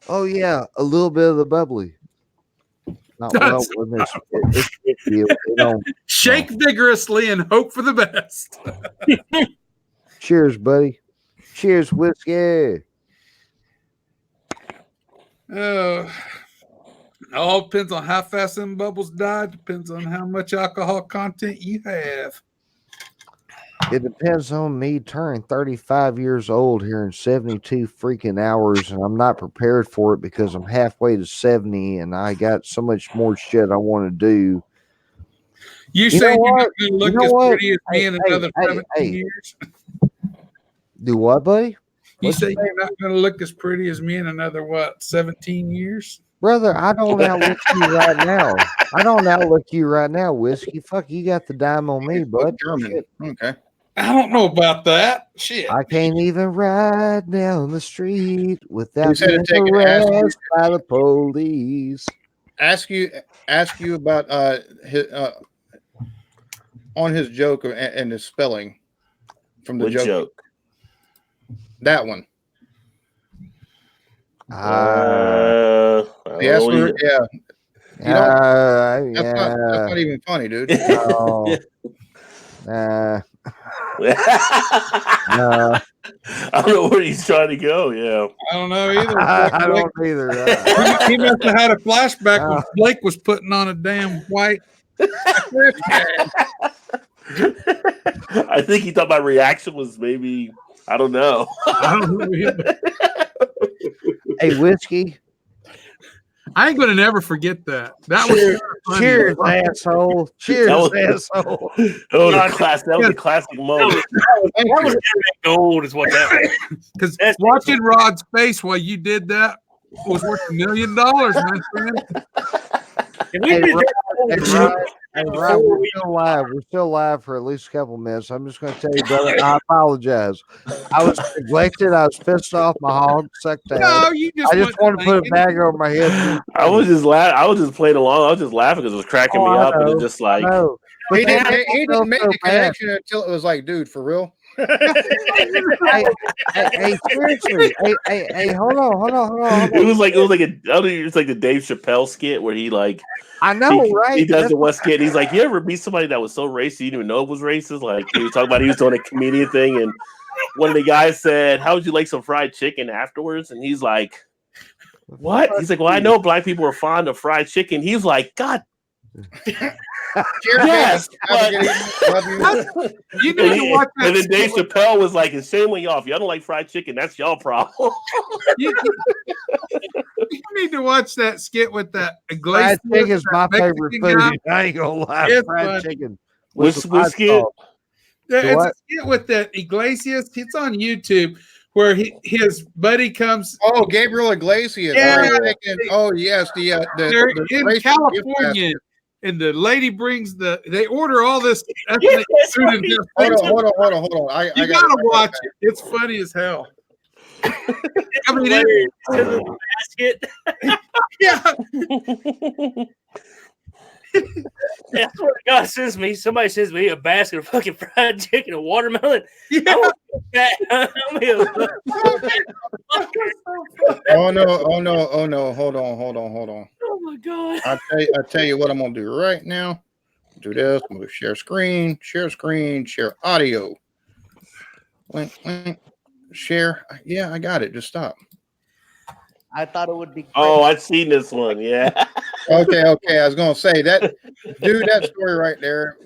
Oh, yeah. A little bit of the bubbly. Not well, That's- it's icky. It don't- Shake vigorously and hope for the best. Cheers, buddy. Cheers, whiskey. All depends on how fast them bubbles die. Depends on how much alcohol content you have. It depends on me turning 35 years old here in 72 freaking hours, and I'm not prepared for it because I'm halfway to 70 and I got so much more shit I want to do. You You say know you're what? not going to look You know as what? pretty as me in Hey, another hey, 17 hey. years? Do what, buddy? You What'd say you you're not going to look as pretty as me in another, 17 years? Brother, I don't outlook you right now. I don't outlook you right now, Whiskey. Fuck, you got the dime on me, bud. German. Shit. Okay. I don't know about that. Shit. I can't even ride down the street without said being it taking acid. harassed by the police. Ask you about his on his joke and his spelling from the What joke? That one. I don't Yes, know either. yeah. You don't, that's Yeah. not even funny, dude. No. I No. don't know where he's trying to go. Yeah. I don't know either. I don't either. He must have had a flashback when Oh. Blake was putting on a damn white. I think he thought my reaction was maybe, I don't know. I don't know either. Hey, Whiskey. I ain't gonna never forget that. That was Cheers, funny. cheers, asshole. Cheers, was- asshole. That was a classic moment. That was internet gold, is what that was. Because That's- watching Rod's face while you did that was worth $1 million, my friend. If we Hey, did Rod, that- Hey, Rod, we're still live. We're still live for at least a couple minutes. I'm just going to tell you, brother, I apologize. I was neglected. I was pissed off. My hog sucked out. No, you just I just want to put a bag over my head. I was just I was just playing along. I was just laughing because it was cracking me I up, and know. it's just like, No, but He then didn't, I he felt didn't make so the bad. connection until it was like, dude, for real. Hey, seriously. Hey, hold on. it was like it's like the Dave Chappelle skit where he like I know, right? he does That's the one skit. And he's like, you ever meet somebody that was so racist you didn't even know it was racist? Like he was talking about he was doing a comedian thing, and one of the guys said, "How would you like some fried chicken afterwards?" And he's like, "What?" He's like, "Well, I know black people are fond of fried chicken." He's like, "God, Cheers, yes." man. Have a good evening. Love you. You need to watch that. And then Dave skit. Chappelle was like, "It's shame on y'all. If y'all don't like fried chicken, that's y'all problem." You need to watch that skit with that fried Iglesias, chicken is my that favorite Mexican food. guy. I ain't gonna lie. It's Fried funny. chicken. Which the hot skit? sauce. It's a What? skit with that Iglesias. It's on YouTube where his buddy comes. Oh, Gabriel Iglesias. Yeah. I'm thinking, oh yes, They're the in racist gift California, basket. and the lady brings they order all this ethnic Yes, that's food right. and just Hold on. I you gotta gotta watch it. It's funny as hell. I mean, Hilarious. To the basket. yeah. That's what God sends me. Somebody sends me a basket of fucking fried chicken and watermelon. Yeah. Oh no. Hold on. Oh my God. I tell you what I'm gonna do right now. Do this. I'm gonna share screen, share audio. Link, share. Yeah, I got it. Just stop. I thought it would be. Oh, I've seen this one. Yeah. Okay. I was gonna say that, dude. That story right there.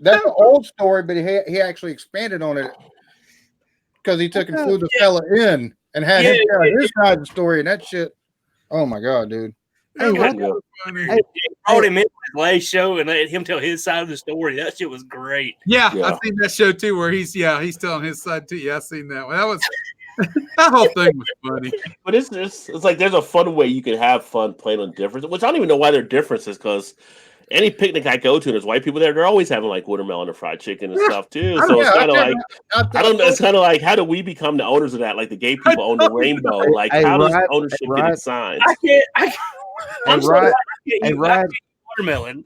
That's an old story, but he actually expanded on it because he took and flew the fella in and had him tell his side of the story and that shit. Oh my God, dude. Hey, That what- was funny. Hey, Brought him in his last show and let him tell his side of the story. That shit was great. Yeah, Yeah. I've seen that show too, where he's telling his side too. Yeah, I've seen that one. That was that whole thing was funny. But it's like there's a fun way you can have fun playing on differences, which I don't even know why they're differences because any picnic I go to and there's white people there, they're always having like watermelon or fried chicken and stuff too. So it's kind of like I don't know. It's kind of like how do we become the owners of that? Like the gay people own the rainbow. Like Hey, how does Rod, ownership Rod. get assigned? I'm so Rod, glad I can't hey, eat Rod. watermelon.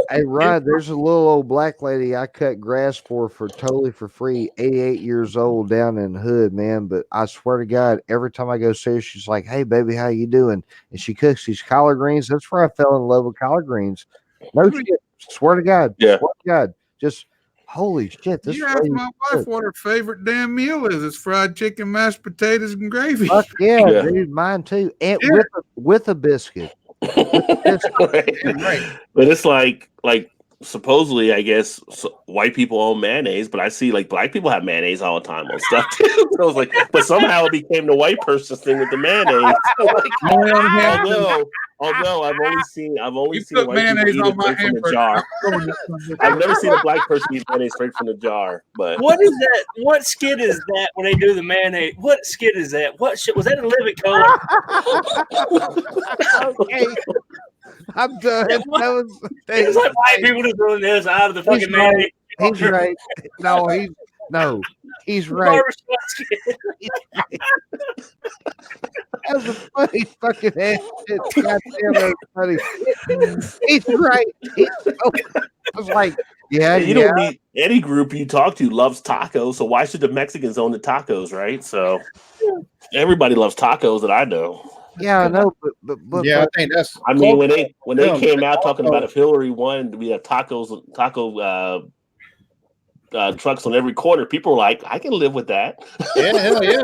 Hey, Rod, there's a little old black lady I cut grass for totally for free, 88 years old down in Hood, man. But I swear to God, every time I go see her, she's like, "Hey, baby, how you doing?" And she cooks these collard greens. That's where I fell in love with collard greens. No shit. Swear to God. Yeah. Swear to God. Just holy shit. This You asked lady- my wife what her favorite damn meal is. It's fried chicken, mashed potatoes, and gravy. Fuck yeah, Yeah. dude. Mine too. And Yeah. with a biscuit. Right. But it's like supposedly, I guess white people own mayonnaise, but I see like black people have mayonnaise all the time on stuff too. So I was like, but somehow it became the white person's thing with the mayonnaise. Only on hamburgers. although I've only seen You white put people mayonnaise eat on it my straight from the hamburger. jar. I've never seen a black person eat mayonnaise straight from the jar. But What is that? What skit is that when they do the mayonnaise? What skit is that? What shit was that? A Living Color? Okay. I'm done. That was, It's like white people just doing this out of the fucking He's right. mayonnaise. He's right. He's right. Barbershop skit. That was a funny fucking ass shit. God damn, that was funny. He's right. I was like, yeah, you don't need any group you talk to loves tacos, so why should the Mexicans own the tacos, right? So everybody loves tacos that I know. yeah, I know, but Yeah, I think that's. I mean, when they Yeah, came out talking also- about if Hillary won, we have taco trucks on every corner. People were like, I can live with that. Yeah, hell yeah.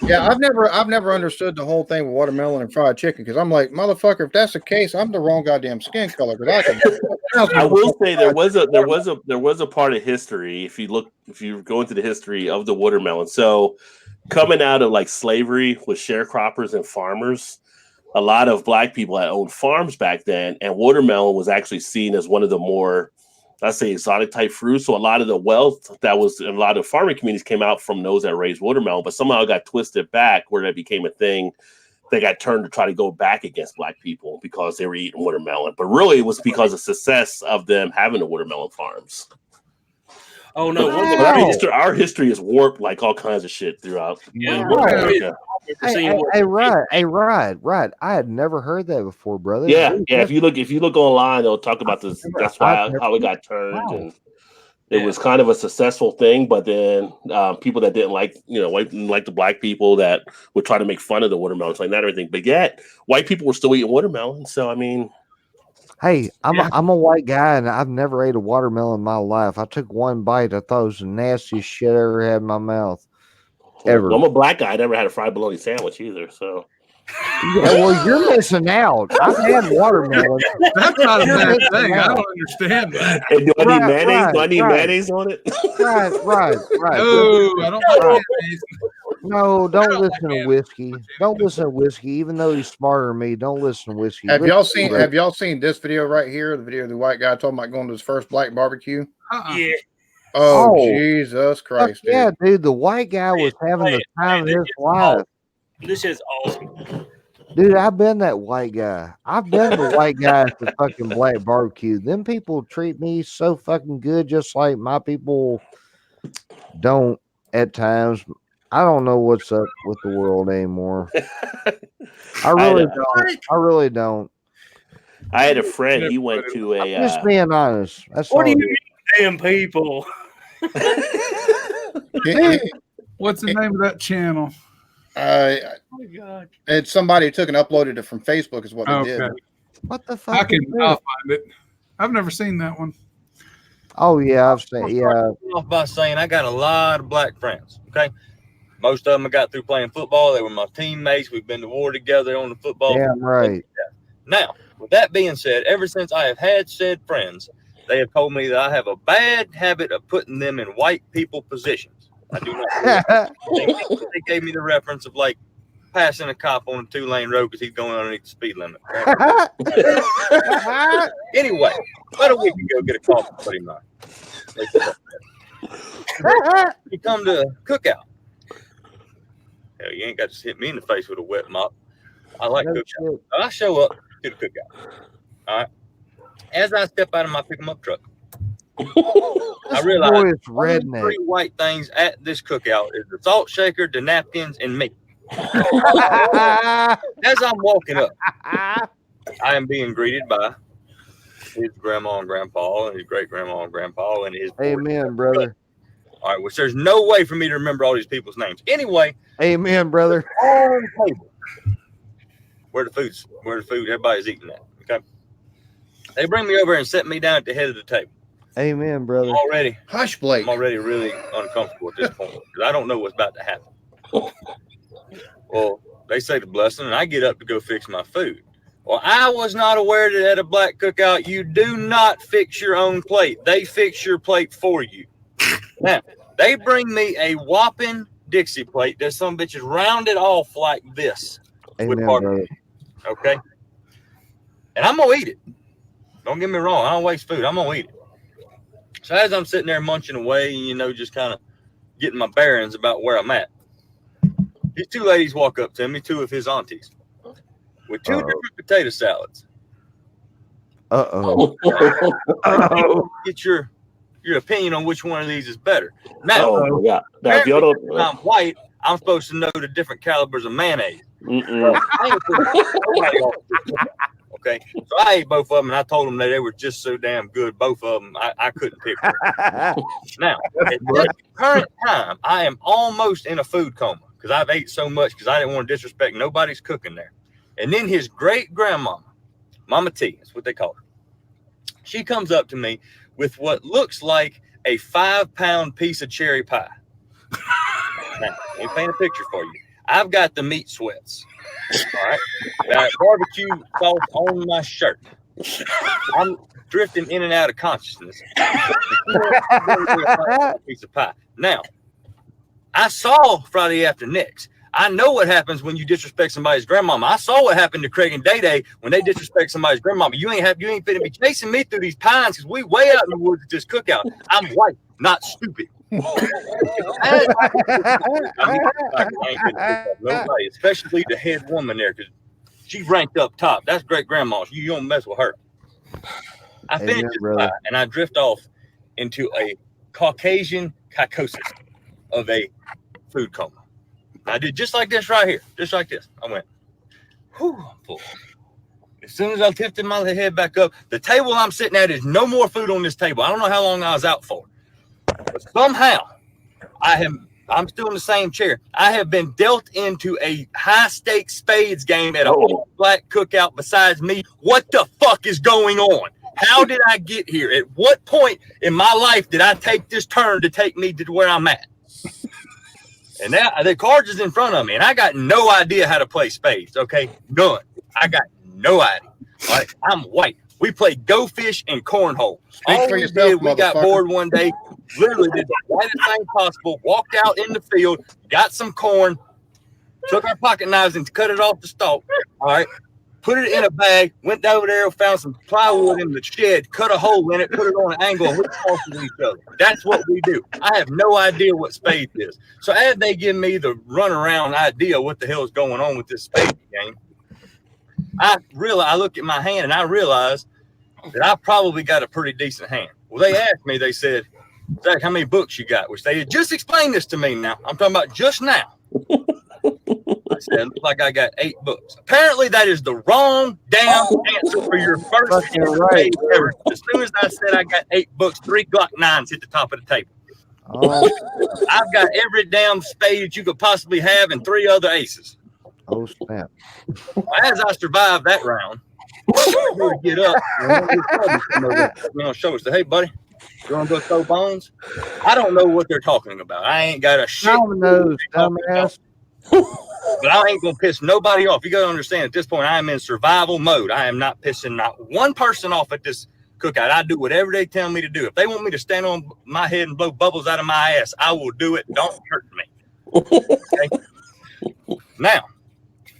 Yeah, I've never understood the whole thing with watermelon and fried chicken because I'm like, motherfucker, if that's the case, I'm the wrong goddamn skin color. Because I will say there was a part of history. If you go into the history of the watermelon, so coming out of like slavery with sharecroppers and farmers, a lot of black people had owned farms back then, and watermelon was actually seen as one of the more, let's say, exotic type fruits. So a lot of the wealth that was in a lot of farming communities came out from those that raised watermelon, but somehow it got twisted back where that became a thing. They got turned to try to go back against black people because they were eating watermelon. But really, it was because of success of them having the watermelon farms. Oh no! But our history is warped like all kinds of shit throughout. Yeah, America. hey, Rod, I had never heard that before, brother. Yeah. If you look online, they'll talk about this. That's why how it got turned, and it was kind of a successful thing. But then people that didn't like, like the black people that would try to make fun of the watermelons, like that, everything. But yet, white people were still eating watermelon. So I mean, hey, I'm a white guy and I've never ate a watermelon in my life. I took one bite. I thought it was the nastiest shit I ever had in my mouth. Ever. I'm a black guy. I never had a fried bologna sandwich either. So. Yeah, well, you're missing out. I've had watermelon. That's not a bad thing. I don't understand that. And do I need mayonnaise? Right, Do I need right. mayonnaise on it? Right. No, I don't like mayonnaise. No, don't listen to whiskey. Don't listen to whiskey, even though he's smarter than me. Don't listen to whiskey. Have Listen y'all to seen this video right here? The video of the white guy talking about going to his first black barbecue. Yeah, Oh, Oh. Jesus Fuck Christ! yeah, dude. The white guy was having the time of his life. this is awesome. Dude, I've been that white guy. I've been the white guy at the fucking black barbecue. Them people treat me so fucking good, just like my people don't at times. I don't know what's up with the world anymore. I really don't. I really don't. I had a friend. He went to I'm a. just being honest. That's What all. do it you is. mean, damn people? What's the name of that channel? Oh my God. It's somebody who took and uploaded it from Facebook is what they did. Okay, What the fuck? I can. is I'll this? find it. I've never seen that one. Oh yeah, I've seen. Yeah, Off by saying I got a lot of black friends. Okay, most of them I got through playing football. They were my teammates. We've been to war together on the football. damn right. Now, with that being said, ever since I have had said friends, they have told me that I have a bad habit of putting them in white people positions. I do not. They gave me the reference of like passing a cop on a 2-lane road because he's going underneath the speed limit. Anyway, about a week ago, get a call from buddy of mine. You come to cookout. Hell, you ain't got to hit me in the face with a wet mop. I like No cookout. shit. I show up to the cookout. All right. As I step out of my pick 'em up truck, I realize Boy, it's only redneck. 3 white things at this cookout is the salt shaker, the napkins, and me. As I'm walking up, I am being greeted by his grandma and grandpa, and his great grandma and grandpa, and his Amen, brother. All right, which there's no way for me to remember all these people's names. Anyway, Amen, brother. on the table, where the food, everybody's eating that. Okay. They bring me over and set me down at the head of the table. Amen, brother. Already, Hush, Blake. I'm already really uncomfortable at this point because I don't know what's about to happen. Well, they say the blessing, and I get up to go fix my food. Well, I was not aware that at a black cookout, you do not fix your own plate. They fix your plate for you. Now, they bring me a whopping Dixie plate that some bitch is rounded off like this. Amen, barbecue. brother. Okay? And I'm going to eat it. Don't get me wrong. I don't waste food. I'm going to eat it. So as I'm sitting there munching away, just kind of getting my bearings about where I'm at, these 2 ladies walk up to me, 2 of his aunties, with 2 different potato salads. Uh-oh. Get your opinion on which one of these is better. Now, Oh my God! Now, if y'all apparently, don't, I'm white. I'm supposed to know the different calibers of mayonnaise. mm-mm. I ain't putting nobody off this cookout, okay, so I ate both of them, and I told them that they were just so damn good. Both of them, I couldn't pick one. Now, at this current time, I am almost in a food coma because I've ate so much because I didn't want to disrespect nobody's cooking there. And then his great grandmama, Mama T, that's what they call her. She comes up to me with what looks like a 5-pound piece of cherry pie. Now, let me paint a picture for you. I've got the meat sweats. All right. Got barbecue sauce on my shirt. I'm drifting in and out of consciousness. Piece of pie. Now, I saw Friday After Next. I know what happens when you disrespect somebody's grandmama. I saw what happened to Craig and Day Day when they disrespect somebody's grandmama. You ain't finna be chasing me through these pines because we way out in the woods at this cookout. I'm white, not stupid. I ain't finna pick up nobody, especially the head woman there, because she's ranked up top. That's great grandma. You don't mess with her. I finish Amen, this brother. pie, and I drift off into a Caucasian psychosis of a food coma. I did just like this right here, just like this. I went, whew, I'm full. As soon as I lifted my head back up, the table I'm sitting at is no more food on this table. I don't know how long I was out for. But somehow, I'm still in the same chair. I have been dealt into a high-stakes spades game at a whole black cookout besides me. What the fuck is going on? How did I get here? At what point in my life did I take this turn to take me to where I'm at? And now the cards is in front of me, and I got no idea how to play spades. Okay, none. I got no idea. All right, I'm white. We played Go Fish and Cornhole. Speak All for we yourself, did, we got motherfucker. bored one day, literally did the whitest thing possible, walked out in the field, got some corn, took our pocket knives and cut it off the stalk. All right, put it in a bag, went over there, found some plywood in the shed, cut a hole in it, put it on an angle, and we tossed it at each other. That's what we do. I have no idea what spades is. So as they give me the runaround idea what the hell is going on with this spade game, I look at my hand and I realize that I probably got a pretty decent hand. Well, they asked me, they said, Zach, how many books you got? Which they had just explained this to me now. I'm talking about just now. I said, it looks like I got 8 books. Apparently, that is the wrong damn answer for your first right. ever. As soon as I said I got 8 books, 3 Glock 9s hit the top of the table. Oh, I've got every damn spade that you could possibly have and 3 other aces. oh snap. As I survived that round, I go to get up. And show us, hey, buddy, you want to go throw bones? I don't know what they're talking about. I ain't got a shit. Nose, dumbass. But I ain't gonna piss nobody off. You gotta understand, at this point, I am in survival mode. I am not pissing not one person off at this cookout. I do whatever they tell me to do. If they want me to stand on my head and blow bubbles out of my ass, I will do it. Don't hurt me. Okay? Now,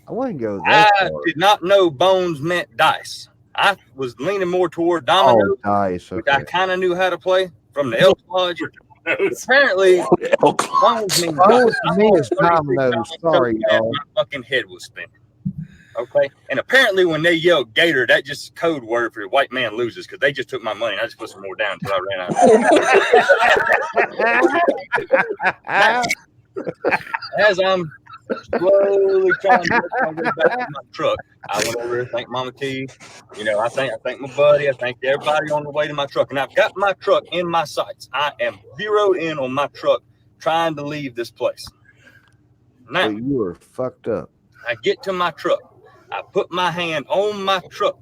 I wouldn't go that I far. did not know bones meant dice. I was leaning more toward Oh, dominoes, nice. which Okay. I kind of knew how to play from the Elk Lodge. Apparently, bones mean Oh, to me, it's 33 dominoes. pounds Sorry, so bad y'all. my fucking head was spinning. Okay, and apparently when they yell "gator," that's just code word for white man loses because they just took my money and I just put some more down until I ran out. As I'm slowly trying to get back to my truck, I went over to thank Mama T. You know, I thank my buddy. I thank everybody on the way to my truck, and I've got my truck in my sights. I am zeroed in on my truck, trying to leave this place. Now So you were fucked up. I get to my truck. I put my hand on my truck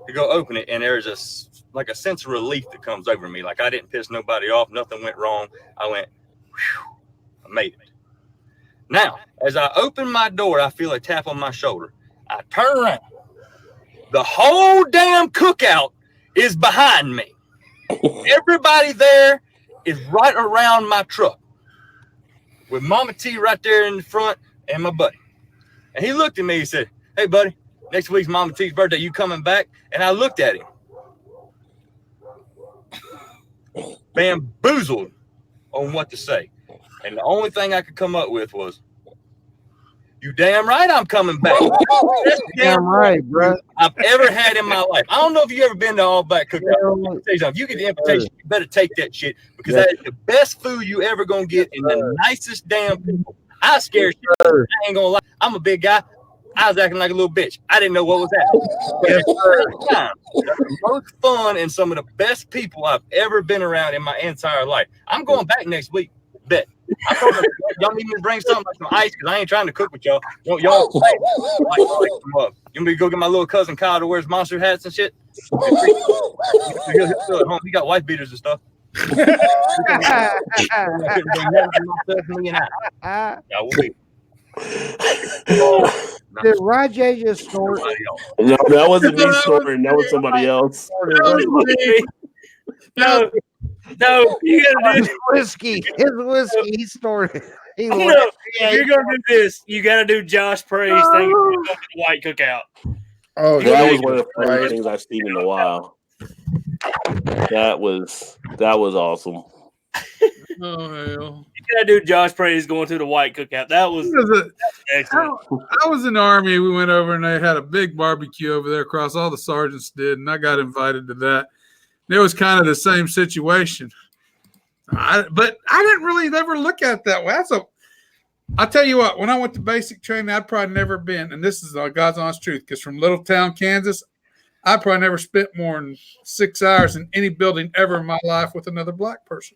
to go open it, and there's a sense of relief that comes over me. Like I didn't piss nobody off. Nothing went wrong. I went, whew, I made it. Now, as I open my door, I feel a tap on my shoulder. I turn around. The whole damn cookout is behind me. Everybody there is right around my truck with Mama T right there in the front and my buddy. And he looked at me, he said, hey, buddy, next week's Mama T's birthday. You coming back? And I looked at him. Bamboozled on what to say. And the only thing I could come up with was, you damn right I'm coming back. That's Damn right, bro. I've ever had in my life. I don't know if you've ever been to All Black Cookout. If you get the invitation, you better take that shit because that is the best food you ever gonna get and the nicest damn people. I scared shit. I ain't gonna lie. I'm a big guy. I was acting like a little bitch. I didn't know what was happening. The most fun and some of the best people I've ever been around in my entire life. I'm going back next week. Bet. I told them, y'all need me to bring something like some ice because I ain't trying to cook with y'all. Y'all you want me to go get my little cousin Kyle that wears monster hats and shit? He'll still at home. He got wife beaters and stuff. Did Rajay just snort? No, that wasn't me snorting. That was somebody else. No, you gotta do His whiskey. His whiskey. He snorted. He no, if you're gonna do this, you gotta do Josh Praise thing the white cookout. Oh, That was one of the Jesus funniest Christ. things I've seen in a while. That was awesome. Oh hell! You gotta do Josh Praise going to the white cookout. That was excellent. I was in the Army. We went over and they had a big barbecue over there across. All the sergeants did, and I got invited to that. And it was kind of the same situation. But I didn't really ever look at it that way. I'll tell you what, when I went to basic training, I'd probably never been, and this is God's honest truth, because from Littletown, Kansas, I probably never spent more than 6 hours in any building ever in my life with another black person.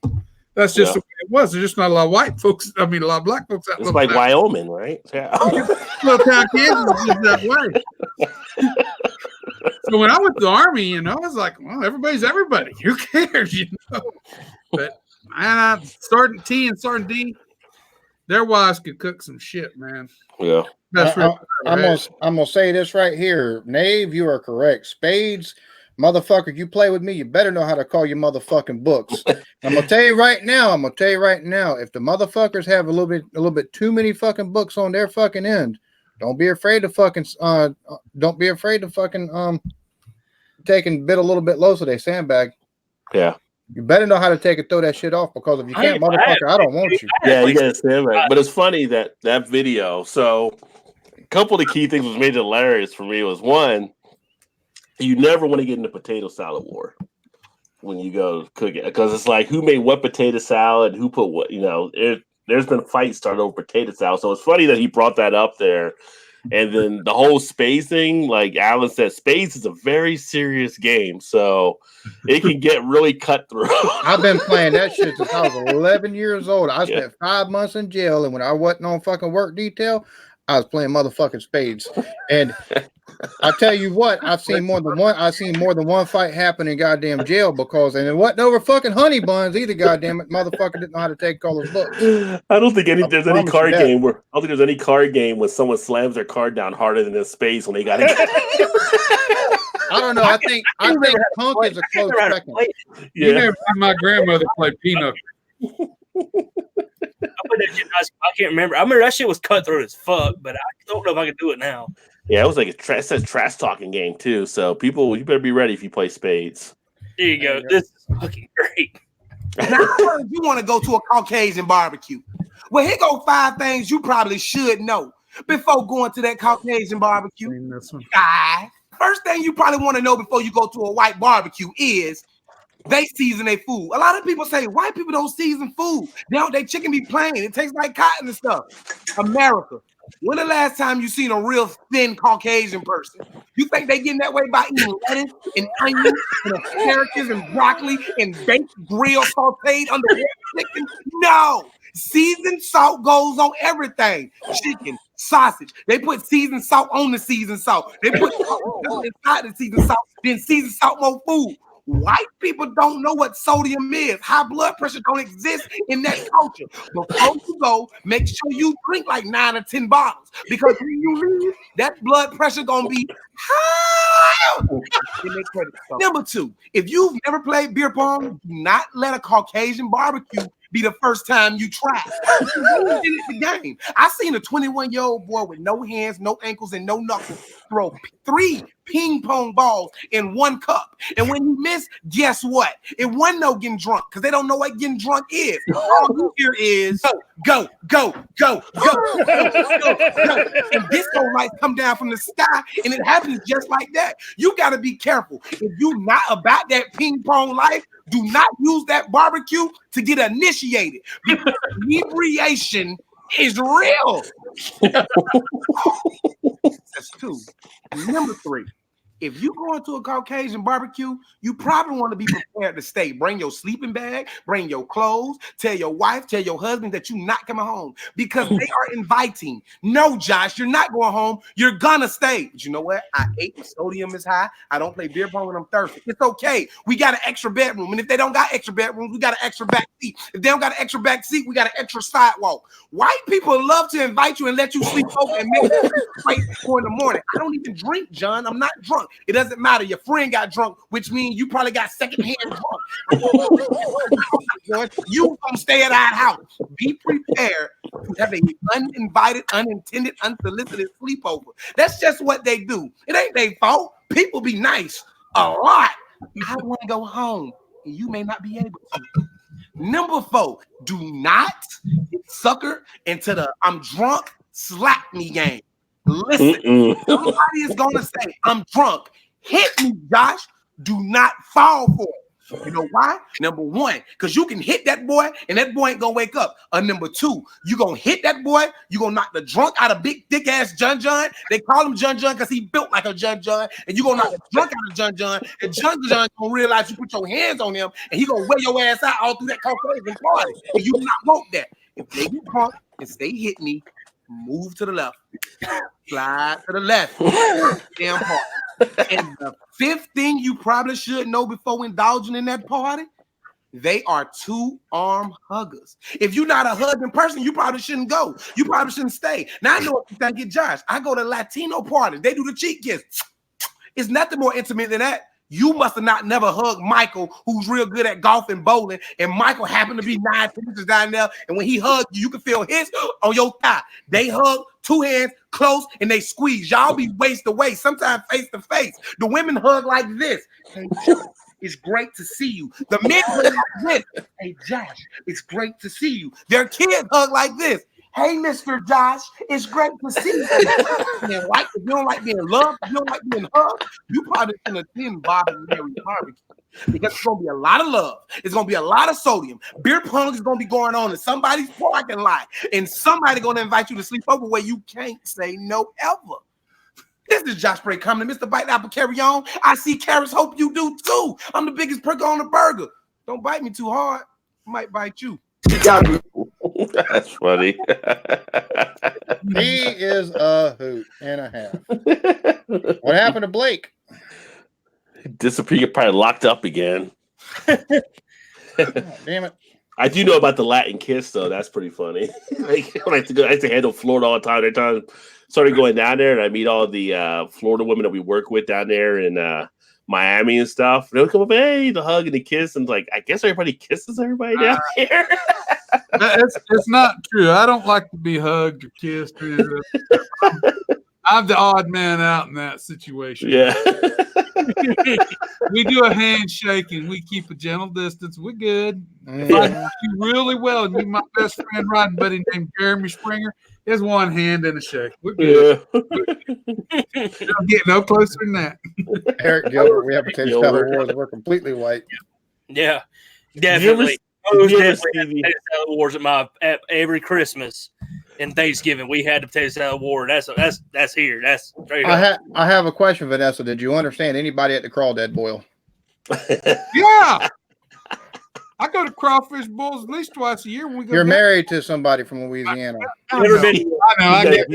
That's just the way it was. There's just not a lot of white folks. I mean, a lot of black folks. It's like Wyoming, right? Yeah. Littletown, Kansas is that way. So when I went to the Army, you know, I was like, well, everybody's everybody. Who cares, you know? But Sergeant T and Sergeant D, their wives could cook some shit, man. Yeah. That's real. I'm gonna say this right here, Nave. You are correct. Spades, motherfucker. You play with me, you better know how to call your motherfucking books. I'm gonna tell you right now. If the motherfuckers have a little bit too many fucking books on their fucking end, don't be afraid to fucking take and bid a little bit low so they sandbag. Yeah. You better know how to take and throw that shit off because if you can't, motherfucker, I don't want you. Yeah, you gotta stand right. But it's funny that video. So couple of the key things was made it hilarious for me was one, you never want to get in the potato salad war when you go cook it, because it's like who made what potato salad, who put what, there's been fights started over potato salad. So it's funny that he brought that up there. And then the whole spades thing, like Alan said, spades is a very serious game. So it can get really cutthroat. I've been playing that shit since I was 11 years old. I spent 5 months in jail, and when I wasn't on fucking work detail, I was playing motherfucking spades. And I tell you what, I've seen more than one fight happen in goddamn jail because, and it wasn't over fucking honey buns either. Goddamn it, motherfucker didn't know how to take all his books. I don't think there's any card game where someone slams their card down harder than their space when they got it. I don't know. I think Punk is a close second. You never seen my grandmother play pinochle. I can't remember. I remember that shit was cutthroat as fuck, but I don't know if I can do it now. Yeah, it was like it says trash talking game too. So people, you better be ready if you play spades. There you go. This is fucking great. Now, you want to go to a Caucasian barbecue? Well, here go 5 things you probably should know before going to that Caucasian barbecue. Guys, first thing you probably want to know before you go to a white barbecue is they season their food. A lot of people say white people don't season food. They chicken be plain. It tastes like cotton and stuff. America. When the last time you seen a real thin Caucasian person? You think they getting that way by eating lettuce and onions and asparagus and broccoli and baked grill sauteed under chicken? No. Seasoned salt goes on everything. Chicken, sausage. They put seasoned salt on the seasoned salt. They put salt inside the seasoned salt. Then seasoned salt more food. White people don't know what sodium is. High blood pressure don't exist in that culture. Before you go, make sure you drink like 9 or 10 bottles, because when you leave, that blood pressure gonna be high. Number 2, if you've never played beer pong, do not let a Caucasian barbecue be the first time you try. The game. I seen a 21-year-old boy with no hands, no ankles, and no knuckles throw 3 ping pong balls in 1 cup. And when you miss, guess what? It wasn't no getting drunk, because they don't know what getting drunk is. All you hear is go, go, go, go, go, go. And disco lights come down from the sky, and it happens just like that. You got to be careful. If you're not about that ping pong life, do not use that barbecue to get initiated, because inebriation is real. That's 2. Number 3. If you go into a Caucasian barbecue, you probably want to be prepared to stay. Bring your sleeping bag, bring your clothes, tell your wife, tell your husband that you're not coming home, because they are inviting. No, Josh, you're not going home. You're gonna stay. But you know what? I ate, the sodium is high. I don't play beer pong when I'm thirsty. It's okay. We got an extra bedroom. And if they don't got extra bedrooms, we got an extra back seat. If they don't got an extra back seat, we got an extra sidewalk. White people love to invite you and let you sleep over and make you wait for in the morning. I don't even drink, John. I'm not drunk. It doesn't matter. Your friend got drunk, which means you probably got secondhand drunk. You gonna stay at our house. Be prepared to have an uninvited, unintended, unsolicited sleepover. That's just what they do. It ain't their fault. People be nice a lot. I want to go home, and you may not be able to. Number 4, do not get suckered into the I'm drunk, slap me game. Listen, somebody is gonna say, I'm drunk. Hit me, Josh. Do not fall for it. You know why? Number 1, because you can hit that boy and that boy ain't gonna wake up. Number 2, you gonna hit that boy, you gonna knock the drunk out of big thick ass Jun Jun. They call him Jun Jun because he built like a Jun Jun, and you gonna knock the drunk out of Jun Jun, and Jun Jun gonna realize you put your hands on him, and he gonna wear your ass out all through that Caucasian party. And you do not want that. If they get drunk and say hit me, move to the left, slide to the left, damn party. And the 5th thing you probably should know before indulging in that party, they are 2-arm huggers. If you're not a hugging person, you probably shouldn't go. You probably shouldn't stay. Now I know what you think of Josh. I go to Latino parties. They do the cheek kiss. It's nothing more intimate than that. You must have not never hugged Michael, who's real good at golf and bowling, and Michael happened to be 9 inches down there, and when he hugged you, you can feel his on your thigh. They hug 2 hands close, and they squeeze. Y'all be waist to waist, sometimes face to face. The women hug like this. Hey, Josh, it's great to see you. The men hug like this. Hey, Josh, it's great to see you. Their kids hug like this. Hey, Mr. Josh, it's great to see you. If you don't like being loved, if you don't like being hugged, you probably can attend Bob and Mary barbecue. Because it's gonna be a lot of love. It's gonna be a lot of sodium. Beer pong is gonna be going on in somebody's parking lot, and somebody gonna invite you to sleep over where you can't say no ever. This is Josh Bray coming to Mr. Bite Apple Carry On. I see carrots, hope you do too. I'm the biggest prick on the burger. Don't bite me too hard. I might bite you. That's funny. He is a hoot and a half. What happened to Blake? Disappeared, probably locked up again. Oh, damn it. I do know about the Latin kiss though. That's pretty funny. Like when I used to handle Florida all the time. Every time I started going down there, and I meet all the Florida women that we work with down there in Miami and stuff. They'll come up, hey, the hug and the kiss, and like, I guess everybody kisses everybody down here. It's not true. I don't like to be hugged or kissed. I'm the odd man out in that situation. Yeah. We do a handshake and we keep a gentle distance. We're good. If I know you really well, and you're my best friend riding buddy named Jeremy Springer, there's one hand and a shake. We're good. I'm getting no closer than that. Eric Gilbert, we have a Potato Salad Wars. We're completely white. Yeah, definitely. Those definitely had Potato Salad Wars at every Christmas and Thanksgiving. We had the Potato Salad War. That's here. That's straight up. I have a question, Vanessa. Did you understand anybody at the Crawdad Boil? Yeah. I go to Crawfish Bowls at least twice a year when we go. You're married to somebody from Louisiana. Never been. He's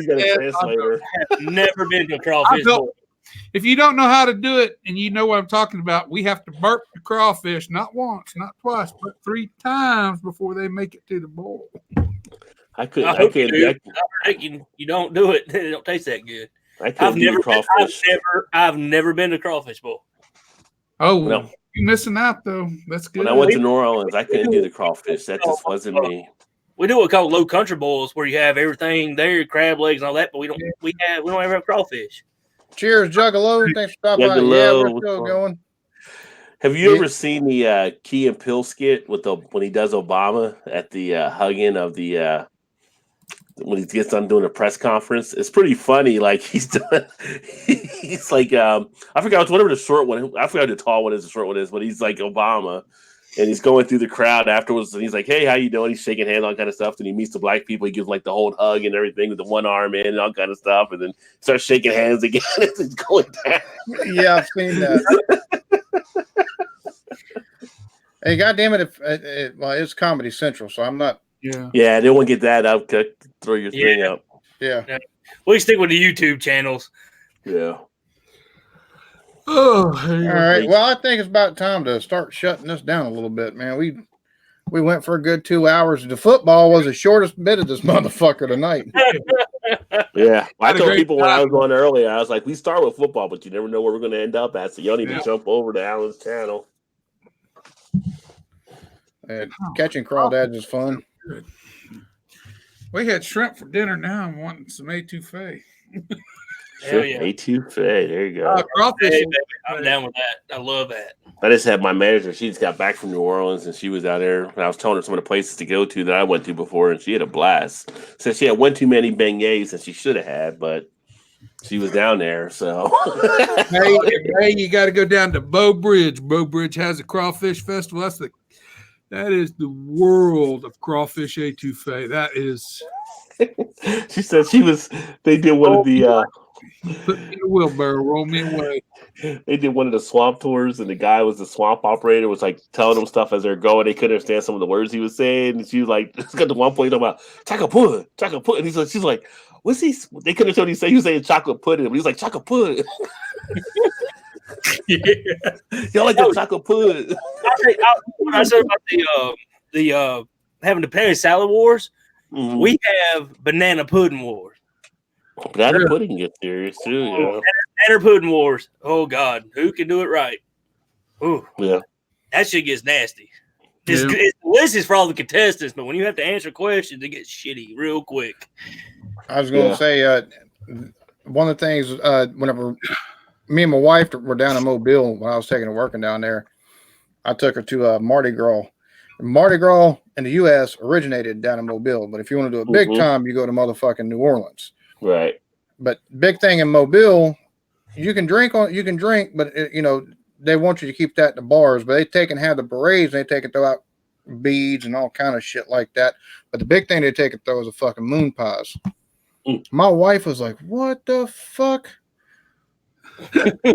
got a translator. Never been to a Crawfish Bowl. If you don't know how to do it and you know what I'm talking about, we have to burp the crawfish not once, not twice, but 3 times before they make it to the bowl. I couldn't. You don't do it. It don't taste that good. I've never been to Crawfish Bowl. Oh, no. You're missing out though. That's good. When I went to New Orleans, I couldn't do the crawfish. That just wasn't me. We do what we call low country bowls, where you have everything there, crab legs and all that, but we don't ever have crawfish. Cheers, Juggalo. Thanks for stopping by. Yeah, we're still going. Have you ever seen the Key and Peele skit with when he does Obama at the hugging of the when he gets done doing a press conference? It's pretty funny. Like he's like I forgot whatever the short one. I forgot the tall one is, the short one is, but he's like Obama. And he's going through the crowd afterwards, and he's like, "Hey, how you doing?" He's shaking hands, all kind of stuff. Then he meets the black people. He gives like the whole hug and everything with the one arm in and all kind of stuff. And then starts shaking hands again. It's going down. Yeah, I've seen that. Hey, goddamn it! Well, it's Comedy Central, so I'm not. Yeah, they won't get that up. Throw your thing up. Yeah. We stick with the YouTube channels. Yeah. Oh, all right. Well, I think it's about time to start shutting this down a little bit, man. We went for a good 2 hours. The football was the shortest bit of this motherfucker tonight. Yeah. I told people when I was on earlier, I was like, we start with football, but you never know where we're going to end up at. So y'all need to jump over to Alan's channel. Catching crawdads is fun. We had shrimp for dinner. Now I'm wanting some etouffee. Hell yeah. Etouffee. There you go. Crawfish. Hey, I'm down with that. I love that. I just had my manager. She just got back from New Orleans, and she was out there. And I was telling her some of the places to go to that I went to before, and she had a blast. Said she had one too many beignets that she should have had, but she was down there. So hey, you got to go down to Bow Bridge. Bow Bridge has a crawfish festival. That is the world of crawfish etouffee. That is. She said they did one of the. Put me in a wheelbarrow, roll me away. They did one of the swamp tours, and the guy was the swamp operator, was like telling them stuff as they're going. They couldn't understand some of the words he was saying. And she was like, "It's got the one point talking about chocolate pudding." And she's like, "What's he?" They couldn't understand what he said. He was saying chocolate pudding, but he was like chocolate pudding. Y'all like the chocolate pudding? I said about the having the Potato Salad Wars. Mm-hmm. We have banana pudding wars. Banana pudding gets serious too. Yeah. Banana pudding wars. Oh God, who can do it right? Ooh, yeah, that shit gets nasty. It's delicious for all the contestants, but when you have to answer questions, it gets shitty real quick. I was going to say one of the things whenever me and my wife were down in Mobile when I was taking her working down there, I took her to Mardi Gras. Mardi Gras in the U.S. originated down in Mobile. But if you want to do it big time, you go to motherfucking New Orleans. Right. But big thing in Mobile, you can drink, but they want you to keep that in the bars. But they take and have the berets, and they take and throw out beads and all kind of shit like that. But the big thing they take and throw is a fucking moon pies. My wife was like, "What the fuck?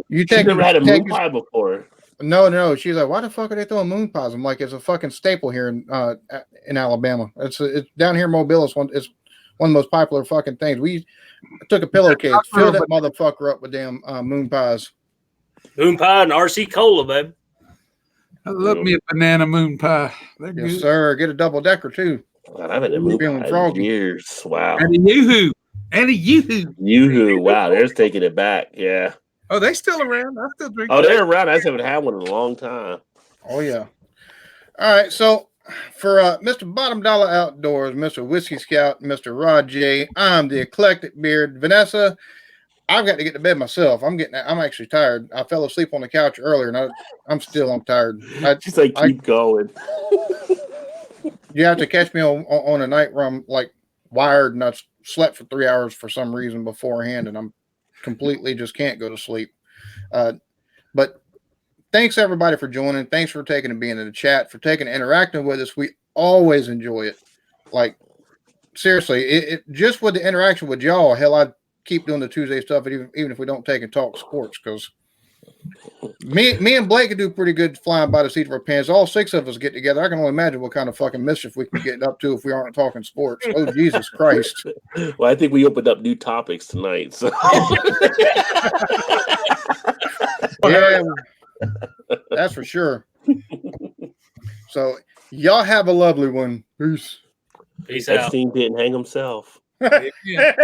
You She's never had a moon pie before." No. She's like, "Why the fuck are they throwing moon pies?" I'm like, "It's a fucking staple here in Alabama. It's down here in Mobile. It's one of the most popular fucking things. We took a pillowcase, filled that motherfucker up with damn moon pies. Moon pie and RC cola, baby. I love me a banana moon pie. They're Yes, good. sir. Get a double decker too. God, I've had a moon Feeling pie in froggy. years. Wow. And a yoo-hoo. And a yoo-hoo. Yoo-hoo. Wow, there's taking it back. Yeah. Oh, they still around. I still drink. Oh, that. they're around. I just haven't had one in a long time. Oh yeah. All right. So for Mr. Bottom Dollar Outdoors, Mr. Whiskey Scout, Mr. Rod J, I'm the Eclectic Beard. Vanessa, I've got to get to bed myself. I'm actually tired. I fell asleep on the couch earlier, and I'm tired. She's like, keep going. You have to catch me on a night where I'm like wired and I slept for 3 hours for some reason beforehand, and I'm completely just can't go to sleep. But thanks everybody for joining. Thanks for taking and being in the chat, for taking and interacting with us. We always enjoy it. Like seriously, it just with the interaction with y'all. Hell, I'd keep doing the Tuesday stuff, even if we don't take and talk sports, because me and Blake could do pretty good flying by the seat of our pants. All 6 of us get together. I can only imagine what kind of fucking mischief we can get up to if we aren't talking sports. Oh, Jesus Christ. Well, I think we opened up new topics tonight. So yeah, that's for sure. So y'all have a lovely one. Peace. Peace out. Epstein didn't hang himself. Yeah.